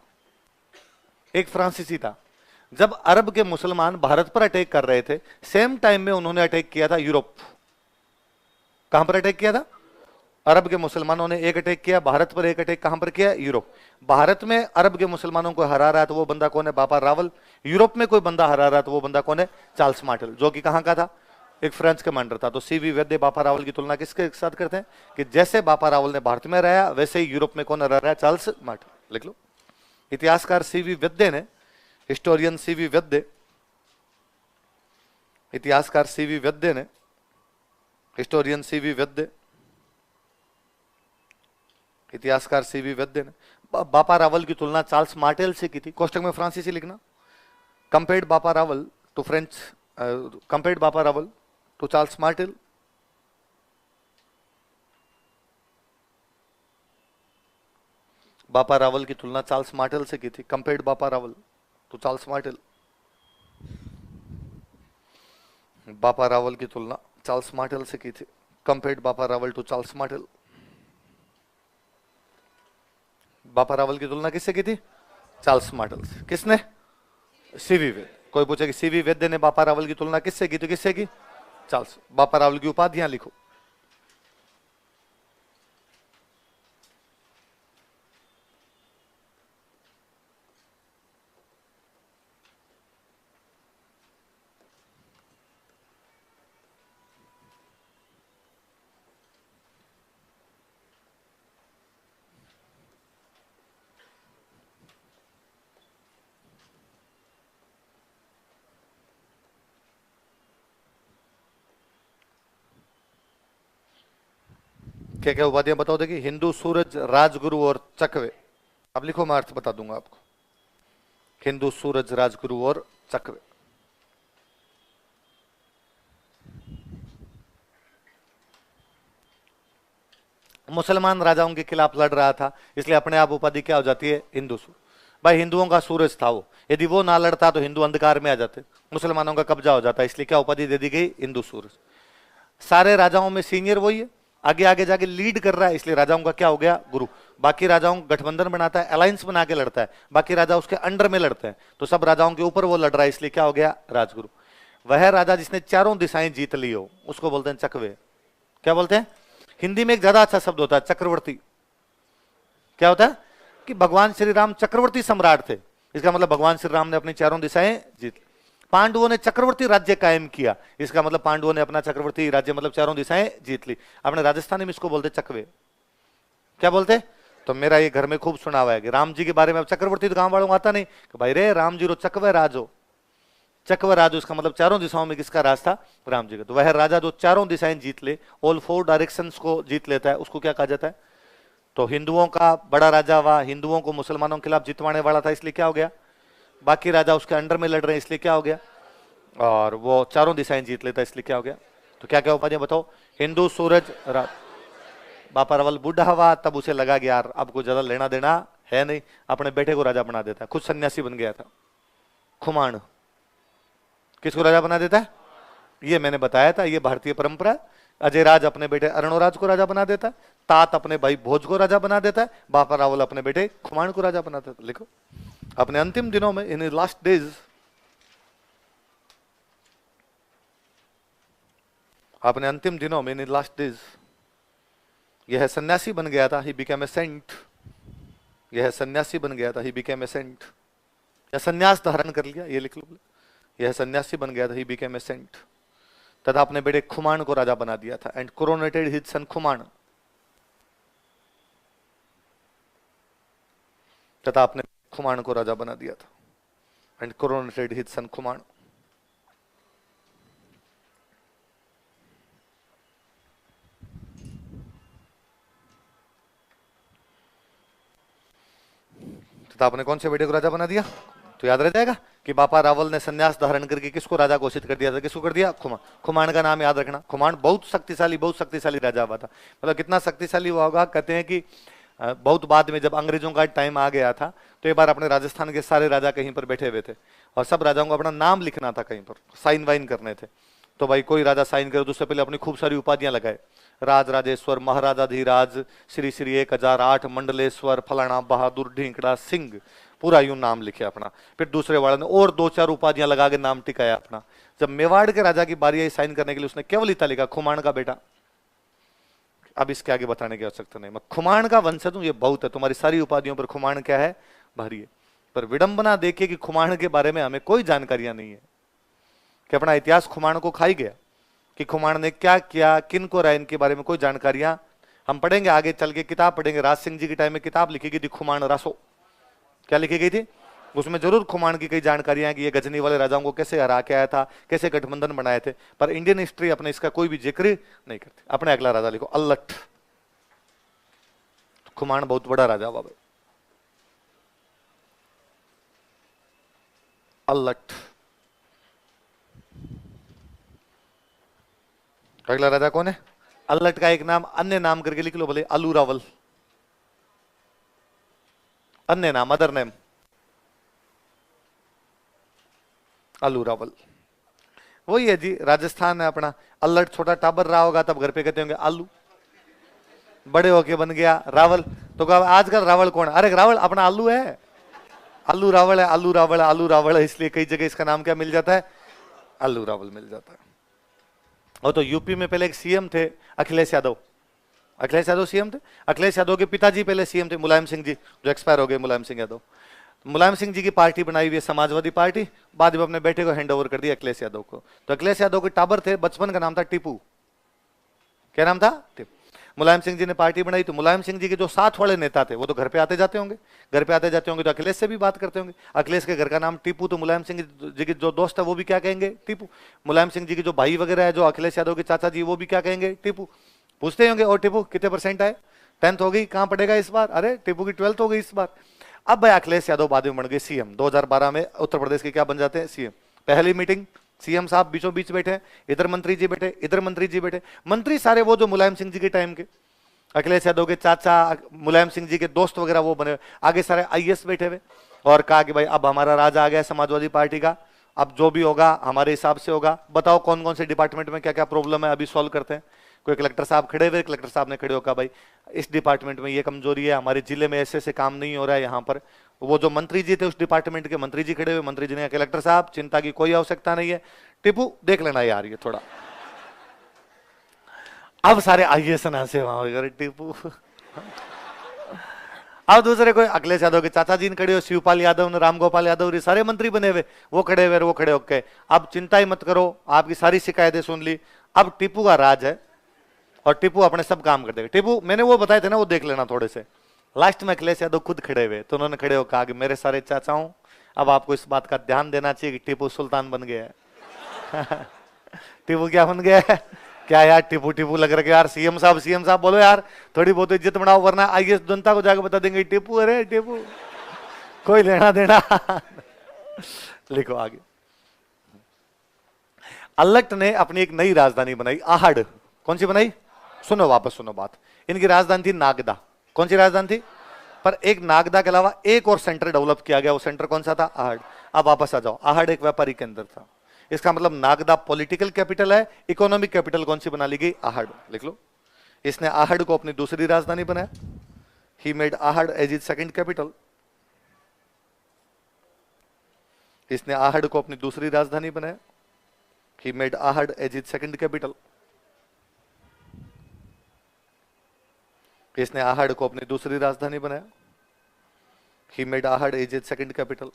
एक फ्रांसीसी था। जब अरब के मुसलमान भारत पर अटैक कर रहे थे, सेम टाइम में उन्होंने अटैक किया था यूरोप। कहां पर अटैक किया था? अरब के मुसलमानों ने एक अटैक किया भारत पर, एक अटैक कहां पर किया? यूरोप। भारत में अरब के मुसलमानों को हरा रहा है तो वो बंदा कौन है? बापा रावल। यूरोप में कोई बंदा हरा रहा है तो वो बंदा कौन है? चार्ल्स मार्टेल, जो कि कहां का था? एक फ्रेंच कमांडर था। तो सीवी वैद्य बापा रावल की तुलना किसके साथ करते हैं कि जैसे बापा रावल ने भारत में रहा वैसे ही यूरोप में कौन रह रहा है? Charles Martel. लिख लो। इतिहासकार सीवी वैद्य ने, हिस्टोरियन सीवी वैद्य, इतिहासकार सीवी वैद्य ने, हिस्टोरियन सीवी वैद्य, इतिहासकार सीवी वैद्य ने बापा रावल की तुलना चार्ल्स मार्टेल से की थी। कोष्टक में फ्रांसीसी लिखना। कंपेयर्ड बापा रावल टू फ्रेंच, कंपेयर्ड बापा रावल टू चार्ल्स मार्टेल। बापा रावल की तुलना चार्ल्स मार्टेल से की थी। कंपेयर्ड बापा रावल टू चार्ल्स मार्टेल। बापा रावल की तुलना चार्ल्स मार्टेल से की थी। कंपेयर्ड बापा रावल टू चार्ल्स मार्टेल। बापा रावल की तुलना किससे की थी? चार्ल्स मार्टेल से। किसने? सीवी वैद्य। कोई पूछे कि सीवी वैद्य ने बापा रावल की तुलना किससे की? तो किससे की? चार्ल्स। बापा रावल की उपाधियां लिखो। क्या क्या उपाधियां बताओ? देखिए, हिंदू सूरज, राजगुरु और चकवे। अब लिखो, मैं अर्थ बता दूंगा आपको। हिंदू, सूरज, राजगुरु और चक्र। मुसलमान राजाओं के खिलाफ लड़ रहा था, इसलिए अपने आप उपाधि क्या हो जाती है? हिंदू। भाई हिंदुओं का सूरज था वो, यदि वो ना लड़ता तो हिंदू अंधकार में आ जाते, मुसलमानों का कब्जा हो जाता, इसलिए क्या उपाधि दे दी गई? हिंदू सूरज। सारे राजाओं में सीनियर वही है, आगे आगे जाके लीड कर रहा है, इसलिए राजाओं का क्या हो गया? गुरु। बाकी राजाओं गठबंधन बनाता है, अलायंस बना के लड़ता है, बाकी राजा उसके अंडर में लड़ते हैं, तो सब राजाओं के ऊपर वो लड़ रहा है, इसलिए क्या हो गया? राजगुरु। वह राजा जिसने चारों दिशाएं जीत ली हो उसको बोलते हैं चकवे। क्या बोलते हैं? हिंदी में एक ज्यादा अच्छा शब्द होता है चक्रवर्ती। क्या होता है? कि भगवान श्री राम चक्रवर्ती सम्राट थे, इसका मतलब भगवान श्री राम ने अपनी चारों दिशाएं जीत। पांडवों ने चक्रवर्ती राज्य कायम किया, इसका मतलब पांडवों ने अपना चक्रवर्ती राज्य मतलब चारों दिशाएं जीत ली। अपने राजस्थानी में इसको बोलते चकवे। क्या बोलते? तो मेरा ये घर में खूब सुना हुआ है कि राम जी के बारे में अब चक्रवर्ती तो गांव वालों को आता नहीं कि भाई रे राम जी रो चकवे राजो। चकवे राजो इसका मतलब चारों दिशाओं में किसका राज था? राम जी का। तो वह राजा जो चारों दिशाएं जीत ले, ऑल 4 डायरेक्शंस को जीत लेता है, उसको क्या कहा जाता है? तो हिंदुओं का बड़ा राजा हुआ, हिंदुओं को मुसलमानों के खिलाफ जितवाने वाला था, इसलिए क्या हो गया? बाकी राजा उसके अंडर में लड़ रहे हैं, इसलिए क्या हो गया? और वो चारों दिशाएं जीत लेता है, इसलिए क्या हो गया? तो क्या क्या उपाधियां बताओ? हिंदू, सूरज, बापा रावल बूढ़ा हुआ तब उसे लगा कि यार अब कोई ज्यादा लेना देना है नहीं, अपने बेटे को राजा बना देता है, खुद सन्यासी बन गया था। खुमाण किसको राजा बना देता है? ये मैंने बताया था, ये भारतीय परंपरा। अजय राज अपने बेटे अरुणोराज को राजा बना देता है, तात अपने भाई भोज को राजा बना देता है, बापा रावल अपने बेटे खुमाण को राजा बना देता है। लिखो, अपने अंतिम दिनों में, इन लास्ट डेज, अपने अंतिम दिनों में, इन लास्ट डेज, यह सन्यासी बन गया था, ही बिकेम ए सेंट। यह सन्यासी बन गया था, ही बिकेम ए सेंट, या सन्यास धारण कर लिया, ये लिख लो। यह सन्यासी बन गया था, ही बिकेम ए सेंट, तथा अपने बेटे खुमाण को राजा बना दिया था, एंड कोरोनेटेड हिज सन खुमाण, तथा अपने खुमाण को राजा बना दिया था, एंड कोरोनेटेड हिज सन खुमाण। तथा अपने कौन से बेटे को राजा बना दिया? तो याद रह जाएगा कि बापा रावल ने संन्यास धारण करके किसको राजा घोषित कर दिया था? किसको कर दिया? खुमाण। खुमाण का नाम याद रखना। खुमाण बहुत शक्तिशाली राजा हुआ था। मतलब कितना शक्तिशाली हुआ होगा, कहते हैं कि बहुत बाद में जब अंग्रेजों का टाइम आ गया था तो एक बार अपने राजस्थान के सारे राजा कहीं पर बैठे हुए थे और सब राजाओं को अपना नाम लिखना था, कहीं पर साइन वाइन करने थे। तो भाई कोई राजा साइन करे तो उससे पहले अपनी खूब सारी उपाधियां लगाए, राज राजेश्वर, महाराजाधिराज, श्री श्री 1008, मंडलेश्वर, फलाना बहादुर, ढींकड़ा सिंह, पूरा यूं नाम लिखे अपना। फिर दूसरे वाले ने और 2-4 उपाधियां लगा के नाम टिकाया अपना। जब मेवाड़ के राजा की बारी आई साइन करने के लिए, उसने केवल इतना लिखा खुमाण का बेटा। अब इसके आगे बताने की आवश्यकता नहीं, मैं खुमाण का वंशज हूं, ये बहुत है, तुम्हारी सारी उपाधियों पर खुमाण क्या है? भारी है। पर विडंबना देखिए कि खुमाण के बारे में हमें कोई जानकारियां नहीं है, कि अपना इतिहास खुमाण को खाई गया, कि खुमाण ने क्या किया, किन को राय, इनके बारे में कोई जानकारियां हम पढ़ेंगे आगे चल के, किताब पढ़ेंगे। राज सिंह जी के टाइम में किताब लिखी गई थी खुमाण रासो। क्या लिखी गई थी? उसमें जरूर खुमाण की कई जानकारियां हैं कि ये गजनी वाले राजाओं को कैसे हरा के आया था, कैसे गठबंधन बनाए थे, पर इंडियन हिस्ट्री अपने इसका कोई भी जिक्र नहीं करती। अपने अगला राजा लिखो, अल्लट। खुमाण बहुत बड़ा राजा हुआ भाई, अल्लट। अगला राजा कौन है? अल्लट का एक नाम अन्य नाम करके लिख लो, बोले अलू रावल, अन्य नाम, अदर नेम अलू रावल। वही है जी, राजस्थान है अपना। अल्लट छोटा टाबर रहा होगा तब घर पे कहते होंगे आलू, बड़े होके बन गया रावल। तो कहा आजकल रावल कौन? अरे रावल अपना आलू है, आलू रावल है, आलू रावल है, आलू रावल है, इसलिए कई जगह इसका नाम क्या मिल जाता है? आलू रावल मिल जाता है। और तो यूपी में पहले एक सीएम थे अखिलेश यादव। अखिलेश यादव सीएम थे। अखिलेश यादव के पिताजी पहले सीएम थे मुलायम सिंह जी, जो एक्सपायर हो गए, मुलायम सिंह यादव। मुलायम सिंह जी की पार्टी बनाई हुई है समाजवादी पार्टी, बाद में अपने बेटे को हैंड ओवर कर दिया अखिलेश यादव को। तो अखिलेश यादव के टाबर थे, बचपन का नाम था टीपू। क्या नाम था? टीपू। मुलायम सिंह जी ने पार्टी बनाई तो मुलायम सिंह जी के जो साथ वाले नेता थे वो तो घर पे आते जाते होंगे, घर पे आते जाते होंगे तो अखिलेश से भी बात करते होंगे। अखिलेश के घर का नाम टीपू, तो मुलायम सिंह जी के जो दोस्त है वो भी क्या कहेंगे? टीपू। मुलायम सिंह जी के जो भाई वगैरह है, जो अखिलेश यादव के चाचा जी, वो भी क्या कहेंगे? टीपू। पूछते होंगे और टीपू कितने % आए, 10th हो गई, कहां पढ़ेगा इस बार? अरे टीपू की 12th हो गई इस बार। अब भाई अखिलेश यादव बाद में बन गए सीएम। 2012 में उत्तर प्रदेश के क्या बन जाते हैं? सीएम। पहली मीटिंग, सीएम साहब बीचों बीच बैठे, इधर मंत्री जी बैठे, इधर मंत्री जी बैठे। मंत्री सारे वो जो मुलायम सिंह जी के टाइम के, अखिलेश यादव के चाचा, मुलायम सिंह जी के दोस्त वगैरह वो बने। आगे सारे आईएएस बैठे हुए और कहा कि भाई अब हमारा राज आ गया समाजवादी पार्टी का, अब जो भी होगा हमारे हिसाब से होगा। बताओ कौन कौन से डिपार्टमेंट में क्या क्या प्रॉब्लम है, अभी सॉल्व करते हैं। कोई कलेक्टर साहब खड़े हुए, कलेक्टर साहब ने खड़े होकर भाई इस डिपार्टमेंट में ये कमजोरी है, हमारे जिले में ऐसे ऐसे काम नहीं हो रहा है यहाँ पर। वो जो मंत्री जी थे उस डिपार्टमेंट के मंत्री जी खड़े हुए, मंत्री जी ने कहा कलेक्टर साहब चिंता की कोई आवश्यकता नहीं है, टिप्पू देख लेना यार ये थोड़ा। अब सारे आईएएस से वहां टिप्पू। अब दूसरे कोई अखिलेश यादव के चाचा जी ने खड़े हो, शिवपाल यादव ने, रामगोपाल यादव, सारे मंत्री बने हुए, वो खड़े हुए, वो खड़े होके अब चिंता ही मत करो, आपकी सारी शिकायतें सुन ली, अब टिप्पू का राज है और टिप्पू अपने सब काम कर देगा। टिप्पू मैंने वो बताए थे ना, वो देख लेना थोड़े से। लास्ट में अखिलेश यादव खुद खड़े हुए, तो उन्होंने खड़े होकर कहा कि मेरे सारे चाचाओं, अब आपको इस बात का ध्यान देना चाहिए कि टिप्पू सुल्तान बन गया है। टिप्पू क्या बन गया है? क्या यार टिप्पू टिप्पू लग रहा है यार। सीएम साहब बोलो यार, थोड़ी बहुत इज्जत बढ़ाओ, वरना आईएएस जनता को जाकर बता देंगे टिप्पू, अरे टिप्पू कोई लेना देना। लिखो आगे। अल्लट ने अपनी एक नई राजधानी बनाई, आहड़। कौन सी बनाई? सुनो वापस सुनो बात। इनकी राजधानी थी नागदा। कौन सी राजधानी थी? पर एक नागदा के अलावा एक और सेंटर डेवलप किया गया, वो सेंटर कौन सा था? आहड़। अब वापस आ जाओ, आहड़ एक व्यापारी केंद्र था। इसका मतलब नागदा पॉलिटिकल कैपिटल है, इकोनॉमिक कैपिटल कौन सी बना ली गई? आहड़। लिख लो। इसने आहड़ को अपनी दूसरी राजधानी बनाया। He made Ahar as his second capital. इसने आहड़ को अपनी दूसरी राजधानी बनाया। He made Ahar as his second capital. इसने आहड़ को अपनी दूसरी राजधानी बनाया। He made Ahar as his second capital.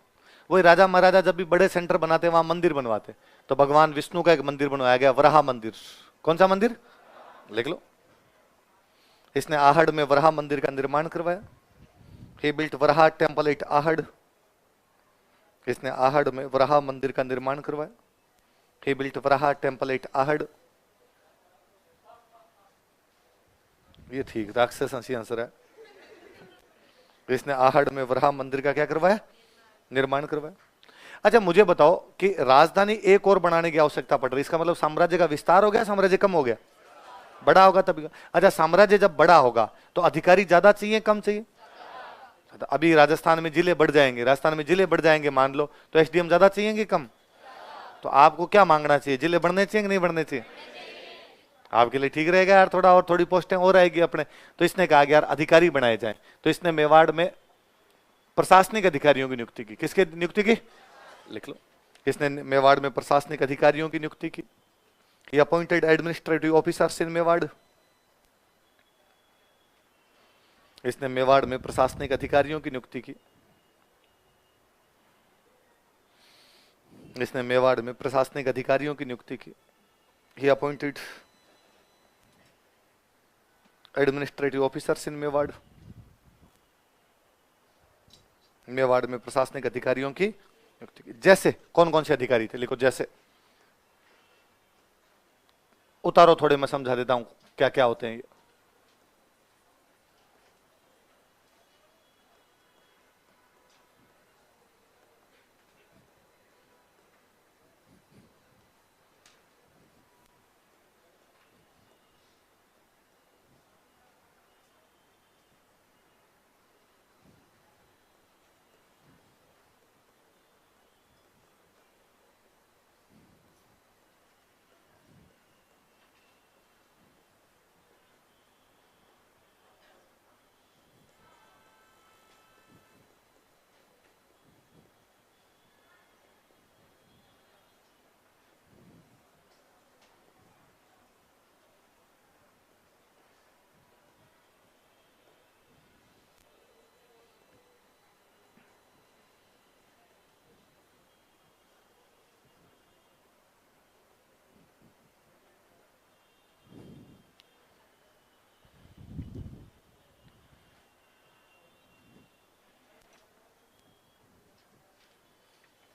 वही राजा महाराजा जब भी बड़े सेंटर बनाते वहां मंदिर बनवाते, तो भगवान विष्णु का एक मंदिर बनवाया गया, वराह मंदिर। कौन सा मंदिर? लिख लो। इसने आहड़ में वराह मंदिर का निर्माण करवाया। He built Varah temple at Ahar. इसने आहड़ में वराह मंदिर का निर्माण करवाया। He built Varah temple at Ahar. ये ठीक राक्षस हंसी आंसर है। इसने आहड़ में वराह मंदिर का क्या करवाया? निर्माण करवाया। अच्छा मुझे बताओ कि राजधानी एक और बनाने की आवश्यकता पड़ रही, इसका मतलब साम्राज्य का विस्तार हो गया, साम्राज्य कम हो गया? बड़ा होगा तभी। अच्छा साम्राज्य जब बड़ा होगा तो अधिकारी ज्यादा चाहिए कम चाहिए? अभी राजस्थान में जिले बढ़ जाएंगे, राजस्थान में जिले बढ़ जाएंगे मान लो, तो एसडीएम ज्यादा चाहिए कि कम? तो आपको क्या मांगना चाहिए, जिले बढ़ने चाहिए कि नहीं बढ़ने चाहिए? आपके लिए ठीक रहेगा यार, थोड़ा और थोड़ी पोस्टें और आएगी अपने। तो इसने कहा कि यार अधिकारी बनाए जाए, तो इसने मेवाड़ में प्रशासनिक अधिकारियों की नियुक्ति की। किसके नियुक्ति की? लिख लो। इसने मेवाड़ में प्रशासनिक अधिकारियों की नियुक्ति की। He appointed administrative officers in Mewar. इसने मेवाड़ में प्रशासनिक अधिकारियों की नियुक्ति की। इसने मेवाड़ में प्रशासनिक अधिकारियों की नियुक्ति की। He appointed administrative officers in Mewar. Mewar में प्रशासनिक अधिकारियों की नियुक्ति की। जैसे कौन कौन से अधिकारी थे? लिखो जैसे। उतारो थोड़े, मैं समझा देता हूं क्या क्या होते हैं ये।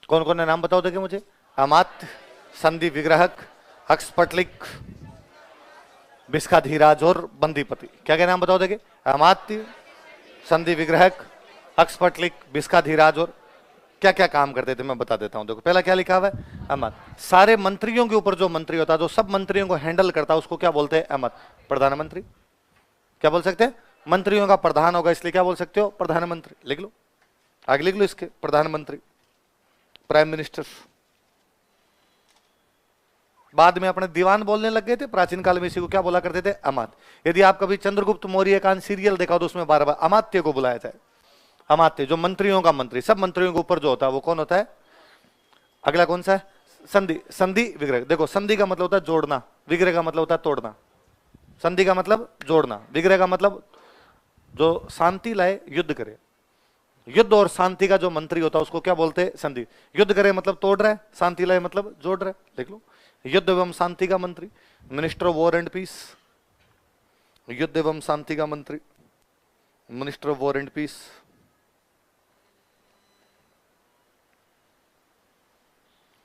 कौन कौन है नाम बताओ देखिए मुझे। अमात्य, संधि विग्रहक, अक्षपटलिक, बिस्का धीराज और बंदीपति। क्या क्या नाम बताओ देखिए। अमात्य, संधि विग्रहक, अक्सपटलिक, बिस्काधीराज और क्या क्या काम करते थे मैं बता देता हूं। देखो पहला क्या लिखा हुआ है, अहमद। सारे मंत्रियों के ऊपर जो मंत्री होता है, जो सब मंत्रियों को हैंडल करता है, उसको क्या बोलते हैं, अहमद, प्रधानमंत्री। क्या बोल सकते हैं, मंत्रियों का प्रधान होगा, इसलिए क्या बोल सकते हो, प्रधानमंत्री। लिख लो, आगे लिख लो इसके, प्रधानमंत्री, प्राइम मिनिस्टर। बाद में अपने दीवान बोलने लग गए थे, प्राचीन काल में इसी को क्या बोला करते थे, अमात्य। यदि आप कभी चंद्रगुप्त मौर्य का सीरियल देखा तो उसमें बार बार अमात्य को बुलाया जाए। अमात्य जो मंत्रियों का मंत्री, सब मंत्रियों के ऊपर जो होता है वो कौन होता है। अगला कौन सा है, संधि। संधि विग्रह, देखो संधि का मतलब होता है जोड़ना, विग्रह का मतलब होता है तोड़ना। संधि का मतलब जोड़ना, विग्रह का मतलब जो शांति लाए, युद्ध करे। युद्ध और शांति का जो मंत्री होता है उसको क्या बोलते हैं, संधि। युद्ध करे मतलब तोड़ रहा है, शांति लाए मतलब जोड़ रहा है। देख लो, युद्ध एवं शांति का मंत्री, minister of war and peace. युद्ध एवं शांति का मंत्री, minister of war and peace.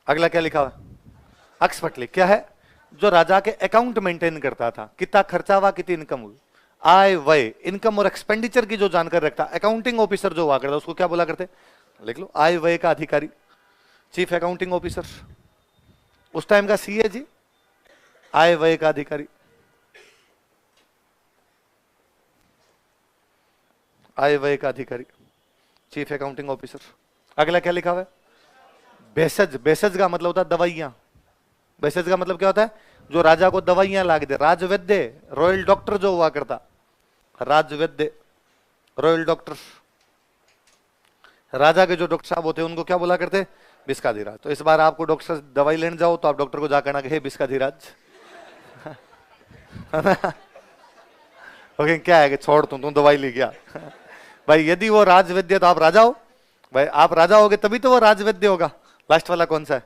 अगला क्या लिखा हुआ, अक्सपटलिक क्या है, जो राजा के अकाउंट मेंटेन करता था, कितना खर्चा हुआ, कितनी इनकम हुई, आय व्यय, इनकम और एक्सपेंडिचर की जो जानकारी रखता, अकाउंटिंग ऑफिसर जो हुआ करता उसको क्या बोला करते, लिख लो, आय व्यय का अधिकारी, चीफ अकाउंटिंग ऑफिसर। उस टाइम का सीए जी, आय व्यय का अधिकारी, आय व्यय का अधिकारी, चीफ अकाउंटिंग ऑफिसर। अगला क्या लिखा हुआ है, भेषज। भेषज का मतलब होता है दवाइयां। भेषज का मतलब क्या होता है, जो राजा को दवाइयां ला के दे। राजवैद्य, रॉयल डॉक्टर जो हुआ करता, राजवैद्य, रॉयल डॉक्टर। राजा के जो डॉक्टर साहब होते हैं उनको क्या बोला करते, बिस्काधीराज। तो इस बार आपको डॉक्टर से दवाई लेने जाओ तो आप डॉक्टर को जाकर ना कहे बिस्काधीराज। ओके, क्या है कि छोड़ तुम दवाई ले गया। भाई यदि वो राजवैद्य तो आप राजा हो, भाई आप राजा होगे तभी तो वो राजवैद्य होगा। लास्ट वाला कौन सा है,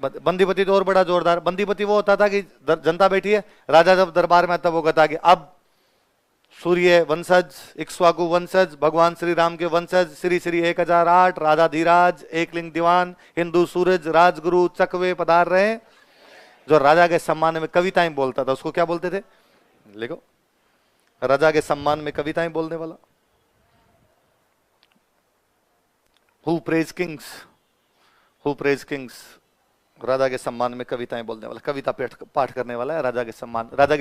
बंदीपति। तो और बड़ा जोरदार, बंदीपति वो होता था कि जनता बैठी है, राजा जब दरबार में आता वो कहता कि अब सूर्य वंशज, इक्ष्वाकु वंशज, भगवान श्री राम के वंशज, श्री श्री 1008, राजा धीराज, एकलिंग दीवान, हिंदू सूरज, राजगुरु चकवे पधार रहे। जो राजा के सम्मान में कविताएं बोलता था उसको क्या बोलते थे, लिखो, राजा के सम्मान में कविताएं बोलने वाला। Who praise kings, who praise kings, राजा के सम्मान में कविताएं बोलने वाला, कविता पाठ करने वाला है राजा के सम्मान, राजा के